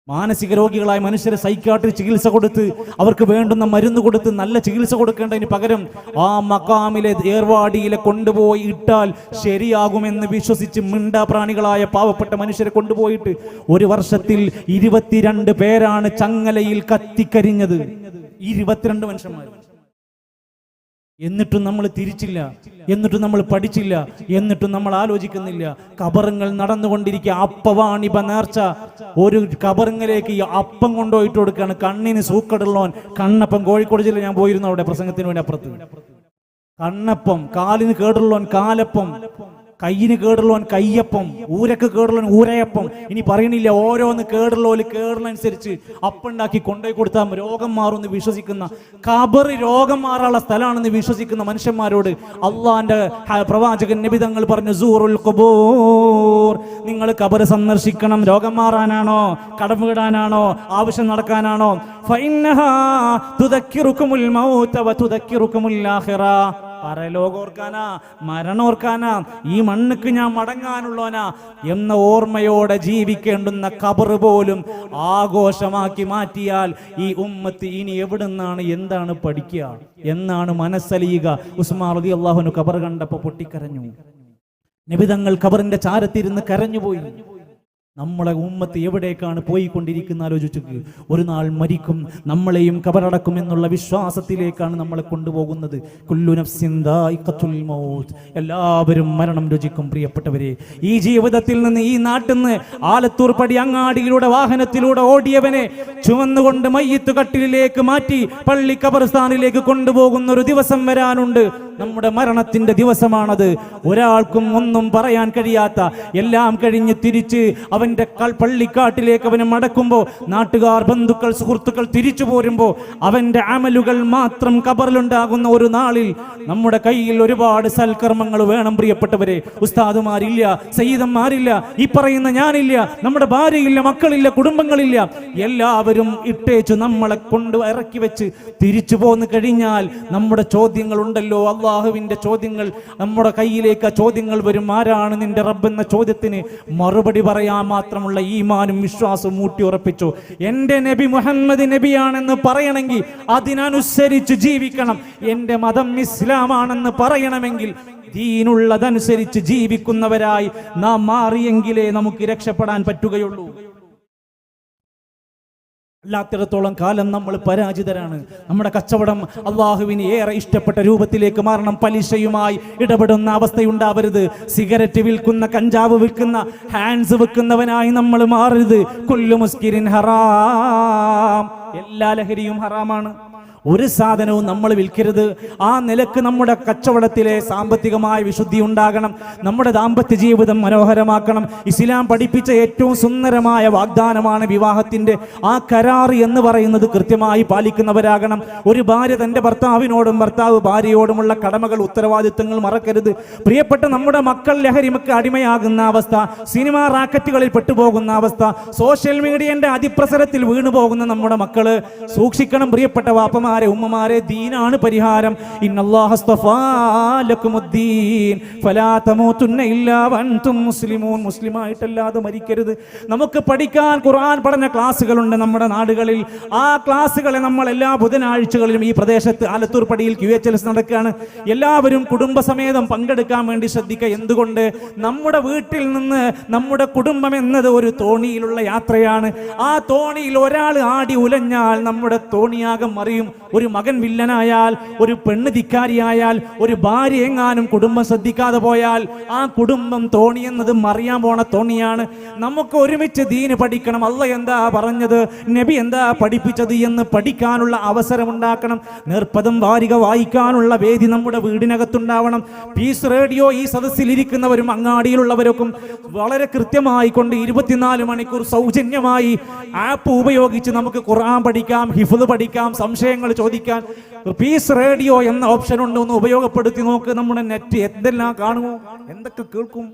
മാനസിക രോഗികളായ മനുഷ്യരെ സൈക്യാട്രി ചികിത്സ കൊടുത്ത് അവർക്ക് വേണ്ടുന്ന മരുന്ന് കൊടുത്ത് നല്ല ചികിത്സ കൊടുക്കേണ്ടതിന് പകരം ആ മഖാമിലെ ഏർവാടിയിലെ കൊണ്ടുപോയി ഇട്ടാൽ ശരിയാകുമെന്ന് വിശ്വസിച്ച് മിണ്ടാപ്രാണികളായ പാവപ്പെട്ട മനുഷ്യരെ കൊണ്ടുപോയിട്ട് ഒരു വർഷത്തിൽ 22 പേരാണ് ചങ്ങലയിൽ കത്തിക്കരിഞ്ഞത്. 22 മനുഷ്യന്മാർ. എന്നിട്ടും നമ്മൾ തിരിച്ചില്ല, എന്നിട്ടും നമ്മൾ പഠിച്ചില്ല, എന്നിട്ടും നമ്മൾ ആലോചിക്കുന്നില്ല. ഖബറുകൾ നടന്നുകൊണ്ടിരിക്കുക. അപ്പവാണിപ നേർച്ച. ഒരു ഖബറിലേക്ക് ഈ അപ്പം കൊണ്ടുപോയിട്ട് കൊടുക്കുകയാണ്. കണ്ണിന് സൂക്കടുള്ളവൻ കണ്ണപ്പം. കോഴിക്കോട് ജില്ല ഞാൻ പോയിരുന്നു അവിടെ പ്രസംഗത്തിന് വേണ്ടി. അപ്പുറത്ത് കണ്ണപ്പം, കാലിന് കേടുള്ളവൻ കാലപ്പം, കയ്യിന് കേടുള്ളവൻ കയ്യപ്പം, ഊരക്ക് കേടുള്ളവൻ ഊരയപ്പം. ഇനി പറയണില്ല, ഓരോന്ന് കേടുള്ളവര് കേടുള്ളനുസരിച്ച് അപ്പുണ്ടാക്കി കൊണ്ടുപോയി കൊടുത്താൽ രോഗം മാറുമെന്ന് വിശ്വസിക്കുന്ന, ഖബർ രോഗം മാറാനുള്ള സ്ഥലമാണെന്ന് വിശ്വസിക്കുന്ന മനുഷ്യന്മാരോട് അള്ളാന്റെ പ്രവാചകൻ നബി തങ്ങൾ പറഞ്ഞു, സൂറുൽ ഖുബൂർ, നിങ്ങൾ ഖബർ സന്ദർശിക്കണം. രോഗം മാറാനാണോ? കടം വീടാനാണോ? ആവശ്യം നടക്കാനാണോ? ഫഇന്നഹാ തുദക്കിറുകുമുൽ മൗത വതുദക്കിറുകുമുൽ ആഖിറ. പരലോകോർക്കാനാ, മരണോർക്കാനാ, ഈ മണ്ണുക്ക് ഞാൻ മടങ്ങാനുള്ളവനാ എന്ന ഓർമ്മയോടെ ജീവിക്കേണ്ടുന്ന ഖബർ പോലും ആഘോഷമാക്കി മാറ്റിയാൽ ഈ ഉമ്മത്ത് ഇനി എവിടുന്നാണ് എന്താണ് പഠിക്കുക, എന്നാണ് മനസ്സലിയുക? ഉസ്മാൻ റളിയല്ലാഹു അൻഹു ഖബർ കണ്ടപ്പോൾ പൊട്ടിക്കരഞ്ഞു. നബി തങ്ങൾ ഖബറിന്റെ ചാരത്തിരുന്ന് കരഞ്ഞുപോയി. നമ്മളെ ഉമ്മത്ത് എവിടേക്കാണ് പോയിക്കൊണ്ടിരിക്കുന്ന ആലോചിച്ചു. ഒരു നാൾ മരിക്കും, നമ്മളെയും ഖബറടക്കും എന്നുള്ള വിശ്വാസത്തിലേക്കാണ് നമ്മളെ കൊണ്ടുപോകുന്നത്. കുല്ലു നഫ്സിൻ ദായിഖത്തുൽ മൗത്ത്, എല്ലാവരും മരണം രുചിക്കും. പ്രിയപ്പെട്ടവരെ, ഈ ജീവിതത്തിൽ നിന്ന്, ഈ നാട്ടിൽ നിന്ന് ആലത്തൂർ പടി അങ്ങാടിയിലൂടെ വാഹനത്തിലൂടെ ഓടിയവനെ ചുമന്നുകൊണ്ട് മയ്യിത്ത് കട്ടിലിലേക്ക് മാറ്റി പള്ളി ഖബർസ്ഥാനിലേക്ക് കൊണ്ടുപോകുന്ന ഒരു ദിവസം വരാനുണ്ട്. നമ്മുടെ മരണത്തിന്റെ ദിവസമാണത്. ഒരാൾക്കും ഒന്നും പറയാൻ കഴിയാത്ത, എല്ലാം കഴിഞ്ഞ് തിരിച്ച് അവന്റെ പള്ളിക്കാട്ടിലേക്ക് അവനെ മടക്കുമ്പോൾ, നാട്ടുകാർ, ബന്ധുക്കൾ, സുഹൃത്തുക്കൾ തിരിച്ചു പോരുമ്പോൾ അവന്റെ അമലുകൾ മാത്രം ഖബറിലുണ്ടാകുന്ന ഒരു നാളിൽ നമ്മുടെ കയ്യിൽ ഒരുപാട് സൽക്കർമ്മങ്ങൾ വേണം. പ്രിയപ്പെട്ടവരെ, ഉസ്താദുമാരില്ല, സയ്യിദന്മാരില്ല, ഈ പറയുന്ന ഞാനില്ല, നമ്മുടെ ഭാര്യയില്ല, മക്കളില്ല, കുടുംബങ്ങളില്ല, എല്ലാവരും ഇട്ടേച്ചു നമ്മളെ കൊണ്ട് ഇറക്കി വെച്ച് തിരിച്ചു പോന്നു കഴിഞ്ഞാൽ നമ്മുടെ ചോദ്യങ്ങൾ ഉണ്ടല്ലോ, അള്ളാഹുവിന്റെ ചോദ്യങ്ങൾ നമ്മുടെ കയ്യിലേക്ക്. ആ ചോദ്യങ്ങൾ വരും. ആരാണ് നിന്റെ റബ്ബ് എന്ന ചോദ്യത്തിന് മറുപടി പറയാൻ മാത്രമുള്ള ഈമാനും വിശ്വാസവും ഊട്ടിയുറപ്പിച്ചു. എന്റെ നബി മുഹമ്മദ് നബിയാണെന്ന് പറയണമെങ്കിൽ അതിനനുസരിച്ച് ജീവിക്കണം. എന്റെ മതം ഇസ്ലാമാണെന്ന് പറയണമെങ്കിൽ ദീനുള്ളതനുസരിച്ച് ജീവിക്കുന്നവരായി നാം മാറിയെങ്കിലേ നമുക്ക് രക്ഷപ്പെടാൻ പറ്റുകയുള്ളൂ. അല്ലാത്തിടത്തോളം കാലം നമ്മൾ പരാജിതരാണ്. നമ്മുടെ കച്ചവടം അള്ളാഹുവിന് ഏറെ ഇഷ്ടപ്പെട്ട രൂപത്തിലേക്ക് മാറണം. പലിശയുമായി ഇടപെടുന്ന അവസ്ഥയുണ്ടാവരുത്. സിഗരറ്റ് വിൽക്കുന്ന, കഞ്ചാവ് വിൽക്കുന്ന, ഹാൻഡ്സ് വിൽക്കുന്നവനായി നമ്മൾ മാറരുത്. കുല്ലു മുസ്കിരിൻ ഹറാം, എല്ലാ ലഹരിയും ഹറാമാണ്. ഒരു സാധനവും നമ്മൾ വിൽക്കരുത്. ആ നിലക്ക് നമ്മുടെ കച്ചവടത്തിലെ സാമ്പത്തികമായ വിശുദ്ധി ഉണ്ടാകണം. നമ്മുടെ ദാമ്പത്യ ജീവിതം മനോഹരമാക്കണം. ഇസ്ലാം പഠിപ്പിച്ച ഏറ്റവും സുന്ദരമായ വാഗ്ദാനമാണ് വിവാഹത്തിന്റെ ആ കരാർ എന്ന് പറയുന്നത്. കൃത്യമായി പാലിക്കുന്നവരാകണം. ഒരു ഭാര്യ തന്റെ ഭർത്താവിനോടും ഭർത്താവ് ഭാര്യയോടുമുള്ള കടമകൾ, ഉത്തരവാദിത്തങ്ങൾ മറക്കരുത്. പ്രിയപ്പെട്ട നമ്മുടെ മക്കൾ ലഹരിമക്ക് അടിമയാകുന്ന അവസ്ഥ, സിനിമാ റാക്കറ്റുകളിൽ പെട്ടുപോകുന്ന അവസ്ഥ, സോഷ്യൽ മീഡിയന്റെ അതിപ്രസരത്തിൽ വീണു പോകുന്ന നമ്മുടെ മക്കള് സൂക്ഷിക്കണം. പ്രിയപ്പെട്ട വാപ്പമാർ, ഉമ്മമാരെ, ദീനാണ് പരിഹാരം. ഇന്നല്ലാഹ അസ്തഫാ ലക്കുമുദ്ദീൻ ഫലാ തമൂതുന്ന ഇല്ലാ വഅൻതും മുസ്ലിമൂൻ. മുസ്ലിമായിട്ടല്ലാതെ മരിക്കരുത്. നമുക്ക് പഠിക്കാൻ ഖുർആൻ പഠന ക്ലാസ്സുകളുണ്ട് നമ്മുടെ നാടുകളിൽ. ആ ക്ലാസ്സുകളെ നമ്മൾ എല്ലാ ബുധനാഴ്ചകളിലും ഈ പ്രദേശത്ത് ആലത്തൂർ പടിയിൽ QHLS നടക്കുകയാണ്. എല്ലാവരും കുടുംബസമേതം പങ്കെടുക്കാൻ വേണ്ടി ശ്രദ്ധിക്കുക. എന്തുകൊണ്ട്? നമ്മുടെ വീട്ടിൽ നിന്ന് നമ്മുടെ കുടുംബം എന്നത് ഒരു തോണിയിലുള്ള യാത്രയാണ്. ആ തോണിയിൽ ഒരാൾ ആടി ഉലഞ്ഞാൽ നമ്മുടെ തോണിയാകം മറിയും. ഒരു മകൻ വില്ലനായാൽ, ഒരു പെണ്ണ് ധിക്കാരിയായാൽ, ഒരു ഭാര്യ എങ്ങാനും കുടുംബം ശ്രദ്ധിക്കാതെ പോയാൽ ആ കുടുംബം തോണി എന്നത് മറിയാൻ പോണ തോണിയാണ്. നമുക്ക് ഒരുമിച്ച് ദീന് പഠിക്കണം. അള്ളാഹ് എന്താ പറഞ്ഞത്, നബി എന്താ പഠിപ്പിച്ചത് എന്ന് പഠിക്കാനുള്ള അവസരമുണ്ടാക്കണം. നേർപ്പദം വാരിക വായിക്കാനുള്ള വേദി നമ്മുടെ വീടിനകത്തുണ്ടാവണം. പീസ് റേഡിയോ ഈ സദസ്സിലിരിക്കുന്നവരും അങ്ങാടിയിലുള്ളവരൊക്കെ വളരെ കൃത്യമായി കൊണ്ട് 24 മണിക്കൂർ സൗജന്യമായി ആപ്പ് ഉപയോഗിച്ച് നമുക്ക് ഖുർആൻ പഠിക്കാം, ഹിഫ്ള് പഠിക്കാം, സംശയങ്ങൾ ചോദിക്കാൻ പീസ് റേഡിയോ എന്ന ഓപ്ഷൻ ഉണ്ട്. ഒന്ന് ഉപയോഗപ്പെടുത്തി നോക്ക്. നമ്മുടെ നെറ്റ് എന്തെല്ലാം കാണുമോ, എന്തൊക്കെ കേൾക്കും.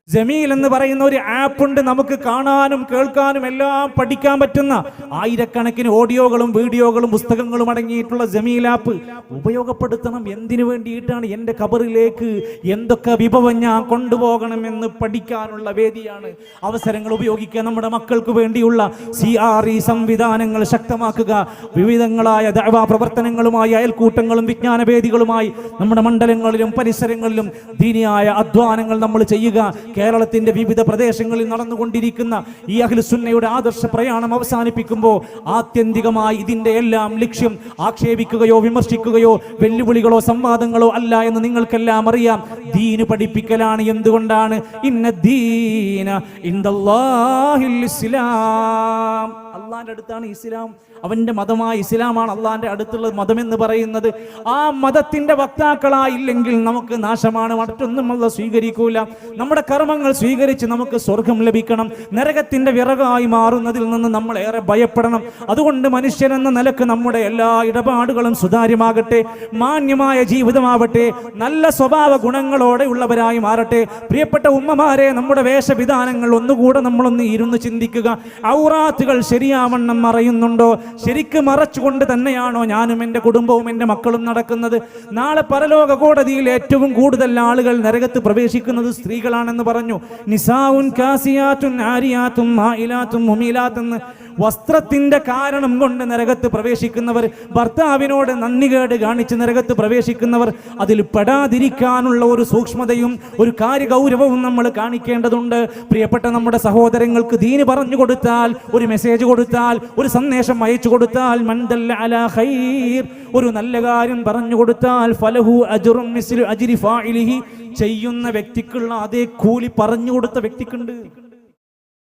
ജമീൽ എന്ന് പറയുന്ന ഒരു ആപ്പ് ഉണ്ട്. നമുക്ക് കാണാനും കേൾക്കാനും എല്ലാം പഠിക്കാൻ പറ്റുന്ന ആയിരക്കണക്കിന് ഓഡിയോകളും വീഡിയോകളും പുസ്തകങ്ങളും അടങ്ങിയിട്ടുള്ള ജമീൽ ആപ്പ് ഉപയോഗപ്പെടുത്തണം. എന്തിനു വേണ്ടിയിട്ടാണ്? എൻ്റെ ഖബറിലേക്ക് എന്തൊക്കെ വിഭവം ഞാൻ കൊണ്ടുപോകണമെന്ന് പഠിക്കാനുള്ള വേദിയാണ്. അവസരങ്ങൾ ഉപയോഗിക്കുക. നമ്മുടെ മക്കൾക്ക് വേണ്ടിയുള്ള CRE സംവിധാനങ്ങൾ ശക്തമാക്കുക. വിവിധങ്ങളായ ദഅവാ പ്രവർത്തനങ്ങളുമായി, അയൽക്കൂട്ടങ്ങളും വിജ്ഞാന വേദികളുമായി നമ്മുടെ മണ്ഡലങ്ങളിലും പരിസരങ്ങളിലും ദീനിയായ അധ്വാനങ്ങൾ നമ്മൾ ചെയ്യുക. കേരളത്തിന്റെ വിവിധ പ്രദേശങ്ങളിൽ നടന്നുകൊണ്ടിരിക്കുന്ന ഈ അഹ്ലുസുന്നയുടെ ആദർശ പ്രയാണം അവസാനിപ്പിക്കുമ്പോൾ ആത്യന്തികമായി ഇതിന്റെ എല്ലാം ലക്ഷ്യം ആക്ഷേപിക്കുകയോ വിമർശിക്കുകയോ വെല്ലുവിളികളോ സംവാദങ്ങളോ അല്ല എന്ന് നിങ്ങൾക്കെല്ലാം അറിയാം. ദീന് പഠിപ്പിക്കലാണ്. എന്തുകൊണ്ടാണ്? ഇന്നദ്ദീന ഇൻദല്ലാഹിൽ ഇസ്ലാം. അള്ളാന്റെ അടുത്താണ് ഇസ്ലാം. അവന്റെ മതമായ ഇസ്ലാമാണ് അള്ളാന്റെ അടുത്തുള്ള മതം എന്ന് പറയുന്നത്. ആ മതത്തിന്റെ വക്താക്കളായില്ലെങ്കിൽ നമുക്ക് നാശമാണ്. മറ്റൊന്നും അല്ലാഹ് സ്വീകരിക്കൂല. നമ്മുടെ കർമ്മങ്ങൾ സ്വീകരിച്ച് നമുക്ക് സ്വർഗം ലഭിക്കണം. നരകത്തിന്റെ വിറകായി മാറുന്നതിൽ നിന്ന് നമ്മൾ ഏറെ ഭയപ്പെടണം. അതുകൊണ്ട് മനുഷ്യനെന്ന നിലക്ക് നമ്മുടെ എല്ലാ ഇടപാടുകളും സുതാര്യമാകട്ടെ, മാന്യമായ ജീവിതമാവട്ടെ, നല്ല സ്വഭാവ ഗുണങ്ങളോടെ ഉള്ളവരായി മാറട്ടെ. പ്രിയപ്പെട്ട ഉമ്മമാരെ, നമ്മുടെ വേഷവിധാനങ്ങൾ ഒന്നുകൂടെ നമ്മളൊന്ന് ഇരുന്ന് ചിന്തിക്കുക. ഔറാത്തുകൾ ശരിയാവണ്ണം മറയുന്നുണ്ടോ? ശരിക്കും മറച്ചുകൊണ്ട് തന്നെയാണോ ഞാനും എൻ്റെ കുടുംബവും എൻ്റെ മക്കളും നടക്കുന്നത്? നാളെ പരലോക കോടതിയിൽ ഏറ്റവും കൂടുതൽ ആളുകൾ നരകത്ത് പ്രവേശിക്കുന്നത് സ്ത്രീകളാണെന്ന് പറഞ്ഞു. നിസാഉൻ കാസിയാത്തുൻ ആരിയാത്തും മായിലാത്തും മുമീലാത്തെന്ന്. വസ്ത്രത്തിന്റെ കാരണം കൊണ്ട് നരകത്ത് പ്രവേശിക്കുന്നവർ, ഭർത്താവിനോട് നന്ദികേട് കാണിച്ച് നരകത്ത് പ്രവേശിക്കുന്നവർ, അതിൽ പെടാതിരിക്കാനുള്ള ഒരു സൂക്ഷ്മതയും ഒരു കാര്യഗൗരവവും നമ്മൾ കാണിക്കേണ്ടതുണ്ട്. പ്രിയപ്പെട്ട നമ്മുടെ സഹോദരങ്ങൾക്ക് ദീന് പറഞ്ഞു കൊടുത്താൽ, ഒരു മെസ്സേജ് കൊടുത്താൽ, ഒരു സന്ദേശം അയച്ചു കൊടുത്താൽ, മൻദല്ല അലാ ഖൈർ, ഒരു നല്ല കാര്യം പറഞ്ഞു കൊടുത്താൽ, ഫലഹു അജ്റും മിസ്ലു അജ്രി ഫാഇലിഹി, ചെയ്യുന്ന വ്യക്തിക്കുള്ള അതേ കൂലി പറഞ്ഞു കൊടുത്ത വ്യക്തിക്കുണ്ട്.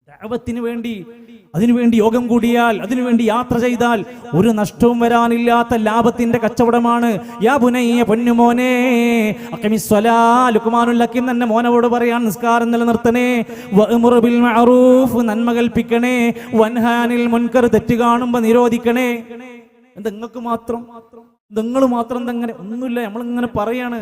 ദഅവത്തിന് വേണ്ടി, അതിനുവേണ്ടി യോഗം കൂടിയാൽ, അതിനുവേണ്ടി യാത്ര ചെയ്താൽ ഒരു നഷ്ടവും വരാനില്ലാത്ത ലാഭത്തിന്റെ കച്ചവടമാണ്. യാ ബുനയ്യ, പൊന്നുമോനെ, അഖിമിസ്സലാ, ലുഖ്മാനുൽ ഹക്കീം തന്നെ മോനോട് പറയാൻ, നിസ്കാരം നിലനിർത്തണേ. വഅ്മുർ ബിൽ മഅറൂഫ്, നന്മ കൽപ്പിക്കണേ. വൻഹാനിൽ മുൻകർ, തെറ്റ് കാണുമ്പോൾ നിരോധിക്കണേ. നിങ്ങൾക്ക് മാത്രം, നിങ്ങൾ മാത്രം തന്നെ ഒന്നുമില്ല. നമ്മളിങ്ങനെ പറയാണ്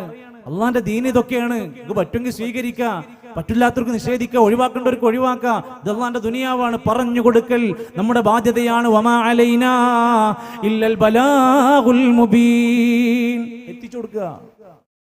അള്ളാന്റെ ദീൻ ഇതൊക്കെയാണ്. ഇത് പറ്റുമെങ്കിൽ സ്വീകരിക്കുക, പറ്റില്ലാത്തവർക്ക് നിഷേധിക്കുക, ഒഴിവാക്കേണ്ടവർക്ക് ഒഴിവാക്കുക. ഇത് അള്ളാന്റെ ദുനിയാവാണ്. പറഞ്ഞു കൊടുക്കൽ നമ്മുടെ ബാധ്യതയാണ്. വമാ അലൈനാ ഇല്ലൽ ബലാഗുൽ മുബീൻ, എത്തിച്ചു കൊടുക്കുക.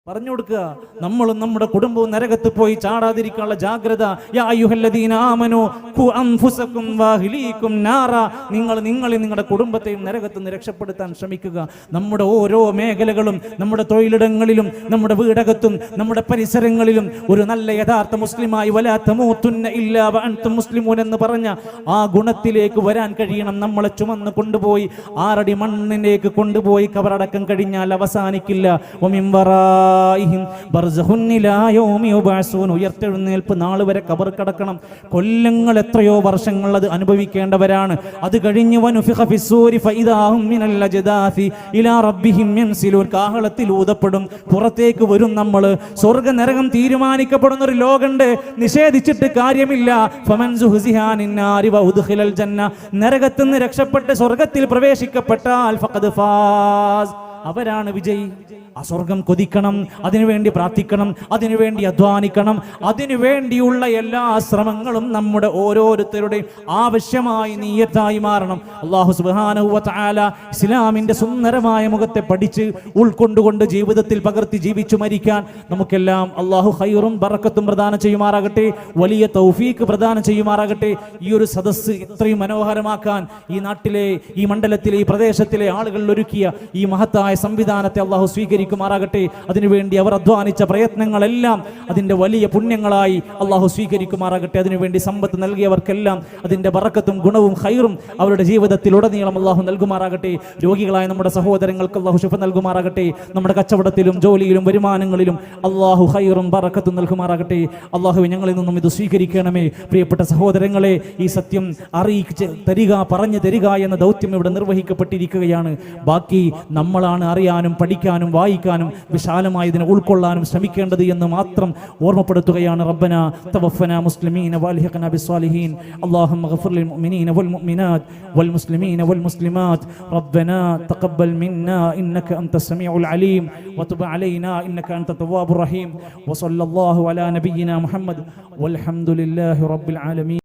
പറഞ്ഞു കൊടുക്കുക. നമ്മളും നമ്മുടെ കുടുംബവും നരകത്ത് പോയി ചാടാതിരിക്കാനുള്ള ജാഗ്രത. യാ അയ്യുഹല്ലദീന ആമനൂ ഖു അൻഫുസകും വഅഹ്ലീകും നാറ. നിങ്ങൾ നിങ്ങളുടെ കുടുംബത്തെയും നരകത്ത് നിന്ന് രക്ഷപ്പെടുത്താൻ ശ്രമിക്കുക. നമ്മുടെ ഓരോ മേഖലകളും, നമ്മുടെ തൊഴിലിടങ്ങളിലും, നമ്മുടെ വീടകത്തും, നമ്മുടെ പരിസരങ്ങളിലും ഒരു നല്ല യഥാർത്ഥ മുസ്ലിമായി വലാ തമൂതുന്ന ഇല്ലാ വഅൻതും മുസ്ലിമൂൻ എന്ന് പറഞ്ഞ ആ ഗുണത്തിലേക്ക് വരാൻ കഴിയണം. നമ്മളെ ചുമന്ന് കൊണ്ടുപോയി 6 അടി മണ്ണിലേക്ക് കൊണ്ടുപോയി കബറടക്കം കഴിഞ്ഞാൽ അവസാനിക്കില്ല. വമിൻ ഉയർത്തെഴുന്നേൽപ്പ് നാൾ വരെ കബർ കടക്കണം. കൊല്ലങ്ങൾ എത്രയോ വർഷങ്ങൾ അത് അനുഭവിക്കേണ്ടവരാണ്. അത് കഴിഞ്ഞ് കാഹളത്തിൽ ഊതപ്പെടും, പുറത്തേക്ക് വരും നമ്മൾ. സ്വർഗ നരകം തീരുമാനിക്കപ്പെടുന്ന ഒരു ലോകമുണ്ട്, നിഷേധിച്ചിട്ട് കാര്യമില്ല. നരകത്തിൽ നിന്ന് രക്ഷപ്പെട്ട് സ്വർഗത്തിൽ പ്രവേശിക്കപ്പെട്ടാൽ ഫഖദ് ഫാസ്, അവരാണ് വിജയി. ആ സ്വർഗം കൊതിക്കണം, അതിനുവേണ്ടി പ്രാർത്ഥിക്കണം, അതിനുവേണ്ടി അധ്വാനിക്കണം. അതിനുവേണ്ടിയുള്ള എല്ലാ ശ്രമങ്ങളും നമ്മുടെ ഓരോരുത്തരുടെയും ആവശ്യമായി നിയ്യത്തായി മാറണം. അല്ലാഹു സുബ്ഹാനഹു വ തആല ഇസ്ലാമിന്റെ സുന്ദരമായ മുഖത്തെ പഠിച്ച് ഉൾക്കൊണ്ടുകൊണ്ട് ജീവിതത്തിൽ പകർത്തി ജീവിച്ചു മരിക്കാൻ നമുക്കെല്ലാം അല്ലാഹു ഖൈറും ബറക്കത്തും പ്രദാനം ചെയ്യുമാറാകട്ടെ, വലിയ തൗഫീഖ് പ്രദാനം ചെയ്യുമാറാകട്ടെ. ഈ ഒരു സദസ്സ് ഇത്രയും മനോഹരമാക്കാൻ ഈ നാട്ടിലെ, ഈ മണ്ഡലത്തിലെ, ഈ പ്രദേശത്തിലെ ആളുകൾ ഒരുക്കിയ ഈ മഹത്തായ സംവിധാനത്തെ അല്ലാഹു സ്വീകരിക്കും ാകട്ടെ. അതിനുവേണ്ടി അവർ അധ്വാനിച്ച പ്രയത്നങ്ങളെല്ലാം അതിന്റെ വലിയ പുണ്യങ്ങളായി അള്ളാഹു സ്വീകരിക്കുമാറാകട്ടെ. അതിനുവേണ്ടി സമ്പത്ത് നൽകിയവർക്കെല്ലാം അതിന്റെ ബറക്കത്തും ഗുണവും ഖൈറും അവരുടെ ജീവിതത്തിൽ ഉടനീളം അള്ളാഹു നൽകുമാറാകട്ടെ. രോഗികളായ നമ്മുടെ സഹോദരങ്ങൾക്ക് അള്ളാഹു ശിഫ നൽകുമാറാകട്ടെ. നമ്മുടെ കച്ചവടത്തിലും ജോലിയിലും വരുമാനങ്ങളിലും അള്ളാഹു ഖൈറും ബറക്കത്തും നൽകുമാറാകട്ടെ. അള്ളാഹു ഞങ്ങളിൽ നിന്നും ഇത് സ്വീകരിക്കണമേ. പ്രിയപ്പെട്ട സഹോദരങ്ങളെ, ഈ സത്യം അറിയിച്ച് തരിക, പറഞ്ഞു തരിക എന്ന ദൗത്യം ഇവിടെ നിർവഹിക്കപ്പെട്ടിരിക്കുകയാണ്. ബാക്കി നമ്മളാണ് അറിയാനും പഠിക്കാനും വായിക്കാനും വിശാലമായി ഇതിനെ ഉൾക്കൊള്ളാനും ശ്രമിക്കേണ്ടത് എന്ന് മാത്രം ഓർമ്മപ്പെടുത്തുകയാണ്. റബ്ബന തവഫന മുസ്ലിമീന വൽഹിഖ്നാ ബിസ്സാലിഹീൻ. അല്ലാഹുമ്മ ഗഫിർ ലിൽ മുഅ്മിനീന വൽ മുഅ്മിനാത്ത് വൽ മുസ്ലിമീന വൽ മുസ്ലിമാത്ത്. റബ്ബന തഖബ്ബൽ മിന്നാ ഇന്നക അൻതസ് സമീഉൽ അലീം വതുബ് അലൈനാ ഇന്നക അൻത തവ്വാബുർ റഹീം. വസല്ലല്ലാഹു അലാ നബിയ്യിനാ മുഹമ്മദ് വൽഹംദുലില്ലാഹി റബ്ബിൽ ആലമീൻ.